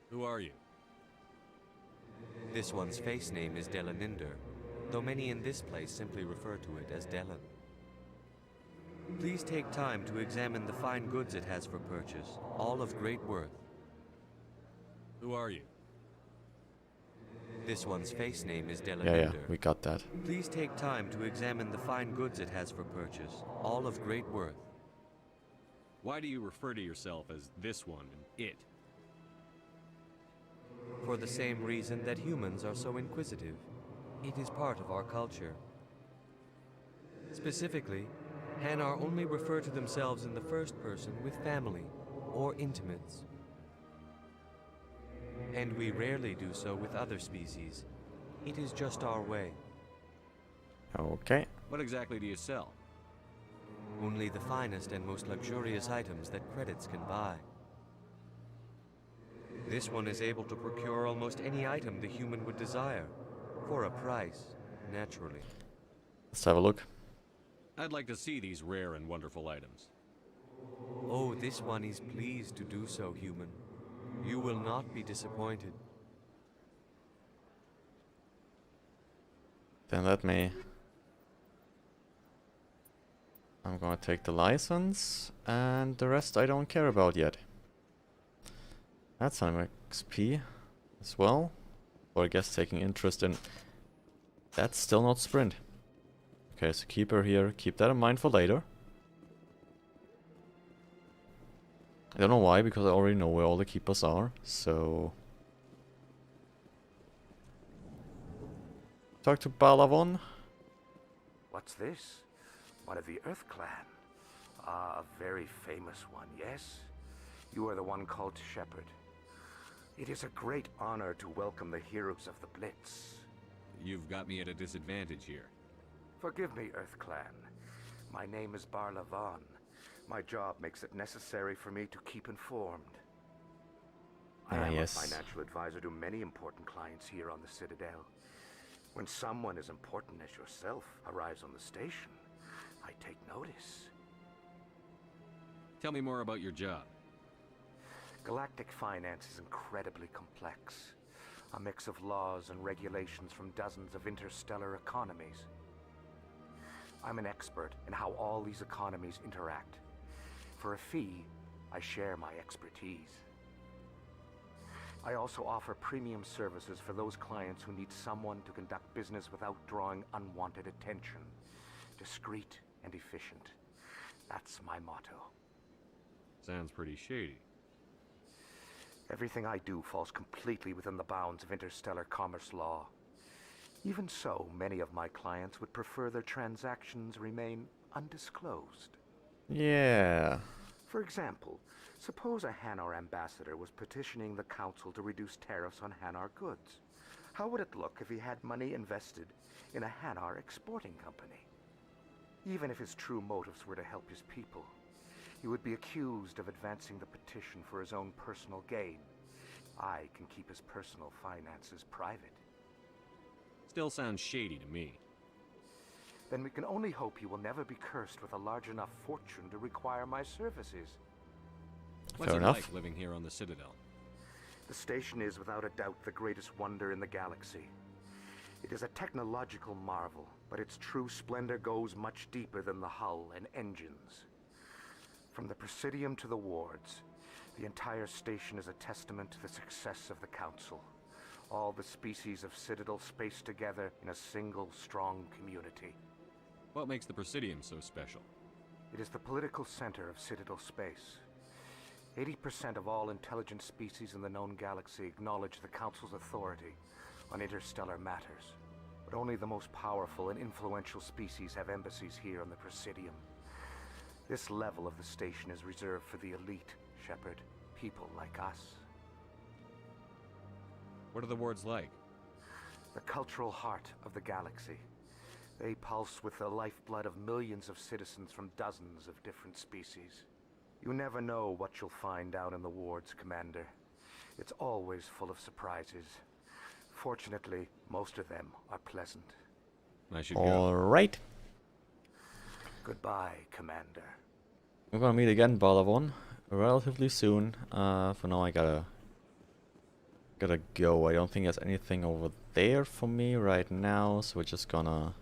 Who are you? This one's face name is Delaninder, though many in this place simply refer to it as Delan. Please take time to examine the fine goods it has for purchase, all of great worth. Who are you? This one's face name is Delaninder. Yeah, we got that. Please take time to examine the fine goods it has for purchase, all of great worth. Why do you refer to yourself as this one and it? For the same reason that humans are so inquisitive. It is part of our culture. Specifically, Hanar only refer to themselves in the first person with family or intimates. And we rarely do so with other species. It is just our way. Okay. What exactly do you sell? Only the finest and most luxurious items that credits can buy. This one is able to procure almost any item the human would desire, for a price, naturally. Let's have a look. I'd like to see these rare and wonderful items. Oh, this one is pleased to do so, human. You will not be disappointed. Then let me... I'm gonna take the license, and the rest I don't care about yet. That's some XP as well. Or I guess taking interest in... That's still not sprint. Okay, so keeper here. Keep that in mind for later. I don't know why, because I already know where all the keepers are, so... Talk to Balavon. What's this? One of the Earth Clan. Ah, a very famous one, yes? You are the one called Shepard. It is a great honor to welcome the heroes of the Blitz. You've got me at a disadvantage here. Forgive me, Earth Clan. My name is Barla Von. My job makes it necessary for me to keep informed. I am a financial advisor to many important clients here on the Citadel. When someone as important as yourself arrives on the station, I take notice. Tell me more about your job. Galactic finance is incredibly complex. A mix of laws and regulations from dozens of interstellar economies. I'm an expert in how all these economies interact. For a fee, I share my expertise. I also offer premium services for those clients who need someone to conduct business without drawing unwanted attention. Discreet and efficient. That's my motto. Sounds pretty shady. Everything I do falls completely within the bounds of interstellar commerce law. Even so, many of my clients would prefer their transactions remain undisclosed. Yeah. For example, suppose a Hanar ambassador was petitioning the council to reduce tariffs on Hanar goods. How would it look if he had money invested in a Hanar exporting company? Even if his true motives were to help his people, he would be accused of advancing the petition for his own personal gain. I can keep his personal finances private. Still sounds shady to me. Then we can only hope he will never be cursed with a large enough fortune to require my services. What's it like living here on the Citadel? The station is without a doubt the greatest wonder in the galaxy. It is a technological marvel, but its true splendor goes much deeper than the hull and engines. From the Presidium to the wards, the entire station is a testament to the success of the Council. All the species of Citadel spaced together in a single, strong community. What makes the Presidium so special? It is the political center of Citadel space. 80% of all intelligent species in the known galaxy acknowledge the Council's authority on interstellar matters. But only the most powerful and influential species have embassies here on the Presidium. This level of the station is reserved for the elite, Shepard. People like us. What are the wards like? The cultural heart of the galaxy. They pulse with the lifeblood of millions of citizens from dozens of different species. You never know what you'll find down in the wards, Commander. It's always full of surprises. Fortunately, most of them are pleasant. I should All right. Goodbye, Commander. We're gonna meet again, Barlavon, relatively soon. For now, I gotta go. I don't think there's anything over there for me right now, so we're just gonna.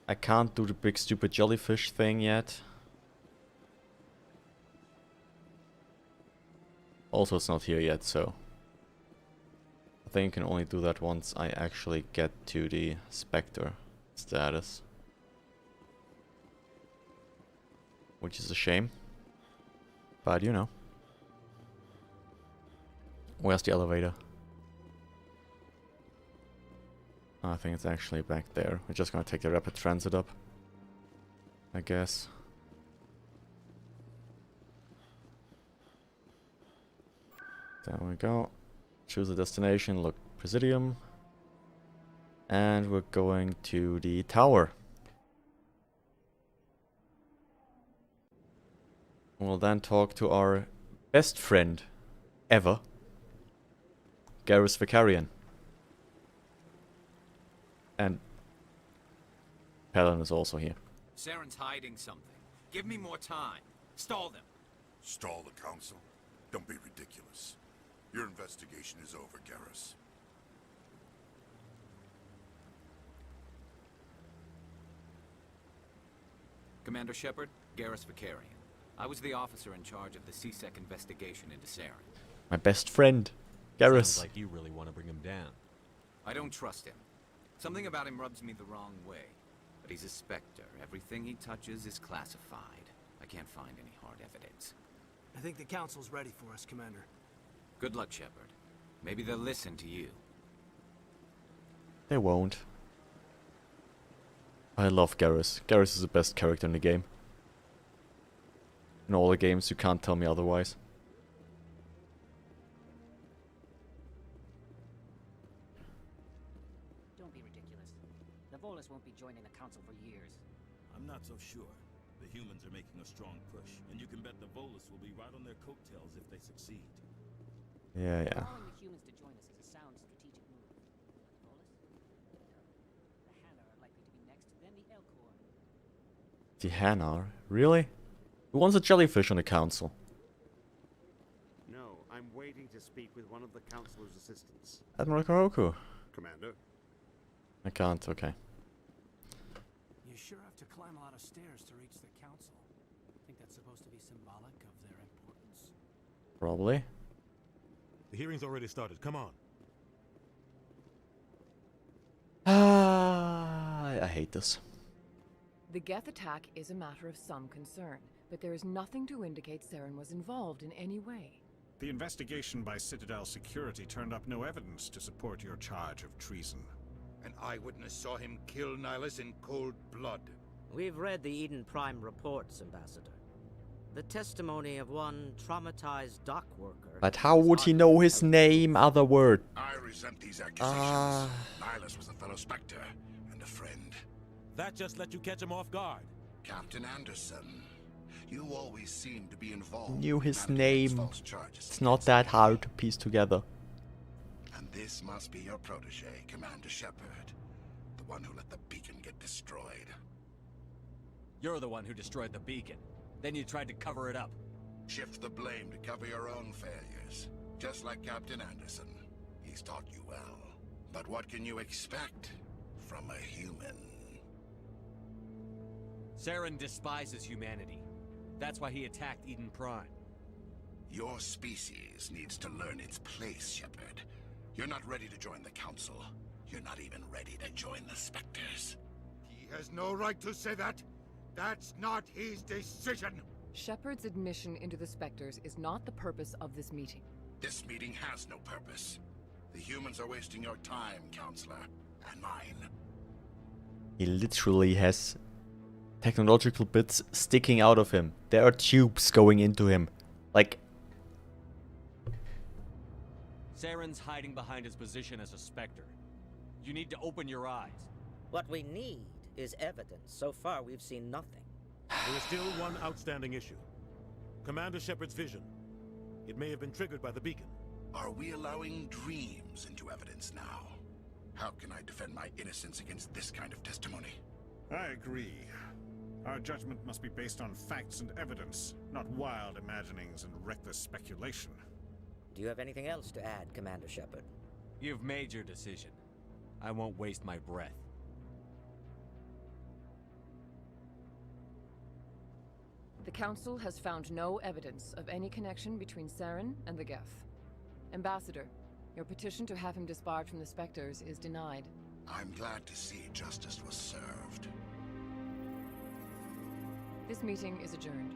I can't do the big stupid jellyfish thing yet. Also, it's not here yet, so I think I can only do that once I actually get to the Spectre status. Which is a shame. But you know. Where's the elevator? I think it's actually back there. We're just gonna take the rapid transit up, I guess. There we go. Choose a destination, look, Presidium. And we're going to the tower. We'll then talk to our best friend ever, Garrus Vakarian. And Helen is also here. Saren's hiding something. Give me more time. Stall them. Stall the council? Don't be ridiculous. Your investigation is over, Garrus. Commander Shepard, Garrus Vakarian. I was the officer in charge of the CSEC investigation into Saren. My best friend, Garrus. Sounds like you really want to bring him down. I don't trust him. Something about him rubs me the wrong way. But he's a Spectre. Everything he touches is classified. I can't find any hard evidence. I think the Council's ready for us, Commander. Good luck, Shepard. Maybe they'll listen to you. They won't. I love Garrus. Garrus is the best character in the game. In all the games, you can't tell me otherwise. Don't be ridiculous. The Volus won't be joining the Council for years. I'm not so sure. The humans are making a strong push, and you can bet the Volus will be right on their coattails if they succeed. Yeah. Allowing the humans to join us is a sound strategic move. But the Volus? The Hanar are likely to be next, then the Elcor. The Hanar? Really? Who wants a jellyfish on the council? No, I'm waiting to speak with one of the Councilor's assistants. Admiral Karoku. Commander. I can't, okay. You sure have to climb a lot of stairs to reach the council. Think that's supposed to be symbolic of their importance? Probably. The hearing's already started. Come on. I hate this. The Geth attack is a matter of some concern, but there is nothing to indicate Saren was involved in any way. The investigation by Citadel Security turned up no evidence to support your charge of treason. An eyewitness saw him kill Nihilus in cold blood. We've read the Eden Prime reports, Ambassador. The testimony of one traumatized dock worker. But how would he know his name? Other word. I resent these accusations. Nihilus was a fellow Spectre and a friend. That just let you catch him off guard. Captain Anderson, you always seem to be involved. Knew his in name. false charges. It's not that hard to piece together. And this must be your protege, Commander Shepard, the one who let the beacon get destroyed. You're the one who destroyed the beacon. Then you tried to cover it up. Shift the blame to cover your own failures, just like Captain Anderson. He's taught you well. But what can you expect from a human? Saren despises humanity. That's why he attacked Eden Prime. Your species needs to learn its place, Shepard. You're not ready to join the Council. You're not even ready to join the Spectres. He has no right to say that. That's not his decision. Shepard's admission into the Spectres is not the purpose of this meeting. This meeting has no purpose. The humans are wasting your time, Counselor, and mine. He literally has technological bits sticking out of him. There are tubes going into him. Like... Saren's hiding behind his position as a Spectre. You need to open your eyes. What we need is evidence. So far, we've seen nothing. There is still one outstanding issue. Commander Shepard's vision. It may have been triggered by the beacon. Are we allowing dreams into evidence now? How can I defend my innocence against this kind of testimony? I agree. Our judgment must be based on facts and evidence, not wild imaginings and reckless speculation. Do you have anything else to add, Commander Shepard? You've made your decision. I won't waste my breath. The Council has found no evidence of any connection between Saren and the Geth. Ambassador, your petition to have him disbarred from the Spectres is denied. I'm glad to see justice was served. This meeting is adjourned.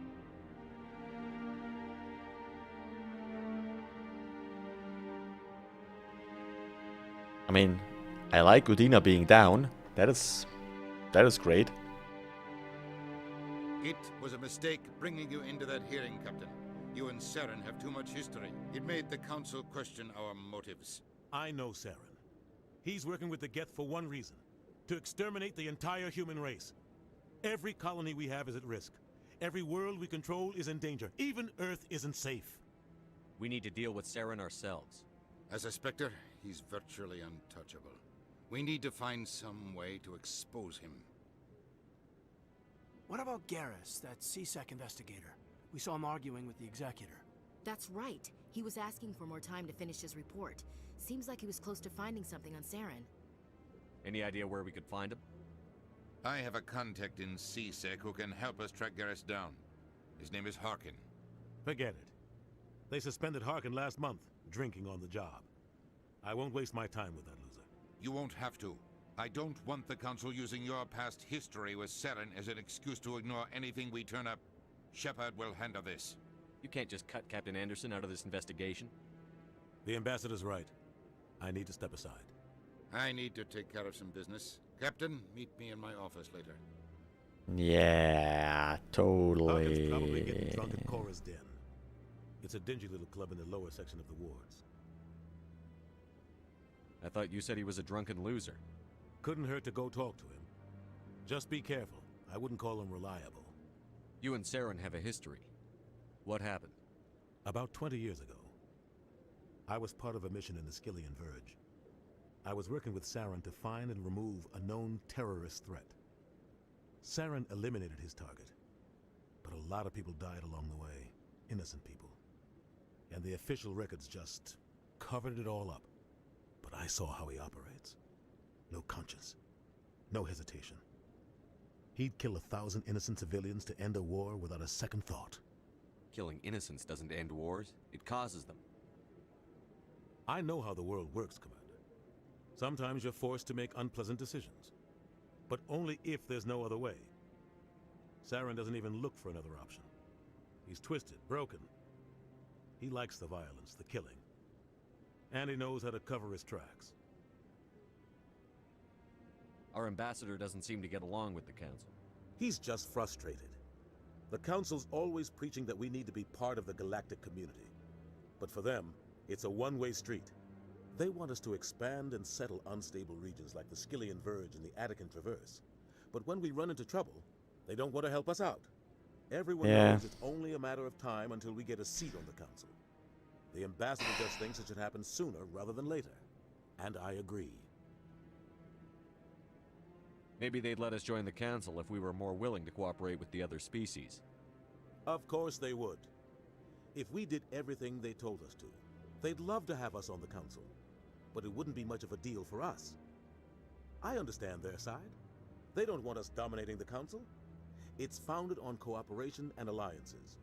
I mean, I like Udina being down. That is great. It was a mistake bringing you into that hearing, Captain. You and Saren have too much history. It made the Council question our motives. I know Saren. He's working with the Geth for one reason. To exterminate the entire human race. Every colony we have is at risk. Every world we control is in danger. Even Earth isn't safe. We need to deal with Saren ourselves. As a Spectre, he's virtually untouchable. We need to find some way to expose him. What about Garrus, that CSEC investigator? We saw him arguing with the Executor. That's right. He was asking for more time to finish his report. Seems like he was close to finding something on Saren. Any idea where we could find him? I have a contact in CSEC who can help us track Garrus down. His name is Harkin. Forget it. They suspended Harkin last month, drinking on the job. I won't waste my time with that loser. You won't have to. I don't want the Council using your past history with Saren as an excuse to ignore anything we turn up. Shepard will handle this. You can't just cut Captain Anderson out of this investigation. The Ambassador's right. I need to step aside. I need to take care of some business. Captain, meet me in my office later. Yeah, totally. Harkin's probably getting drunk at Cora's Den. It's a dingy little club in the lower section of the wards. I thought you said he was a drunken loser. Couldn't hurt to go talk to him. Just be careful. I wouldn't call him reliable. You and Saren have a history. What happened? About 20 years ago, I was part of a mission in the Skillian Verge. I was working with Saren to find and remove a known terrorist threat. Saren eliminated his target, but a lot of people died along the way. Innocent people. And the official records just covered it all up. But I saw how he operates. no conscience, no hesitation. He'd kill 1,000 innocent civilians to end a war without a second thought. Killing innocents doesn't end wars, it causes them. I know how the world works, Commander. Sometimes you're forced to make unpleasant decisions, but only if there's no other way. Saren doesn't even look for another option. He's twisted, broken. He likes the violence, the killing. And he knows how to cover his tracks. Our ambassador doesn't seem to get along with the Council. He's just frustrated. The Council's always preaching that we need to be part of the galactic community. But for them, it's a one-way street. They want us to expand and settle unstable regions like the Skillian Verge and the Attican Traverse. But when we run into trouble, they don't want to help us out. Everyone knows it's only a matter of time until we get a seat on the Council. The ambassador just thinks it should happen sooner rather than later. And I agree. Maybe they'd let us join the Council if we were more willing to cooperate with the other species. Of course they would. If we did everything they told us to, they'd love to have us on the Council. But it wouldn't be much of a deal for us. I understand their side. They don't want us dominating the Council. It's founded on cooperation and alliances.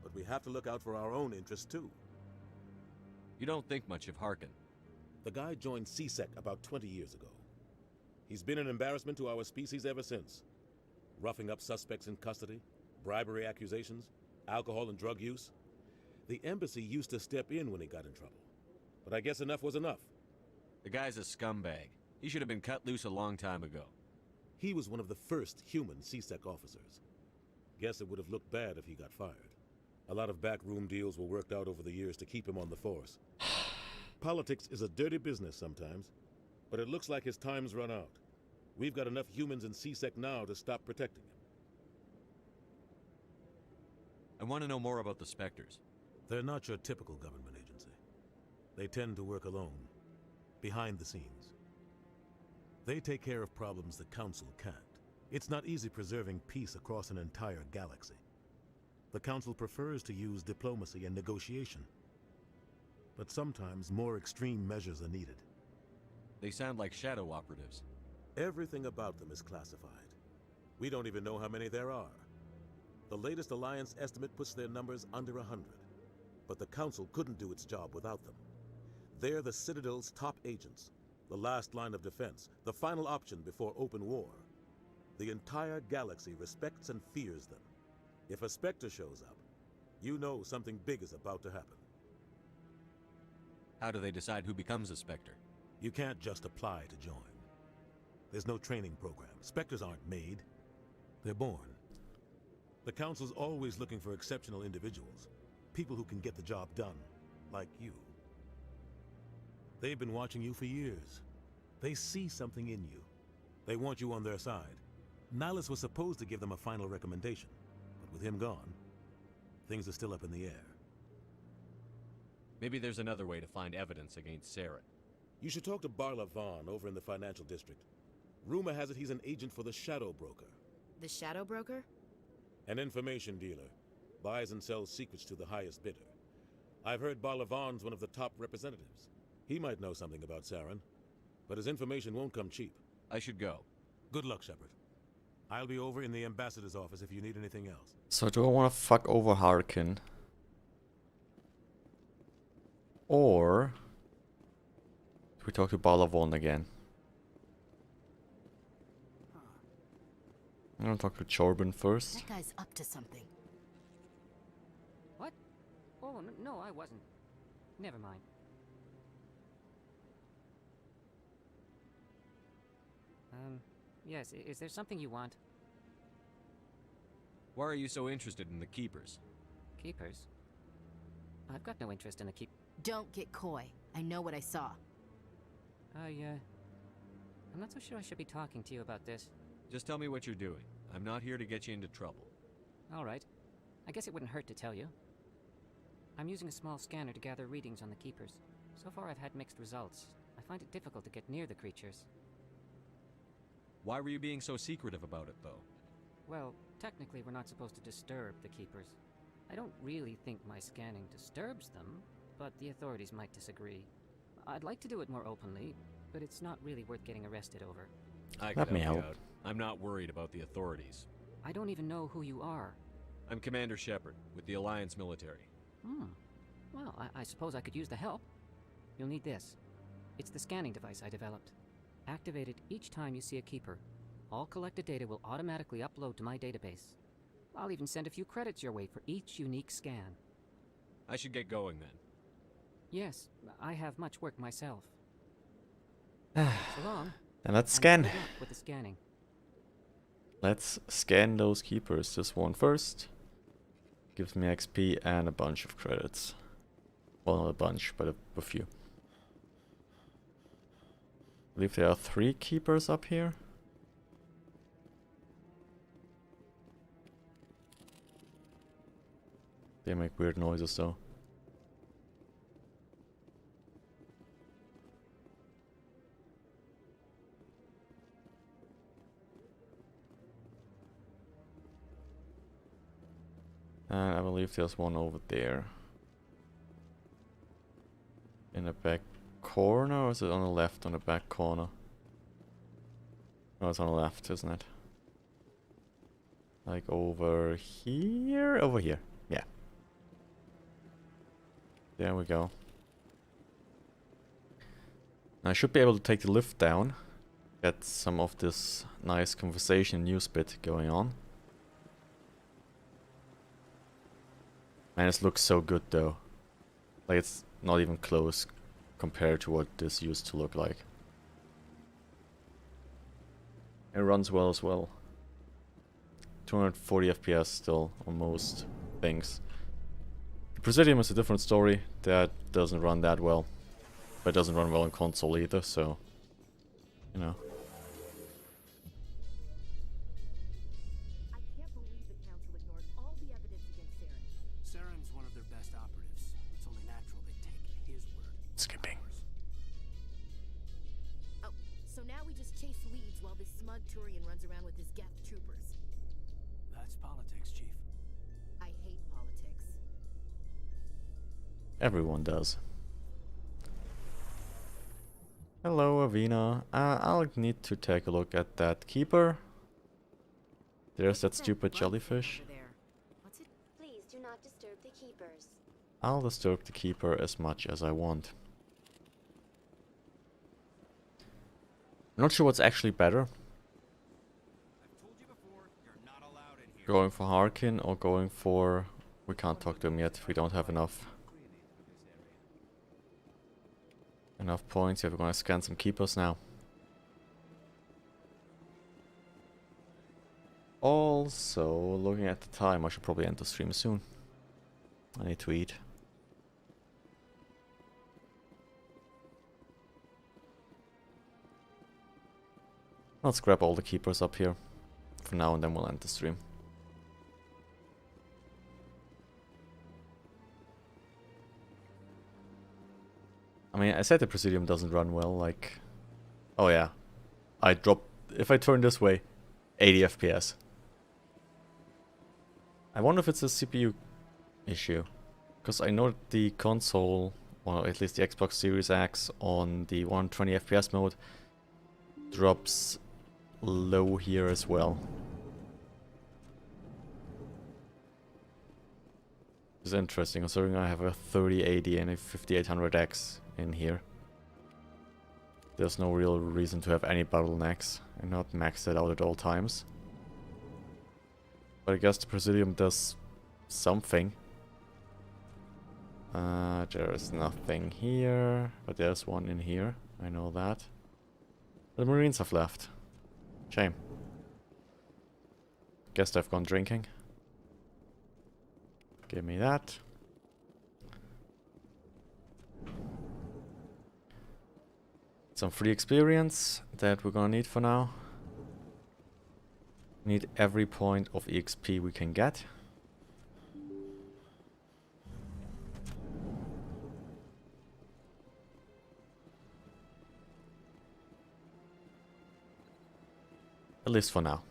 But we have to look out for our own interests too. You don't think much of Harkin. The guy joined C-Sec about 20 years ago. He's been an embarrassment to our species ever since. Roughing up suspects in custody, bribery accusations, alcohol and drug use. The embassy used to step in when he got in trouble. But I guess enough was enough. The guy's a scumbag. He should have been cut loose a long time ago. He was one of the first human C-Sec officers. Guess it would have looked bad if he got fired. A lot of backroom deals were worked out over the years to keep him on the force. Politics is a dirty business sometimes, but it looks like his time's run out. We've got enough humans in C-Sec now to stop protecting him. I want to know more about the Spectres. They're not your typical government agency. They tend to work alone, behind the scenes. They take care of problems the Council can't. It's not easy preserving peace across an entire galaxy. The Council prefers to use diplomacy and negotiation. But sometimes more extreme measures are needed. They sound like shadow operatives. Everything about them is classified. We don't even know how many there are. The latest Alliance estimate puts their numbers under 100. But the Council couldn't do its job without them. They're the Citadel's top agents, the last line of defense, the final option before open war. The entire galaxy respects and fears them. If a Spectre shows up, you know something big is about to happen. How do they decide who becomes a Spectre? You can't just apply to join. There's no training program. Spectres aren't made. They're born. The Council's always looking for exceptional individuals. People who can get the job done, like you. They've been watching you for years. They see something in you. They want you on their side. Nihilus was supposed to give them a final recommendation, but with him gone, things are still up in the air. Maybe there's another way to find evidence against Saren. You should talk to Barla Vaughn over in the financial district. Rumor has it he's an agent for the Shadow Broker. The Shadow Broker? An information dealer. Buys and sells secrets to the highest bidder. I've heard Barla Vaughn's one of the top representatives. He might know something about Saren, but his information won't come cheap. I should go. Good luck, Shepard. I'll be over in the ambassador's office if you need anything else. So do I want to fuck over Harkin? Or do we talk to Barla Vaughn again? I'm gonna talk to Chorben first. That guy's up to something. What? Oh, no, I wasn't. Never mind. Yes, is there something you want? Why are you so interested in the Keepers? Keepers? I've got no interest in the keep... Don't get coy. I know what I saw. I'm not so sure I should be talking to you about this. Just tell me what you're doing. I'm not here to get you into trouble. Alright. I guess it wouldn't hurt to tell you. I'm using a small scanner to gather readings on the Keepers. So far I've had mixed results. I find it difficult to get near the creatures. Why were you being so secretive about it, though? Well, technically we're not supposed to disturb the Keepers. I don't really think my scanning disturbs them, but the authorities might disagree. I'd like to do it more openly, but it's not really worth getting arrested over. I Let can me help you help. out. I'm not worried about the authorities. I don't even know who you are. I'm Commander Shepard with the Alliance military. Well, I suppose I could use the help. You'll need this. It's the scanning device I developed. Activate it each time you see a keeper. All collected data will automatically upload to my database. I'll even send a few credits your way for each unique scan. I should get going then. Yes, I have much work myself. So long. Then let's And scan. good luck with the scanning. Let's scan those keepers. This one first. Gives me XP and a bunch of credits. Well, not a bunch, but a few. I believe there are 3 keepers up here. They make weird noises though. And I believe there's one over there. In the back corner, or is it on the left on the back corner? No, it's on the left, isn't it? Like over here? Over here, yeah. There we go. I should be able to take the lift down. Get some of this nice conversation news bit going on. Man, this looks so good though. Like it's not even close compared to what this used to look like. It runs well as well. 240 FPS still on most things. The Presidium is a different story. That doesn't run that well. But it doesn't run well on console either, so... You know. Saren's one of their best operatives. It's only natural they take his word. Skipping. Oh, so now we just chase leads while this smug Turian runs around with his Geth troopers. That's politics, Chief. I hate politics. Everyone does. Hello, Avina. I'll need to take a look at that keeper. There's that stupid jellyfish. Please do not disturb the keepers. I'll disturb the keeper as much as I want. I'm not sure what's actually better. Going for Harkin or going for... We can't talk to him yet, we don't have enough points. Yeah, we're gonna scan some keepers now. Also, looking at the time, I should probably end the stream soon. I need to eat. Let's grab all the keepers up here for now and then we'll end the stream. I mean, I said the Presidium doesn't run well, like... Oh yeah. If I turn this way, 80 FPS. I wonder if it's a CPU issue. Because I know that the console, or at least the Xbox Series X on the 120 FPS mode, drops low here as well. It's interesting, considering I have a 3080 and a 5800X in here. There's no real reason to have any bottlenecks and not max it out at all times. But I guess the Presidium does something. There's nothing here, but there's one in here. I know that. The Marines have left. Shame. Guess they've gone drinking. Give me that. Some free experience that we're gonna need for now. Need every point of EXP we can get. At least for now.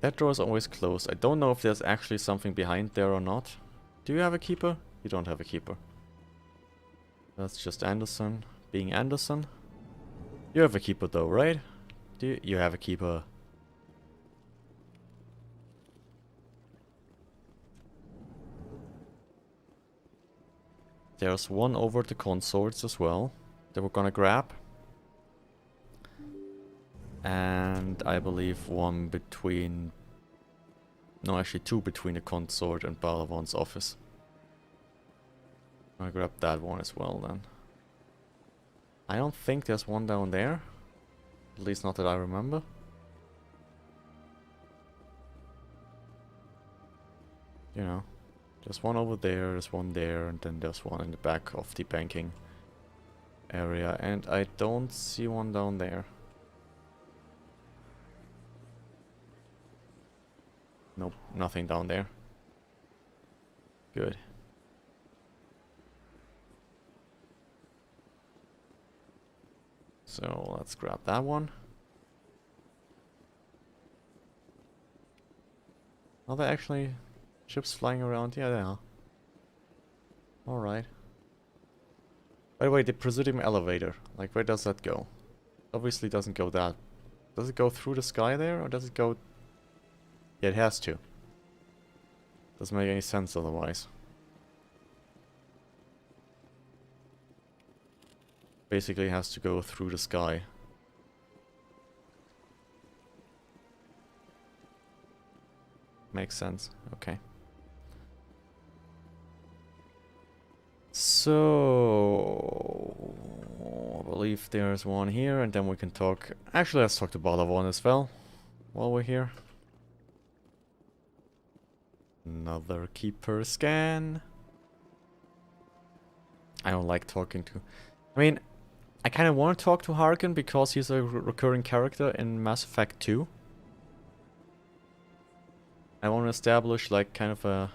That door is always closed. I don't know if there's actually something behind there or not. Do you have a keeper? You don't have a keeper. That's just Anderson being Anderson. You have a keeper though, right? Do you? You have a keeper. There's one over at the consorts as well that we're gonna grab. And I believe one between... No, actually two between the consort and Balavon's office. I'll grab that one as well then. I don't think there's one down there. At least not that I remember. You know, there's one over there, there's one there, and then there's one in the back of the banking area. And I don't see one down there. Nope, nothing down there. Good. So let's grab that one. Are there actually ships flying around? Yeah, they are. Alright. By the way, the Presidium elevator, like where does that go? Obviously doesn't go that. Does it go through the sky there, or does it go... Yeah, it has to. Doesn't make any sense otherwise. Basically has to go through the sky. Makes sense. Okay. So I believe there's one here, and then we can talk. Actually, let's talk to Balavon as well while we're here. Another keeper scan. I don't like talking to... I mean, I kind of want to talk to Harkin because he's a recurring character in Mass Effect 2. I want to establish like kind of a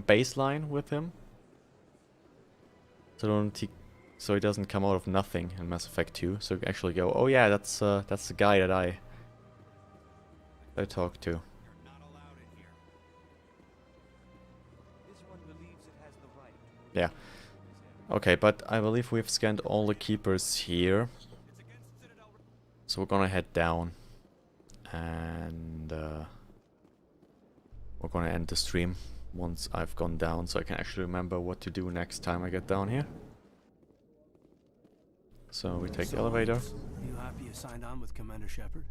baseline with him. So he doesn't come out of nothing in Mass Effect 2. So actually go, oh yeah, that's the guy that I talked to. Yeah. Okay, but I believe we've scanned all the keepers here. So we're gonna head down. And we're gonna end the stream once I've gone down, so I can actually remember what to do next time I get down here. So we take the elevator. You happy you signed on with Commander Shepard?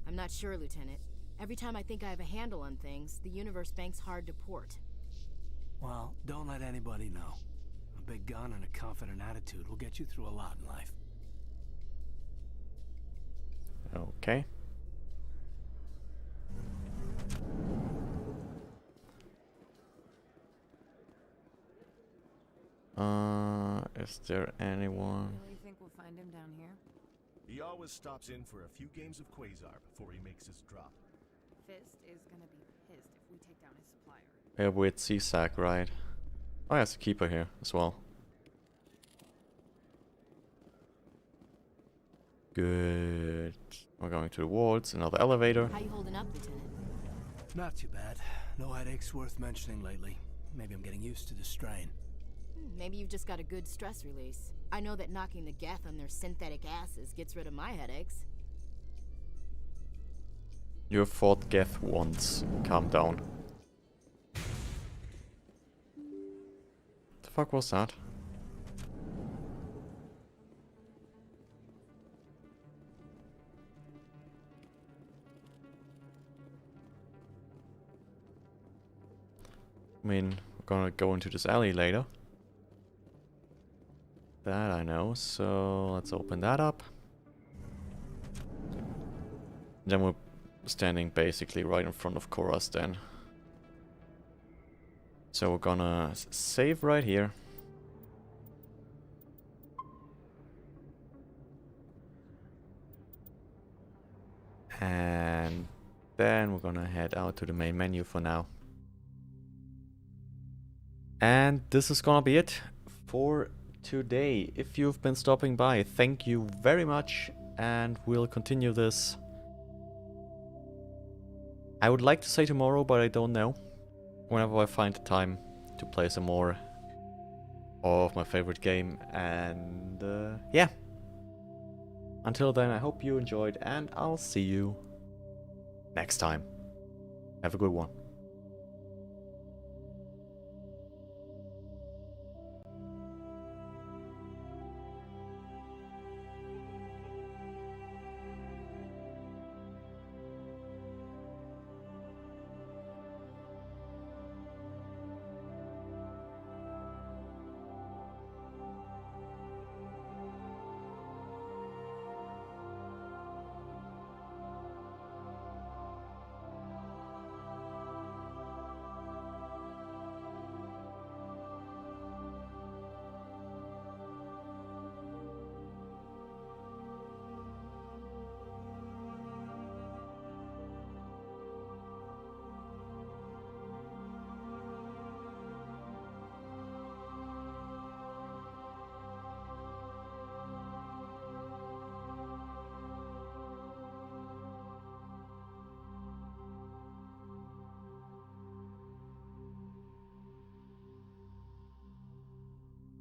I'm not sure, Lieutenant. Every time I think I have a handle on things, the Universe Bank's hard to port. Well, don't let anybody know. A big gun and a confident attitude will get you through a lot in life. Okay. Is there anyone? Really think we'll find him down here? He always stops in for a few games of Quasar before he makes his drop. Fist is gonna be pissed if we take down his supplier. Yeah, with CSAC, right? Oh, yeah, it's a keeper here as well. Good. We're going to the wards, another elevator. How you holding up, Lieutenant? Not too bad. No headaches worth mentioning lately. Maybe I'm getting used to the strain. Maybe you've just got a good stress release. I know that knocking the Geth on their synthetic asses gets rid of my headaches. You fought Geth once. Calm down. The fuck was that? I mean, we're gonna go into this alley later. That I know, so let's open that up. Then we're standing basically right in front of Koras then. So we're gonna save right here. And then we're gonna head out to the main menu for now. And this is gonna be it for today. If you've been stopping by, thank you very much, and we'll continue this I would like to say tomorrow, but I don't know. Whenever I find the time to play some more of my favorite game. And yeah. Until then, I hope you enjoyed, and I'll see you next time. Have a good one.